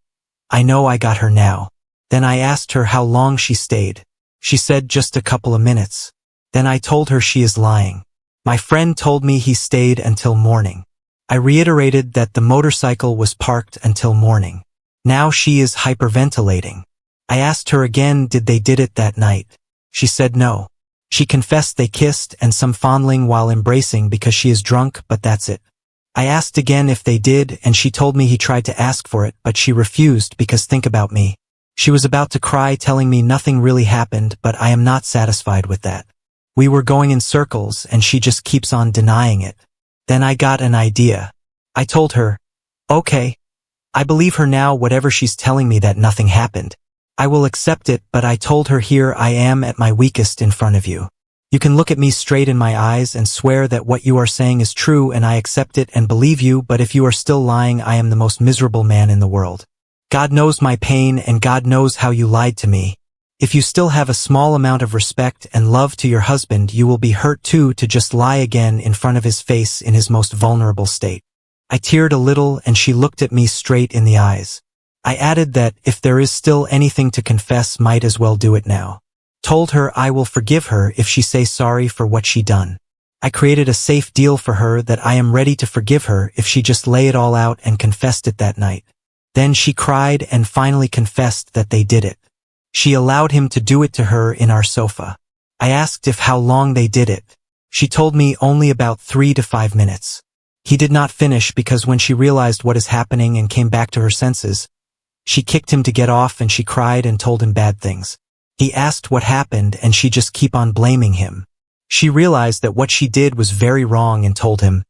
I know I got her now. Then I asked her how long she stayed. She said just a couple of minutes. Then I told her she is lying. My friend told me he stayed until morning. I reiterated that the motorcycle was parked until morning. Now she is hyperventilating. I asked her again did they did it that night. She said no. She confessed they kissed and some fondling while embracing because she is drunk, but that's it. I asked again if they did and she told me he tried to ask for it but she refused because think about me. She was about to cry telling me nothing really happened, but I am not satisfied with that. We were going in circles and she just keeps on denying it. Then I got an idea. I told her, okay, I believe her now whatever she's telling me that nothing happened. I will accept it, but I told her here I am at my weakest in front of you. You can look at me straight in my eyes and swear that what you are saying is true and I accept it and believe you, but if you are still lying I am the most miserable man in the world. God knows my pain and God knows how you lied to me. If you still have a small amount of respect and love to your husband, you will be hurt too to just lie again in front of his face in his most vulnerable state. I teared a little and she looked at me straight in the eyes. I added that if there is still anything to confess, might as well do it now. Told her I will forgive her if she say sorry for what she done. I created a safe deal for her that I am ready to forgive her if she just lay it all out and confessed it that night. Then she cried and finally confessed that they did it. She allowed him to do it to her in our sofa. I asked if how long they did it. She told me only about 3 to 5 minutes. He did not finish because when she realized what is happening and came back to her senses, she kicked him to get off and she cried and told him bad things. He asked what happened and she just keep on blaming him. She realized that what she did was very wrong and told him,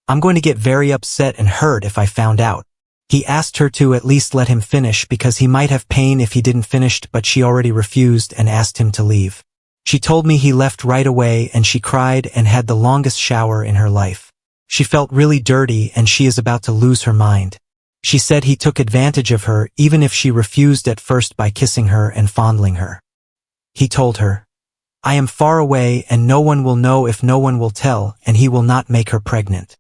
"I'm going to get very upset and hurt if I found out." He asked her to at least let him finish because he might have pain if he didn't finish, but she already refused and asked him to leave. She told me he left right away and she cried and had the longest shower in her life. She felt really dirty and she is about to lose her mind. She said he took advantage of her even if she refused at first by kissing her and fondling her. He told her, "I am far away and no one will know if no one will tell, and he will not make her pregnant."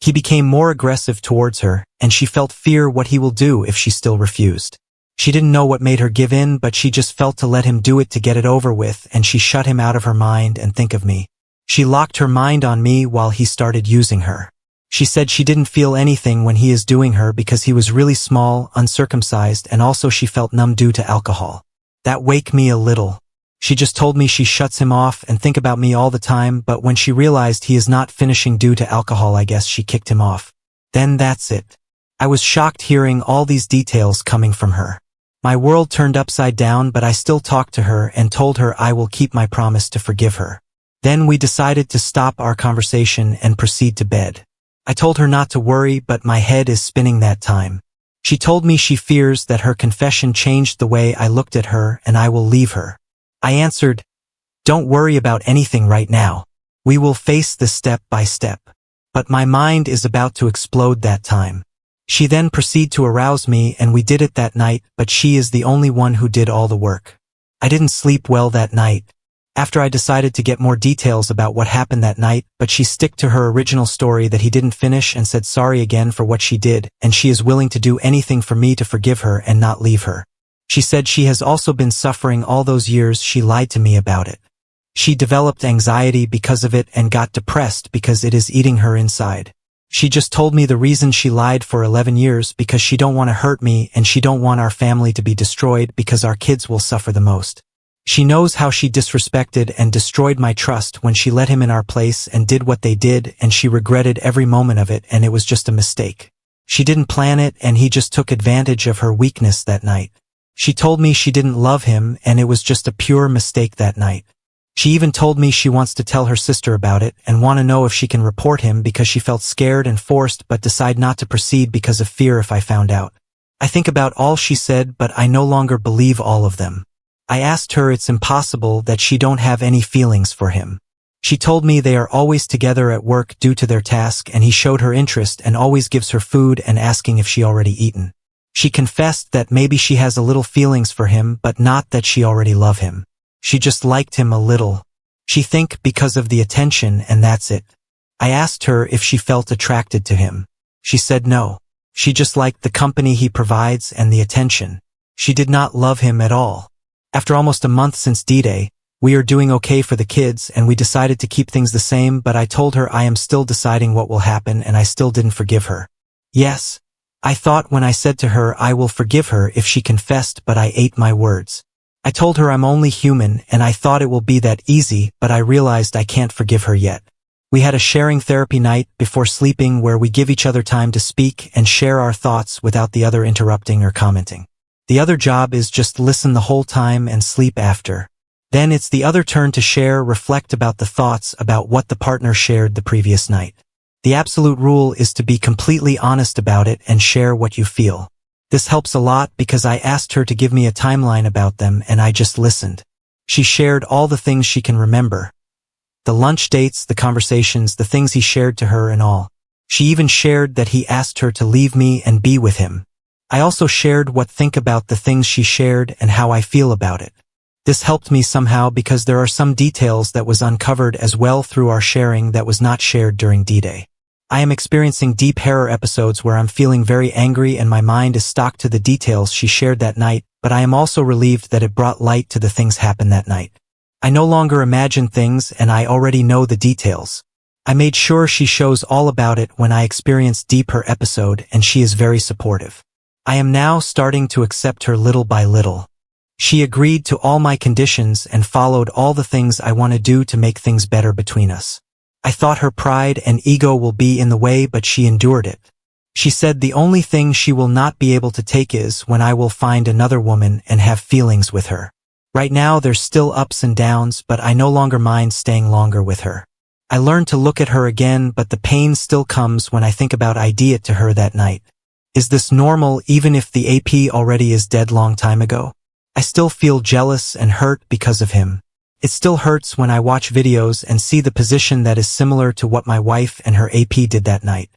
He became more aggressive towards her, and she felt fear what he will do if she still refused. She didn't know what made her give in, but she just felt to let him do it to get it over with, and she shut him out of her mind and think of me. She locked her mind on me while he started using her. She said she didn't feel anything when he is doing her because he was really small, uncircumcised, and also she felt numb due to alcohol. That wake me a little. She just told me she shuts him off and think about me all the time, but when she realized he is not finishing due to alcohol, I guess she kicked him off. Then that's it. I was shocked hearing all these details coming from her. My world turned upside down, but I still talked to her and told her I will keep my promise to forgive her. Then we decided to stop our conversation and proceed to bed. I told her not to worry, but my head is spinning that time. She told me she fears that her confession changed the way I looked at her and I will leave her. I answered, "Don't worry about anything right now. We will face this step by step." But my mind is about to explode that time. She then proceeded to arouse me and we did it that night, but she is the only one who did all the work. I didn't sleep well that night. After I decided to get more details about what happened that night, but she stick to her original story that he didn't finish and said sorry again for what she did, and she is willing to do anything for me to forgive her and not leave her. She said she has also been suffering all those years she lied to me about it. She developed anxiety because of it and got depressed because it is eating her inside. She just told me the reason she lied for 11 years because she don't want to hurt me and she don't want our family to be destroyed because our kids will suffer the most. She knows how she disrespected and destroyed my trust when she let him in our place and did what they did, and she regretted every moment of it, and it was just a mistake. She didn't plan it and he just took advantage of her weakness that night. She told me she didn't love him and it was just a pure mistake that night. She even told me she wants to tell her sister about it and want to know if she can report him because she felt scared and forced but decide not to proceed because of fear if I found out. I think about all she said, but I no longer believe all of them. I asked her it's impossible that she don't have any feelings for him. She told me they are always together at work due to their task and he showed her interest and always gives her food and asking if she already eaten. She confessed that maybe she has a little feelings for him but not that she already love him. She just liked him a little. She think because of the attention and that's it. I asked her if she felt attracted to him. She said no. She just liked the company he provides and the attention. She did not love him at all. After almost a month since D-Day, we are doing okay for the kids and we decided to keep things the same, but I told her I am still deciding what will happen and I still didn't forgive her. Yes, I thought when I said to her I will forgive her if she confessed, but I ate my words. I told her I'm only human and I thought it will be that easy, but I realized I can't forgive her yet. We had a sharing therapy night before sleeping where we give each other time to speak and share our thoughts without the other interrupting or commenting. The other job is just listen the whole time and sleep after. Then it's the other turn to share, reflect about the thoughts about what the partner shared the previous night. The absolute rule is to be completely honest about it and share what you feel. This helps a lot because I asked her to give me a timeline about them and I just listened. She shared all the things she can remember. The lunch dates, the conversations, the things he shared to her and all. She even shared that he asked her to leave me and be with him. I also shared what think about the things she shared and how I feel about it. This helped me somehow because there are some details that was uncovered as well through our sharing that was not shared during D-Day. I am experiencing deep horror episodes where I'm feeling very angry and my mind is stuck to the details she shared that night, but I am also relieved that it brought light to the things happened that night. I no longer imagine things and I already know the details. I made sure she shows all about it when I experienced deep her episode and she is very supportive. I am now starting to accept her little by little. She agreed to all my conditions and followed all the things I want to do to make things better between us. I thought her pride and ego will be in the way, but she endured it. She said the only thing she will not be able to take is when I will find another woman and have feelings with her. Right now there's still ups and downs, but I no longer mind staying longer with her. I learned to look at her again, but the pain still comes when I think about I did it to her that night. Is this normal even if the AP already is dead long time ago? I still feel jealous and hurt because of him. It still hurts when I watch videos and see the position that is similar to what my wife and her AP did that night.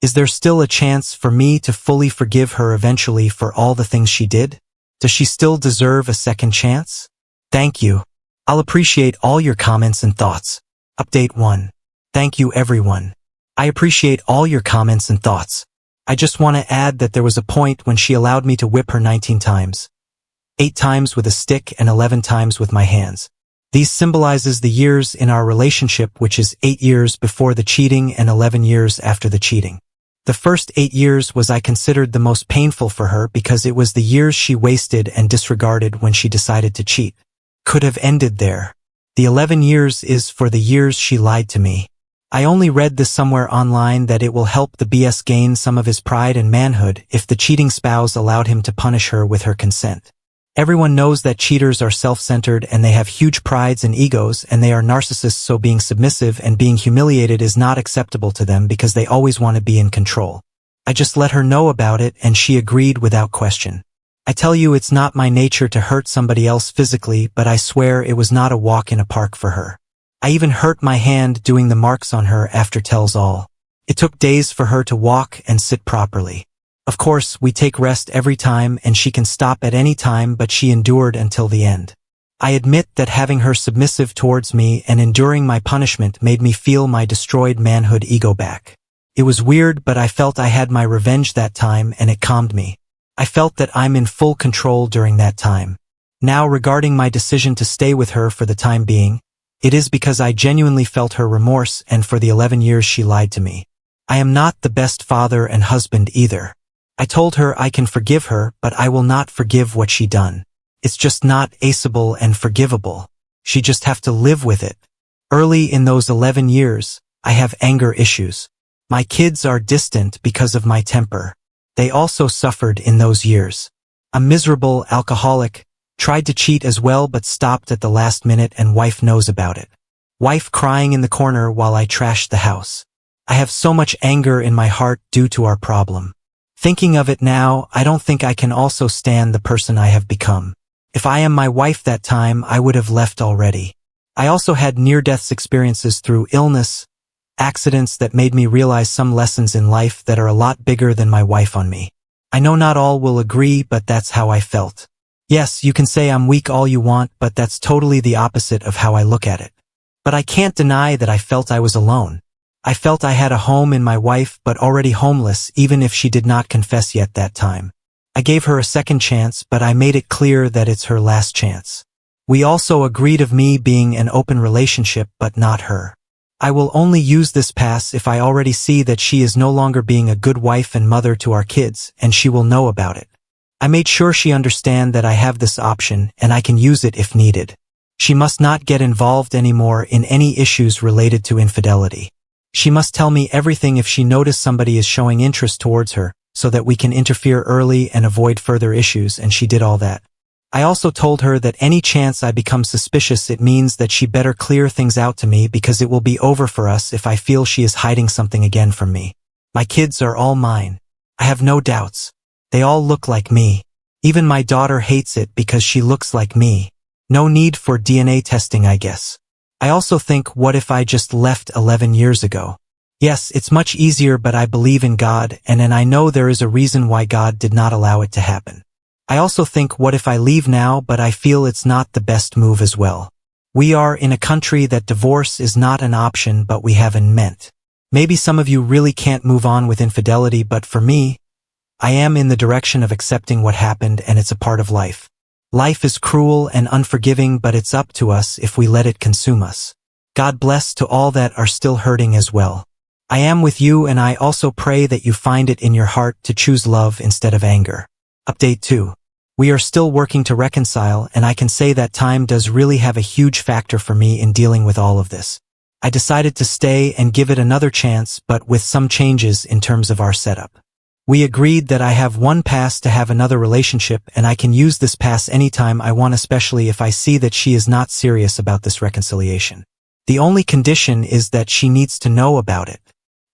Is there still a chance for me to fully forgive her eventually for all the things she did? Does she still deserve a second chance? Thank you. I'll appreciate all your comments and thoughts. Update 1. Thank you everyone. I appreciate all your comments and thoughts. I just want to add that there was a point when she allowed me to whip her 19 times. 8 times with a stick and 11 times with my hands. These symbolizes the years in our relationship, which is 8 years before the cheating and 11 years after the cheating. The first 8 years was I considered the most painful for her because it was the years she wasted and disregarded when she decided to cheat. Could have ended there. The 11 years is for the years she lied to me. I only read this somewhere online that it will help the BS gain some of his pride and manhood if the cheating spouse allowed him to punish her with her consent. Everyone knows that cheaters are self-centered and they have huge prides and egos and they are narcissists, so being submissive and being humiliated is not acceptable to them because they always want to be in control. I just let her know about it and she agreed without question. I tell you, it's not my nature to hurt somebody else physically, but I swear it was not a walk in a park for her. I even hurt my hand doing the marks on her after tells all. It took days for her to walk and sit properly. Of course, we take rest every time and she can stop at any time, but she endured until the end. I admit that having her submissive towards me and enduring my punishment made me feel my destroyed manhood ego back. It was weird, but I felt I had my revenge that time and it calmed me. I felt that I'm in full control during that time. Now, regarding my decision to stay with her for the time being, it is because I genuinely felt her remorse and for the 11 years she lied to me. I am not the best father and husband either. I told her I can forgive her, but I will not forgive what she done. It's just not aceable and forgivable. She just have to live with it. Early in those 11 years, I have anger issues. My kids are distant because of my temper. They also suffered in those years. A miserable alcoholic, tried to cheat as well but stopped at the last minute and wife knows about it. Wife crying in the corner while I trashed the house. I have so much anger in my heart due to our problem. Thinking of it now, I don't think I can also stand the person I have become. If I am my wife that time, I would have left already. I also had near-death experiences through illness, accidents that made me realize some lessons in life that are a lot bigger than my wife on me. I know not all will agree, but that's how I felt. Yes, you can say I'm weak all you want, but that's totally the opposite of how I look at it. But I can't deny that I felt I was alone. I felt I had a home in my wife, but already homeless, even if she did not confess yet that time. I gave her a second chance, but I made it clear that it's her last chance. We also agreed of me being an open relationship, but not her. I will only use this pass if I already see that she is no longer being a good wife and mother to our kids, and she will know about it. I made sure she understand that I have this option, and I can use it if needed. She must not get involved anymore in any issues related to infidelity. She must tell me everything if she notices somebody is showing interest towards her, so that we can interfere early and avoid further issues, and she did all that. I also told her that any chance I become suspicious, it means that she better clear things out to me because it will be over for us if I feel she is hiding something again from me. My kids are all mine. I have no doubts. They all look like me. Even my daughter hates it because she looks like me. No need for DNA testing, I guess. I also think, what if I just left 11 years ago? Yes, it's much easier, but I believe in God, and I know there is a reason why God did not allow it to happen. I also think, what if I leave now, but I feel it's not the best move as well. We are in a country that divorce is not an option, but we haven't meant. Maybe some of you really can't move on with infidelity, but for me, I am in the direction of accepting what happened, and it's a part of life. Life is cruel and unforgiving, but it's up to us if we let it consume us. God bless to all that are still hurting as well. I am with you, and I also pray that you find it in your heart to choose love instead of anger. Update 2. We are still working to reconcile, and I can say that time does really have a huge factor for me in dealing with all of this. I decided to stay and give it another chance, but with some changes in terms of our setup. We agreed that I have one pass to have another relationship and I can use this pass anytime I want, especially if I see that she is not serious about this reconciliation. The only condition is that she needs to know about it.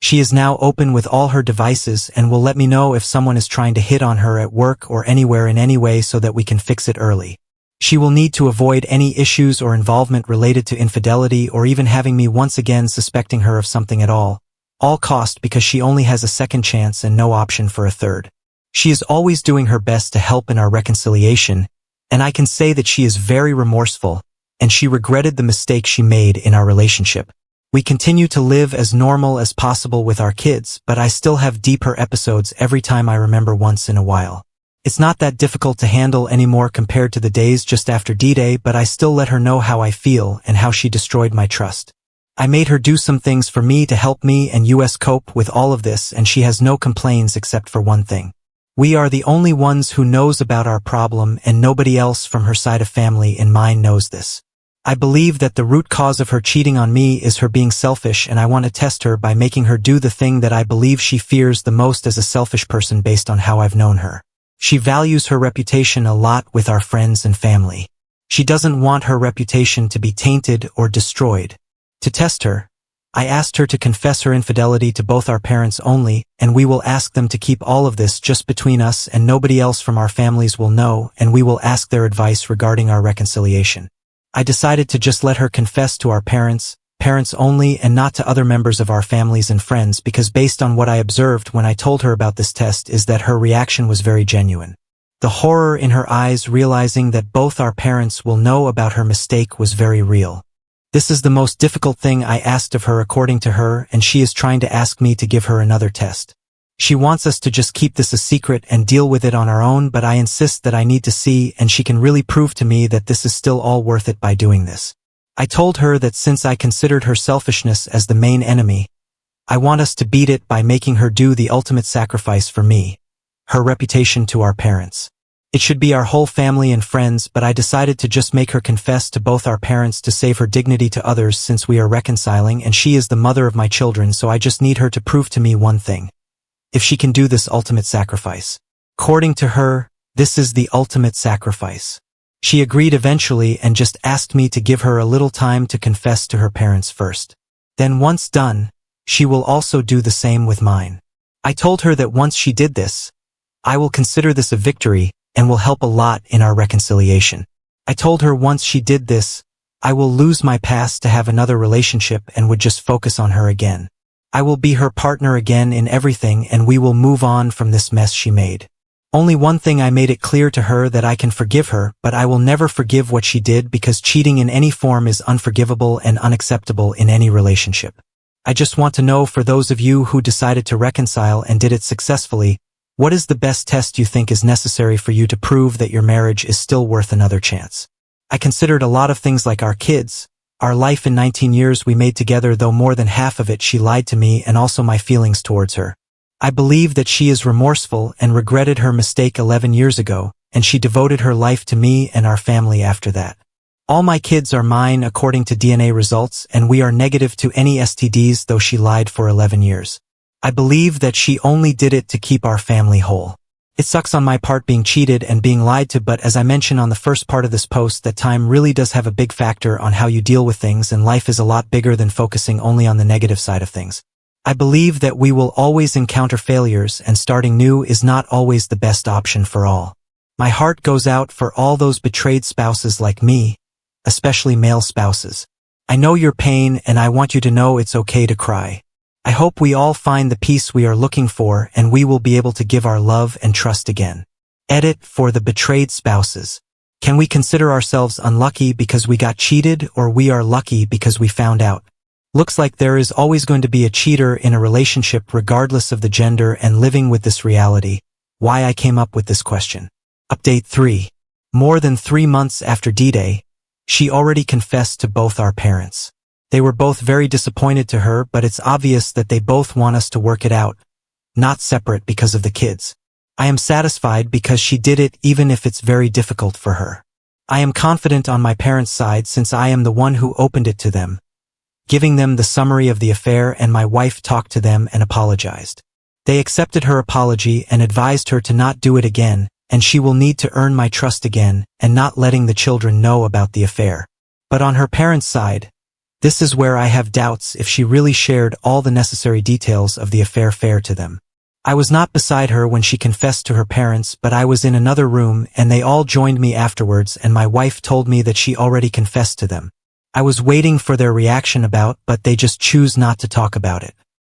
She is now open with all her devices and will let me know if someone is trying to hit on her at work or anywhere in any way so that we can fix it early. She will need to avoid any issues or involvement related to infidelity or even having me once again suspecting her of something at all cost, because she only has a second chance and no option for a third. She is always doing her best to help in our reconciliation, and I can say that she is very remorseful, and she regretted the mistake she made in our relationship. We continue to live as normal as possible with our kids, but I still have deeper episodes every time I remember once in a while. It's not that difficult to handle anymore compared to the days just after D-Day, but I still let her know how I feel and how she destroyed my trust. I made her do some things for me to help me and us cope with all of this, and she has no complaints except for one thing. We are the only ones who knows about our problem, and nobody else from her side of family and mine knows this. I believe that the root cause of her cheating on me is her being selfish, and I want to test her by making her do the thing that I believe she fears the most as a selfish person based on how I've known her. She values her reputation a lot with our friends and family. She doesn't want her reputation to be tainted or destroyed. To test her, I asked her to confess her infidelity to both our parents only, and we will ask them to keep all of this just between us and nobody else from our families will know, and we will ask their advice regarding our reconciliation. I decided to just let her confess to our parents only, and not to other members of our families and friends, because based on what I observed when I told her about this test is that her reaction was very genuine. The horror in her eyes realizing that both our parents will know about her mistake was very real. This is the most difficult thing I asked of her according to her, and she is trying to ask me to give her another test. She wants us to just keep this a secret and deal with it on our own, but I insist that I need to see, and she can really prove to me that this is still all worth it by doing this. I told her that since I considered her selfishness as the main enemy, I want us to beat it by making her do the ultimate sacrifice for me, her reputation to our parents. It should be our whole family and friends, but I decided to just make her confess to both our parents to save her dignity to others, since we are reconciling and she is the mother of my children, so I just need her to prove to me one thing. If she can do this ultimate sacrifice. According to her, this is the ultimate sacrifice. She agreed eventually and just asked me to give her a little time to confess to her parents first. Then once done, she will also do the same with mine. I told her that once she did this, I will consider this a victory and will help a lot in our reconciliation. I told her once she did this, I will lose my past to have another relationship and would just focus on her again. I will be her partner again in everything, and we will move on from this mess she made. Only one thing, I made it clear to her that I can forgive her, but I will never forgive what she did, because cheating in any form is unforgivable and unacceptable in any relationship. I just want to know, for those of you who decided to reconcile and did it successfully, what is the best test you think is necessary for you to prove that your marriage is still worth another chance? I considered a lot of things, like our kids, our life in 19 years we made together, though more than half of it she lied to me, and also my feelings towards her. I believe that she is remorseful and regretted her mistake 11 years ago, and she devoted her life to me and our family after that. All my kids are mine according to DNA results, and we are negative to any STDs, though she lied for 11 years. I believe that she only did it to keep our family whole. It sucks on my part being cheated and being lied to, but as I mentioned on the first part of this post, that time really does have a big factor on how you deal with things, and life is a lot bigger than focusing only on the negative side of things. I believe that we will always encounter failures, and starting new is not always the best option for all. My heart goes out for all those betrayed spouses like me, especially male spouses. I know your pain, and I want you to know it's okay to cry. I hope we all find the peace we are looking for, and we will be able to give our love and trust again. Edit: for the betrayed spouses. Can we consider ourselves unlucky because we got cheated, or we are lucky because we found out? Looks like there is always going to be a cheater in a relationship regardless of the gender, and living with this reality, why I came up with this question. Update 3. More than 3 months after D-Day, she already confessed to both our parents. They were both very disappointed to her, but it's obvious that they both want us to work it out, not separate because of the kids. I am satisfied because she did it, even if it's very difficult for her. I am confident on my parents' side, since I am the one who opened it to them. giving them the summary of the affair, and my wife talked to them and apologized. They accepted her apology and advised her to not do it again, and she will need to earn my trust again and not letting the children know about the affair. But on her parents' side, this is where I have doubts if she really shared all the necessary details of the affair fair to them. I was not beside her when she confessed to her parents, but I was in another room and they all joined me afterwards, and my wife told me that she already confessed to them. I was waiting for their reaction but they just choose not to talk about it.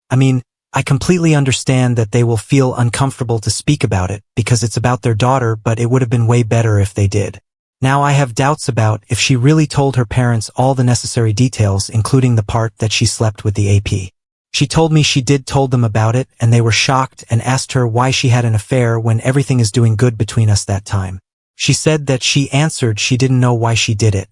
I mean, I completely understand that they will feel uncomfortable to speak about it because it's about their daughter, but it would have been way better if they did. Now I have doubts about if she really told her parents all the necessary details, including the part that she slept with the AP. She told me she told them about it, and they were shocked and asked her why she had an affair when everything is doing good between us that time. She said that she answered she didn't know why she did it.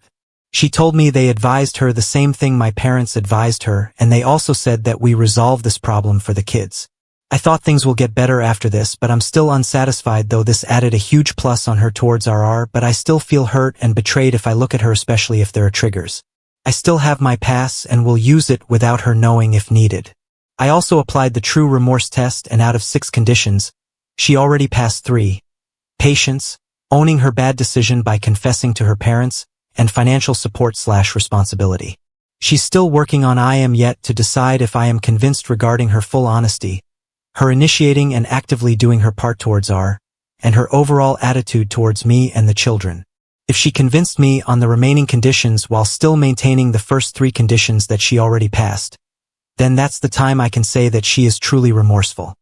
She told me they advised her the same thing my parents advised her, and they also said that we resolve this problem for the kids. I thought things will get better after this, but I'm still unsatisfied, though this added a huge plus on her towards RR, but I still feel hurt and betrayed if I look at her, especially if there are triggers. I still have my pass and will use it without her knowing if needed. I also applied the true remorse test, and out of 6 conditions, she already passed 3. Patience, owning her bad decision by confessing to her parents, and financial support/responsibility. She's still working on I am yet to decide if I am convinced regarding her full honesty, her initiating and actively doing her part towards R, and her overall attitude towards me and the children. If she convinced me on the remaining conditions while still maintaining the first 3 conditions that she already passed, then that's the time I can say that she is truly remorseful.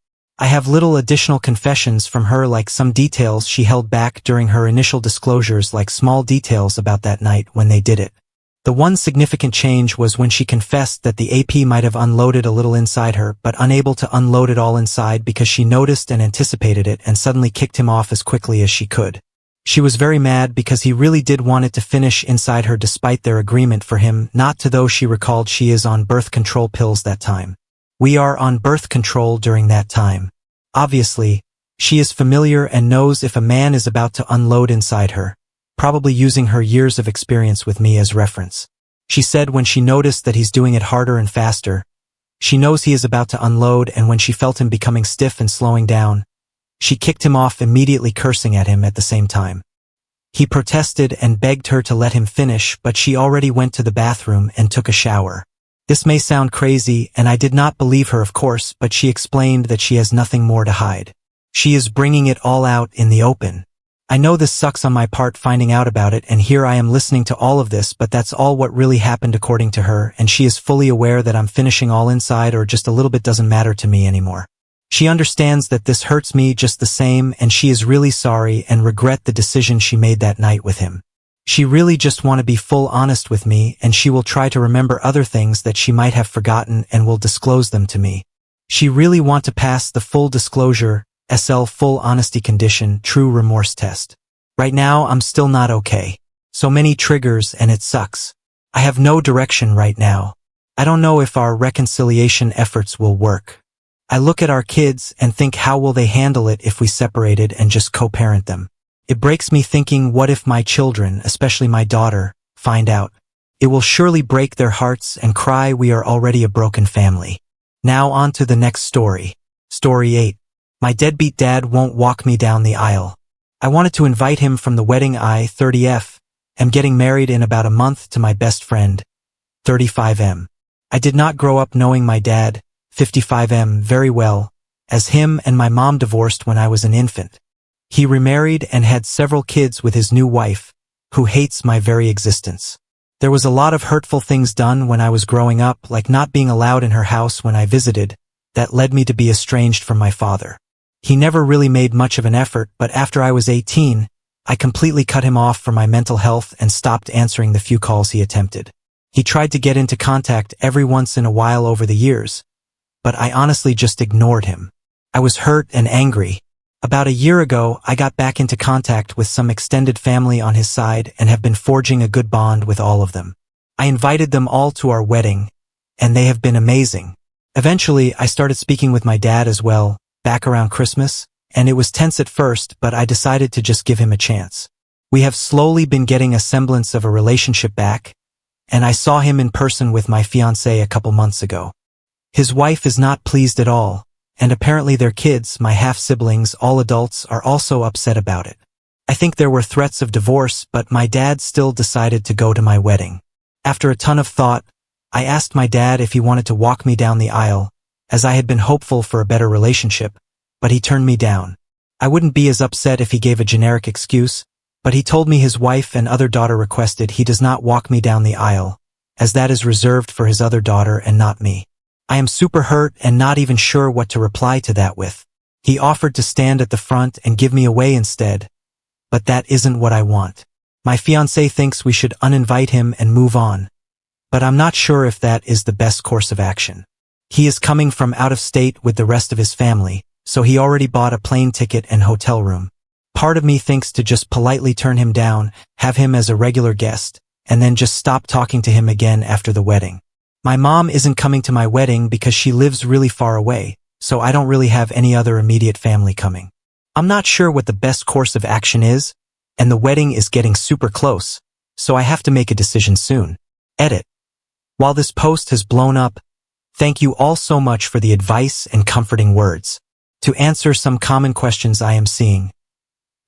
I have little additional confessions from her, like some details she held back during her initial disclosures, like small details about that night when they did it. The one significant change was when she confessed that the AP might have unloaded a little inside her, but unable to unload it all inside because she noticed and anticipated it and suddenly kicked him off as quickly as she could. She was very mad because he really did want it to finish inside her despite their agreement for him not to, though she recalled she is on birth control pills that time. We are on birth control during that time. Obviously, she is familiar and knows if a man is about to unload inside her, probably using her years of experience with me as reference. She said when she noticed that he's doing it harder and faster, she knows he is about to unload, and when she felt him becoming stiff and slowing down, she kicked him off, immediately cursing at him at the same time. He protested and begged her to let him finish, but she already went to the bathroom and took a shower. This may sound crazy, and I did not believe her, of course, but she explained that she has nothing more to hide. She is bringing it all out in the open. I know this sucks on my part finding out about it, and here I am listening to all of this, but that's all what really happened according to her, and she is fully aware that I'm finishing all inside or just a little bit doesn't matter to me anymore. She understands that this hurts me just the same, and she is really sorry and regret the decision she made that night with him. She really just want to be full honest with me, and she will try to remember other things that she might have forgotten and will disclose them to me. She really want to pass the full disclosure, SL full honesty condition, true remorse test. Right now I'm still not okay. So many triggers and it sucks. I have no direction right now. I don't know if our reconciliation efforts will work. I look at our kids and think, how will they handle it if we separated and just co-parent them? It breaks me thinking, what if my children, especially my daughter, find out? It will surely break their hearts and cry we are already a broken family. Now on to the next story. Story 8. My deadbeat dad won't walk me down the aisle. I wanted to invite him from the wedding. I, 30F, am getting married in about a month to my best friend, 35M. I did not grow up knowing my dad, 55M, very well, as him and my mom divorced when I was an infant. He remarried and had several kids with his new wife, who hates my very existence. There was a lot of hurtful things done when I was growing up, like not being allowed in her house when I visited, that led me to be estranged from my father. He never really made much of an effort, but after I was 18, I completely cut him off for my mental health and stopped answering the few calls he attempted. He tried to get into contact every once in a while over the years, but I honestly just ignored him. I was hurt and angry. About a year ago, I got back into contact with some extended family on his side and have been forging a good bond with all of them. I invited them all to our wedding, and they have been amazing. Eventually, I started speaking with my dad as well, back around Christmas, and it was tense at first, but I decided to just give him a chance. We have slowly been getting a semblance of a relationship back, and I saw him in person with my fiancé a couple months ago. His wife is not pleased at all, and apparently their kids, my half-siblings, all adults, are also upset about it. I think there were threats of divorce, but my dad still decided to go to my wedding. After a ton of thought, I asked my dad if he wanted to walk me down the aisle, as I had been hopeful for a better relationship, but he turned me down. I wouldn't be as upset if he gave a generic excuse, but he told me his wife and other daughter requested he does not walk me down the aisle, as that is reserved for his other daughter and not me. I am super hurt and not even sure what to reply to that with. He offered to stand at the front and give me away instead, but that isn't what I want. My fiancé thinks we should uninvite him and move on, but I'm not sure if that is the best course of action. He is coming from out of state with the rest of his family, so he already bought a plane ticket and hotel room. Part of me thinks to just politely turn him down, have him as a regular guest, and then just stop talking to him again after the wedding. My mom isn't coming to my wedding because she lives really far away, so I don't really have any other immediate family coming. I'm not sure what the best course of action is, and the wedding is getting super close, so I have to make a decision soon. Edit. While this post has blown up, thank you all so much for the advice and comforting words. To answer some common questions I am seeing.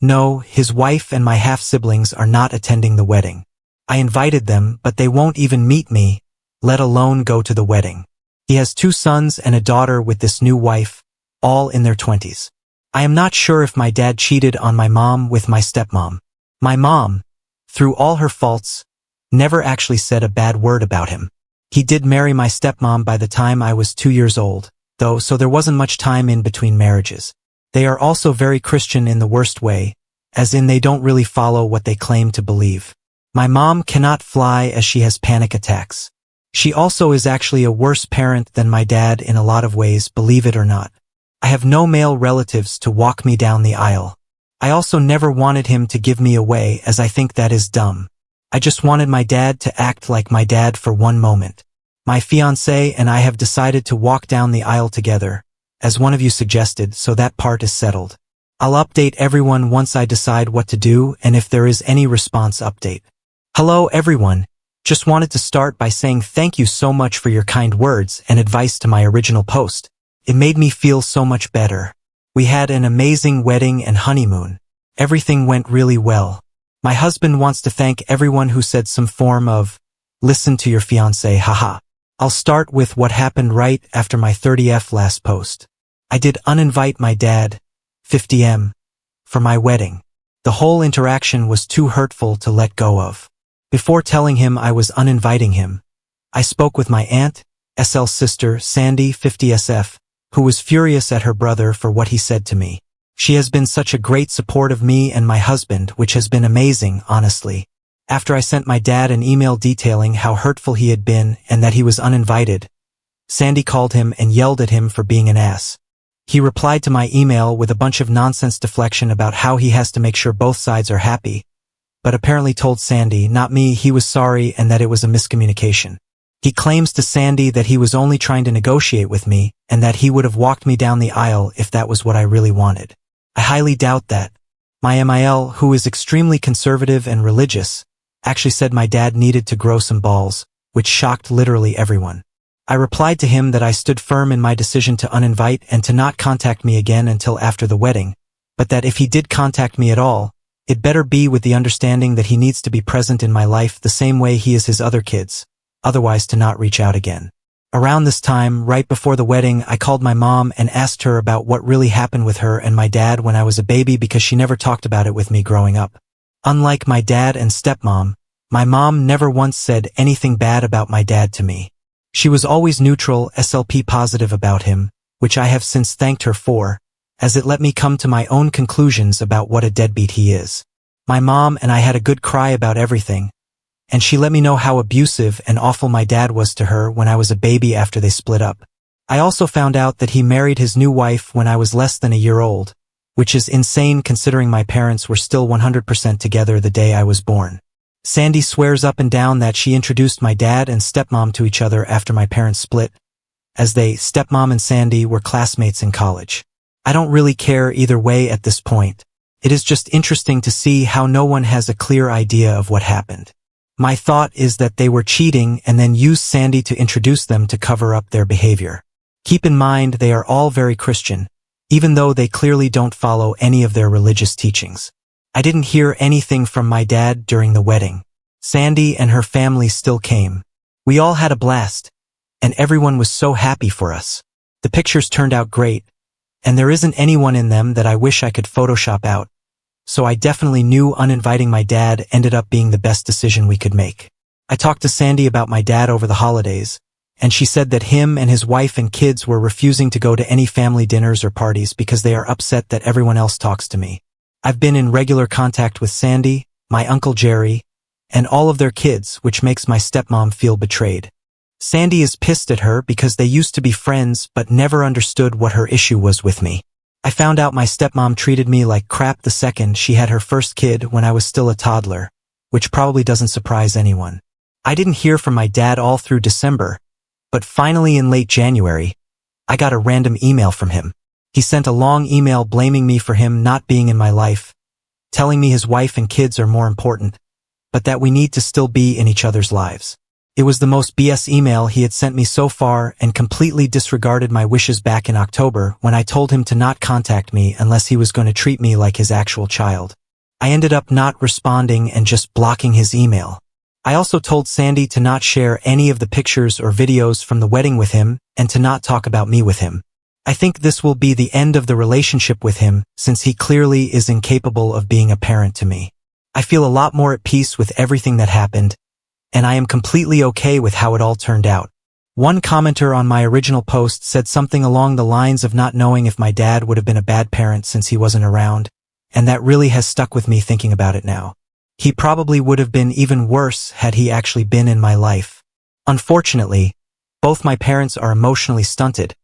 No, his wife and my half-siblings are not attending the wedding. I invited them, but they won't even meet me, let alone go to the wedding. He has 2 sons and a daughter with this new wife, all in their 20s. I am not sure if my dad cheated on my mom with my stepmom. My mom, through all her faults, never actually said a bad word about him. He did marry my stepmom by the time I was 2 years old, though, so there wasn't much time in between marriages. They are also very Christian in the worst way, as in they don't really follow what they claim to believe. My mom cannot fly as she has panic attacks. She also is actually a worse parent than my dad in a lot of ways, believe it or not. I have no male relatives to walk me down the aisle. I also never wanted him to give me away, as I think that is dumb. I just wanted my dad to act like my dad for one moment. My fiancé and I have decided to walk down the aisle together, as one of you suggested, so that part is settled. I'll update everyone once I decide what to do and if there is any response update. Hello everyone. Just wanted to start by saying thank you so much for your kind words and advice to my original post. It made me feel so much better. We had an amazing wedding and honeymoon. Everything went really well. My husband wants to thank everyone who said some form of, listen to your fiancé, haha. I'll start with what happened right after my 30th last post. I did uninvite my dad, 50M, for my wedding. The whole interaction was too hurtful to let go of. Before telling him I was uninviting him, I spoke with my aunt, SL's sister, Sandy, 50SF, who was furious at her brother for what he said to me. She has been such a great support of me and my husband, which has been amazing, honestly. After I sent my dad an email detailing how hurtful he had been and that he was uninvited, Sandy called him and yelled at him for being an ass. He replied to my email with a bunch of nonsense deflection about how he has to make sure both sides are happy, but apparently told Sandy, not me, he was sorry and that it was a miscommunication. He claims to Sandy that he was only trying to negotiate with me and that he would have walked me down the aisle if that was what I really wanted. I highly doubt that. My MIL, who is extremely conservative and religious, actually said my dad needed to grow some balls, which shocked literally everyone. I replied to him that I stood firm in my decision to uninvite and to not contact me again until after the wedding, but that if he did contact me at all, it better be with the understanding that he needs to be present in my life the same way he is his other kids, otherwise to not reach out again. Around this time, right before the wedding, I called my mom and asked her about what really happened with her and my dad when I was a baby because she never talked about it with me growing up. Unlike my dad and stepmom, my mom never once said anything bad about my dad to me. She was always neutral, SLP positive about him, which I have since thanked her for, as it let me come to my own conclusions about what a deadbeat he is. My mom and I had a good cry about everything, and she let me know how abusive and awful my dad was to her when I was a baby after they split up. I also found out that he married his new wife when I was less than a year old, which is insane considering my parents were still 100% together the day I was born. Sandy swears up and down that she introduced my dad and stepmom to each other after my parents split, as they, stepmom and Sandy, were classmates in college. I don't really care either way at this point. It is just interesting to see how no one has a clear idea of what happened. My thought is that they were cheating and then used Sandy to introduce them to cover up their behavior. Keep in mind they are all very Christian, even though they clearly don't follow any of their religious teachings. I didn't hear anything from my dad during the wedding. Sandy and her family still came. We all had a blast, and everyone was so happy for us. The pictures turned out great, and there isn't anyone in them that I wish I could Photoshop out. So I definitely knew uninviting my dad ended up being the best decision we could make. I talked to Sandy about my dad over the holidays, and she said that him and his wife and kids were refusing to go to any family dinners or parties because they are upset that everyone else talks to me. I've been in regular contact with Sandy, my Uncle Jerry, and all of their kids, which makes my stepmom feel betrayed. Sandy is pissed at her because they used to be friends but never understood what her issue was with me. I found out my stepmom treated me like crap the second she had her first kid when I was still a toddler, which probably doesn't surprise anyone. I didn't hear from my dad all through December, but finally in late January, I got a random email from him. He sent a long email blaming me for him not being in my life, telling me his wife and kids are more important, but that we need to still be in each other's lives. It was the most BS email he had sent me so far and completely disregarded my wishes back in October when I told him to not contact me unless he was going to treat me like his actual child. I ended up not responding and just blocking his email. I also told Sandy to not share any of the pictures or videos from the wedding with him and to not talk about me with him. I think this will be the end of the relationship with him since he clearly is incapable of being a parent to me. I feel a lot more at peace with everything that happened, and I am completely okay with how it all turned out. One commenter on my original post said something along the lines of not knowing if my dad would have been a bad parent since he wasn't around, and that really has stuck with me thinking about it now. He probably would have been even worse had he actually been in my life. Unfortunately, both my parents are emotionally stunted,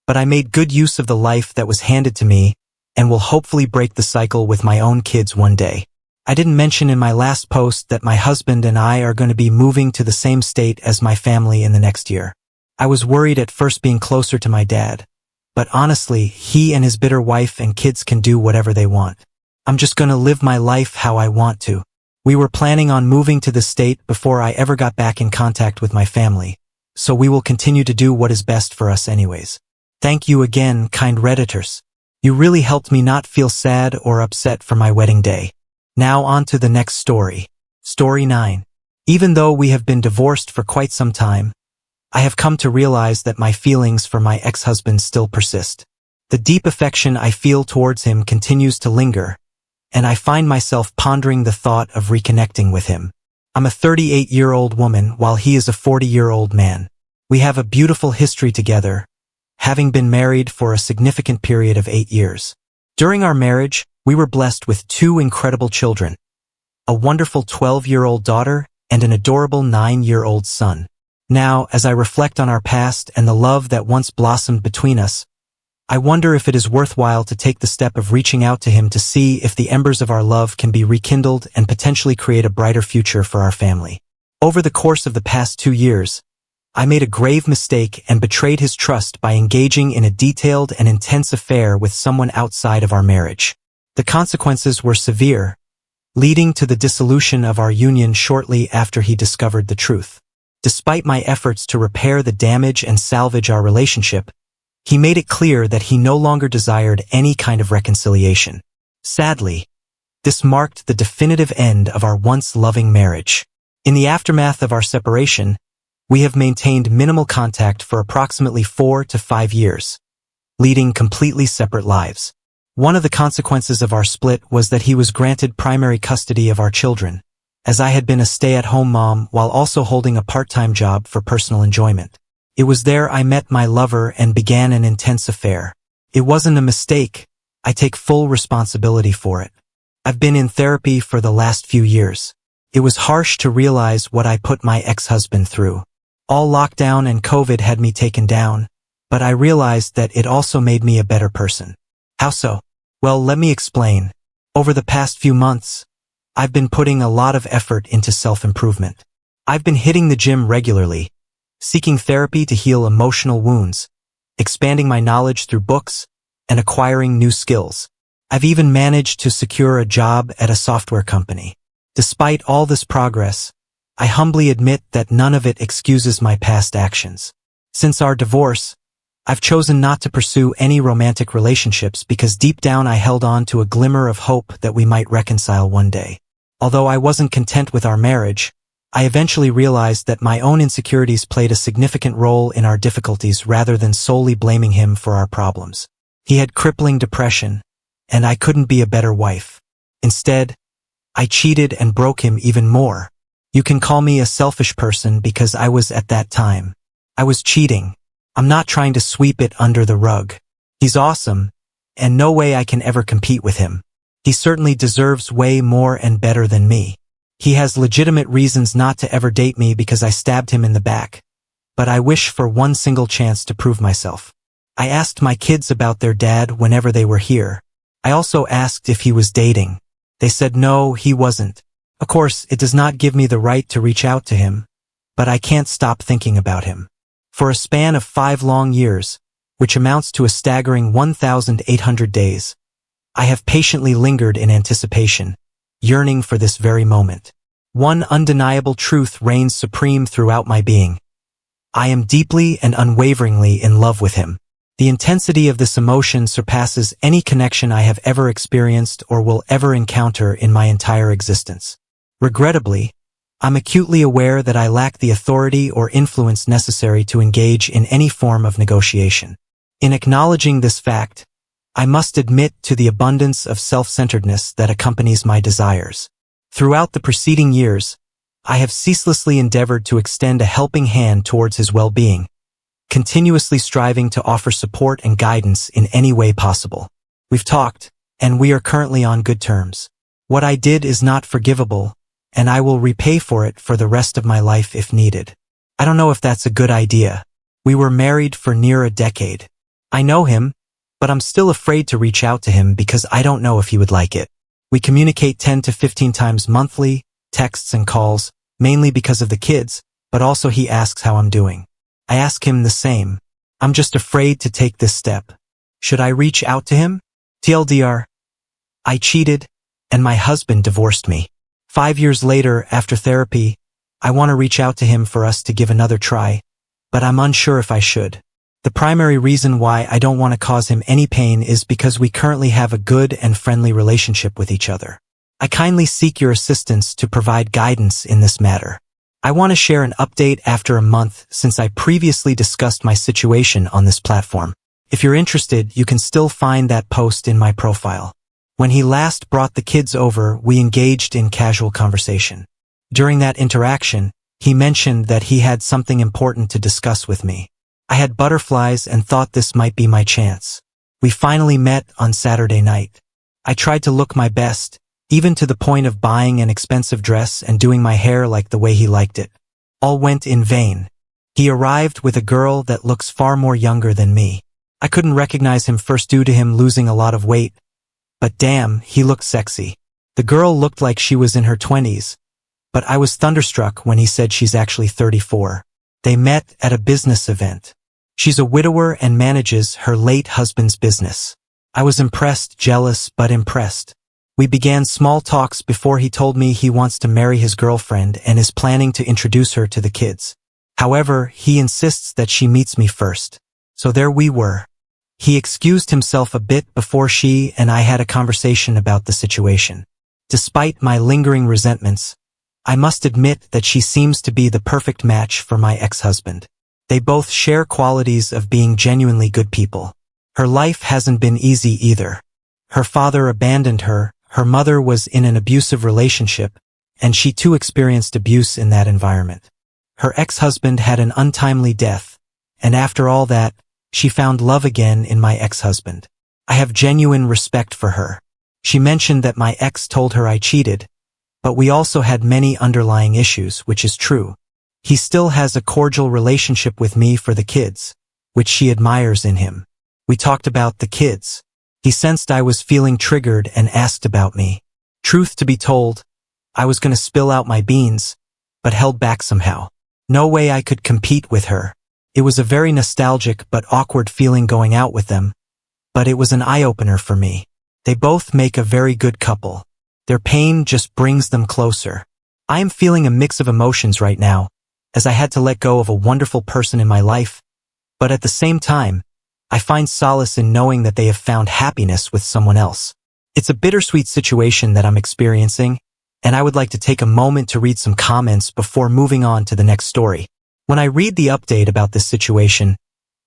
but I made good use of the life that was handed to me and will hopefully break the cycle with my own kids one day. I didn't mention in my last post that my husband and I are going to be moving to the same state as my family in the next year. I was worried at first being closer to my dad, but honestly, he and his bitter wife and kids can do whatever they want. I'm just going to live my life how I want to. We were planning on moving to the state before I ever got back in contact with my family, so we will continue to do what is best for us anyways. Thank you again, kind Redditors. You really helped me not feel sad or upset for my wedding day. Now on to the next story. Story 9. Even though we have been divorced for quite some time, I have come to realize that my feelings for my ex-husband still persist. The deep affection I feel towards him continues to linger, and I find myself pondering the thought of reconnecting with him. I'm a 38-year-old woman while he is a 40-year-old man. We have a beautiful history together, having been married for a significant period of 8 years. During our marriage, we were blessed with 2 incredible children, a wonderful 12-year-old daughter and an adorable 9-year-old son. Now, as I reflect on our past and the love that once blossomed between us, I wonder if it is worthwhile to take the step of reaching out to him to see if the embers of our love can be rekindled and potentially create a brighter future for our family. Over the course of the past 2 years, I made a grave mistake and betrayed his trust by engaging in a detailed and intense affair with someone outside of our marriage. The consequences were severe, leading to the dissolution of our union shortly after he discovered the truth. Despite my efforts to repair the damage and salvage our relationship, he made it clear that he no longer desired any kind of reconciliation. Sadly, this marked the definitive end of our once loving marriage. In the aftermath of our separation, we have maintained minimal contact for approximately 4 to 5 years, leading completely separate lives. One of the consequences of our split was that he was granted primary custody of our children, as I had been a stay-at-home mom while also holding a part-time job for personal enjoyment. It was there I met my lover and began an intense affair. It wasn't a mistake. I take full responsibility for it. I've been in therapy for the last few years. It was harsh to realize what I put my ex-husband through. All lockdown and COVID had me taken down, but I realized that it also made me a better person. How so? Well, let me explain. Over the past few months, I've been putting a lot of effort into self-improvement. I've been hitting the gym regularly, seeking therapy to heal emotional wounds, expanding my knowledge through books, and acquiring new skills. I've even managed to secure a job at a software company. Despite all this progress, I humbly admit that none of it excuses my past actions. Since our divorce, I've chosen not to pursue any romantic relationships because deep down I held on to a glimmer of hope that we might reconcile one day. Although I wasn't content with our marriage, I eventually realized that my own insecurities played a significant role in our difficulties rather than solely blaming him for our problems. He had crippling depression, and I couldn't be a better wife. Instead, I cheated and broke him even more. You can call me a selfish person because I was at that time. I was cheating. I'm not trying to sweep it under the rug. He's awesome, and no way I can ever compete with him. He certainly deserves way more and better than me. He has legitimate reasons not to ever date me because I stabbed him in the back. But I wish for one single chance to prove myself. I asked my kids about their dad whenever they were here. I also asked if he was dating. They said no, he wasn't. Of course, it does not give me the right to reach out to him, but I can't stop thinking about him. For a span of 5 long years, which amounts to a staggering 1,800 days, I have patiently lingered in anticipation, yearning for this very moment. One undeniable truth reigns supreme throughout my being. I am deeply and unwaveringly in love with him. The intensity of this emotion surpasses any connection I have ever experienced or will ever encounter in my entire existence. Regrettably, I'm acutely aware that I lack the authority or influence necessary to engage in any form of negotiation. In acknowledging this fact, I must admit to the abundance of self-centeredness that accompanies my desires. Throughout the preceding years, I have ceaselessly endeavored to extend a helping hand towards his well-being, continuously striving to offer support and guidance in any way possible. We've talked, and we are currently on good terms. What I did is not forgivable, and I will repay for it for the rest of my life if needed. I don't know if that's a good idea. We were married for near a decade. I know him, but I'm still afraid to reach out to him because I don't know if he would like it. We communicate 10 to 15 times monthly, texts and calls, mainly because of the kids, but also he asks how I'm doing. I ask him the same. I'm just afraid to take this step. Should I reach out to him? TLDR. I cheated, and my husband divorced me. 5 years later, after therapy, I want to reach out to him for us to give another try, but I'm unsure if I should. The primary reason why I don't want to cause him any pain is because we currently have a good and friendly relationship with each other. I kindly seek your assistance to provide guidance in this matter. I want to share an update after a month since I previously discussed my situation on this platform. If you're interested, you can still find that post in my profile. When he last brought the kids over, we engaged in casual conversation. During that interaction, he mentioned that he had something important to discuss with me. I had butterflies and thought this might be my chance. We finally met on Saturday night. I tried to look my best, even to the point of buying an expensive dress and doing my hair like the way he liked it. All went in vain. He arrived with a girl that looks far more younger than me. I couldn't recognize him first due to him losing a lot of weight, but damn, he looked sexy. The girl looked like she was in her 20s, but I was thunderstruck when he said she's actually 34. They met at a business event. She's a widower and manages her late husband's business. I was impressed, jealous, but impressed. We began small talks before he told me he wants to marry his girlfriend and is planning to introduce her to the kids. However, he insists that she meets me first. So there we were. He excused himself a bit before she and I had a conversation about the situation. Despite my lingering resentments, I must admit that she seems to be the perfect match for my ex-husband. They both share qualities of being genuinely good people. Her life hasn't been easy either. Her father abandoned her, her mother was in an abusive relationship, and she too experienced abuse in that environment. Her ex-husband had an untimely death, and after all that, she found love again in my ex-husband. I have genuine respect for her. She mentioned that my ex told her I cheated, but we also had many underlying issues, which is true. He still has a cordial relationship with me for the kids, which she admires in him. We talked about the kids. He sensed I was feeling triggered and asked about me. Truth to be told, I was going to spill out my beans, but held back somehow. No way I could compete with her. It was a very nostalgic but awkward feeling going out with them, but it was an eye-opener for me. They both make a very good couple. Their pain just brings them closer. I am feeling a mix of emotions right now, as I had to let go of a wonderful person in my life, but at the same time, I find solace in knowing that they have found happiness with someone else. It's a bittersweet situation that I'm experiencing, and I would like to take a moment to read some comments before moving on to the next story. When I read the update about this situation,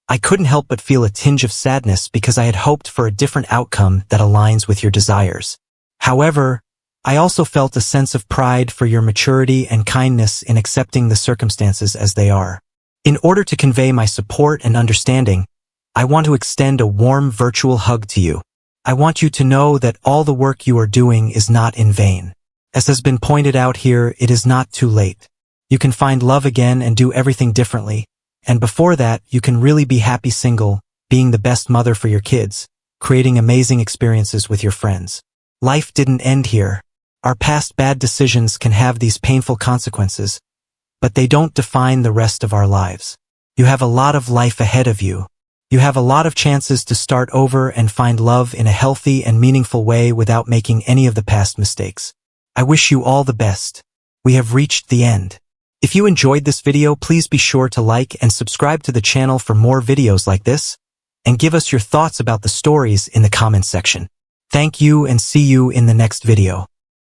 I couldn't help but feel a tinge of sadness because I had hoped for a different outcome that aligns with your desires. However, I also felt a sense of pride for your maturity and kindness in accepting the circumstances as they are. In order to convey my support and understanding, I want to extend a warm virtual hug to you. I want you to know that all the work you are doing is not in vain. As has been pointed out here, it is not too late. You can find love again and do everything differently. And before that, you can really be happy single, being the best mother for your kids, creating amazing experiences with your friends. Life didn't end here. Our past bad decisions can have these painful consequences, but they don't define the rest of our lives. You have a lot of life ahead of you. You have a lot of chances to start over and find love in a healthy and meaningful way without making any of the past mistakes. I wish you all the best. We have reached the end. If you enjoyed this video, please be sure to like and subscribe to the channel for more videos like this, and give us your thoughts about the stories in the comments section. Thank you and see you in the next video.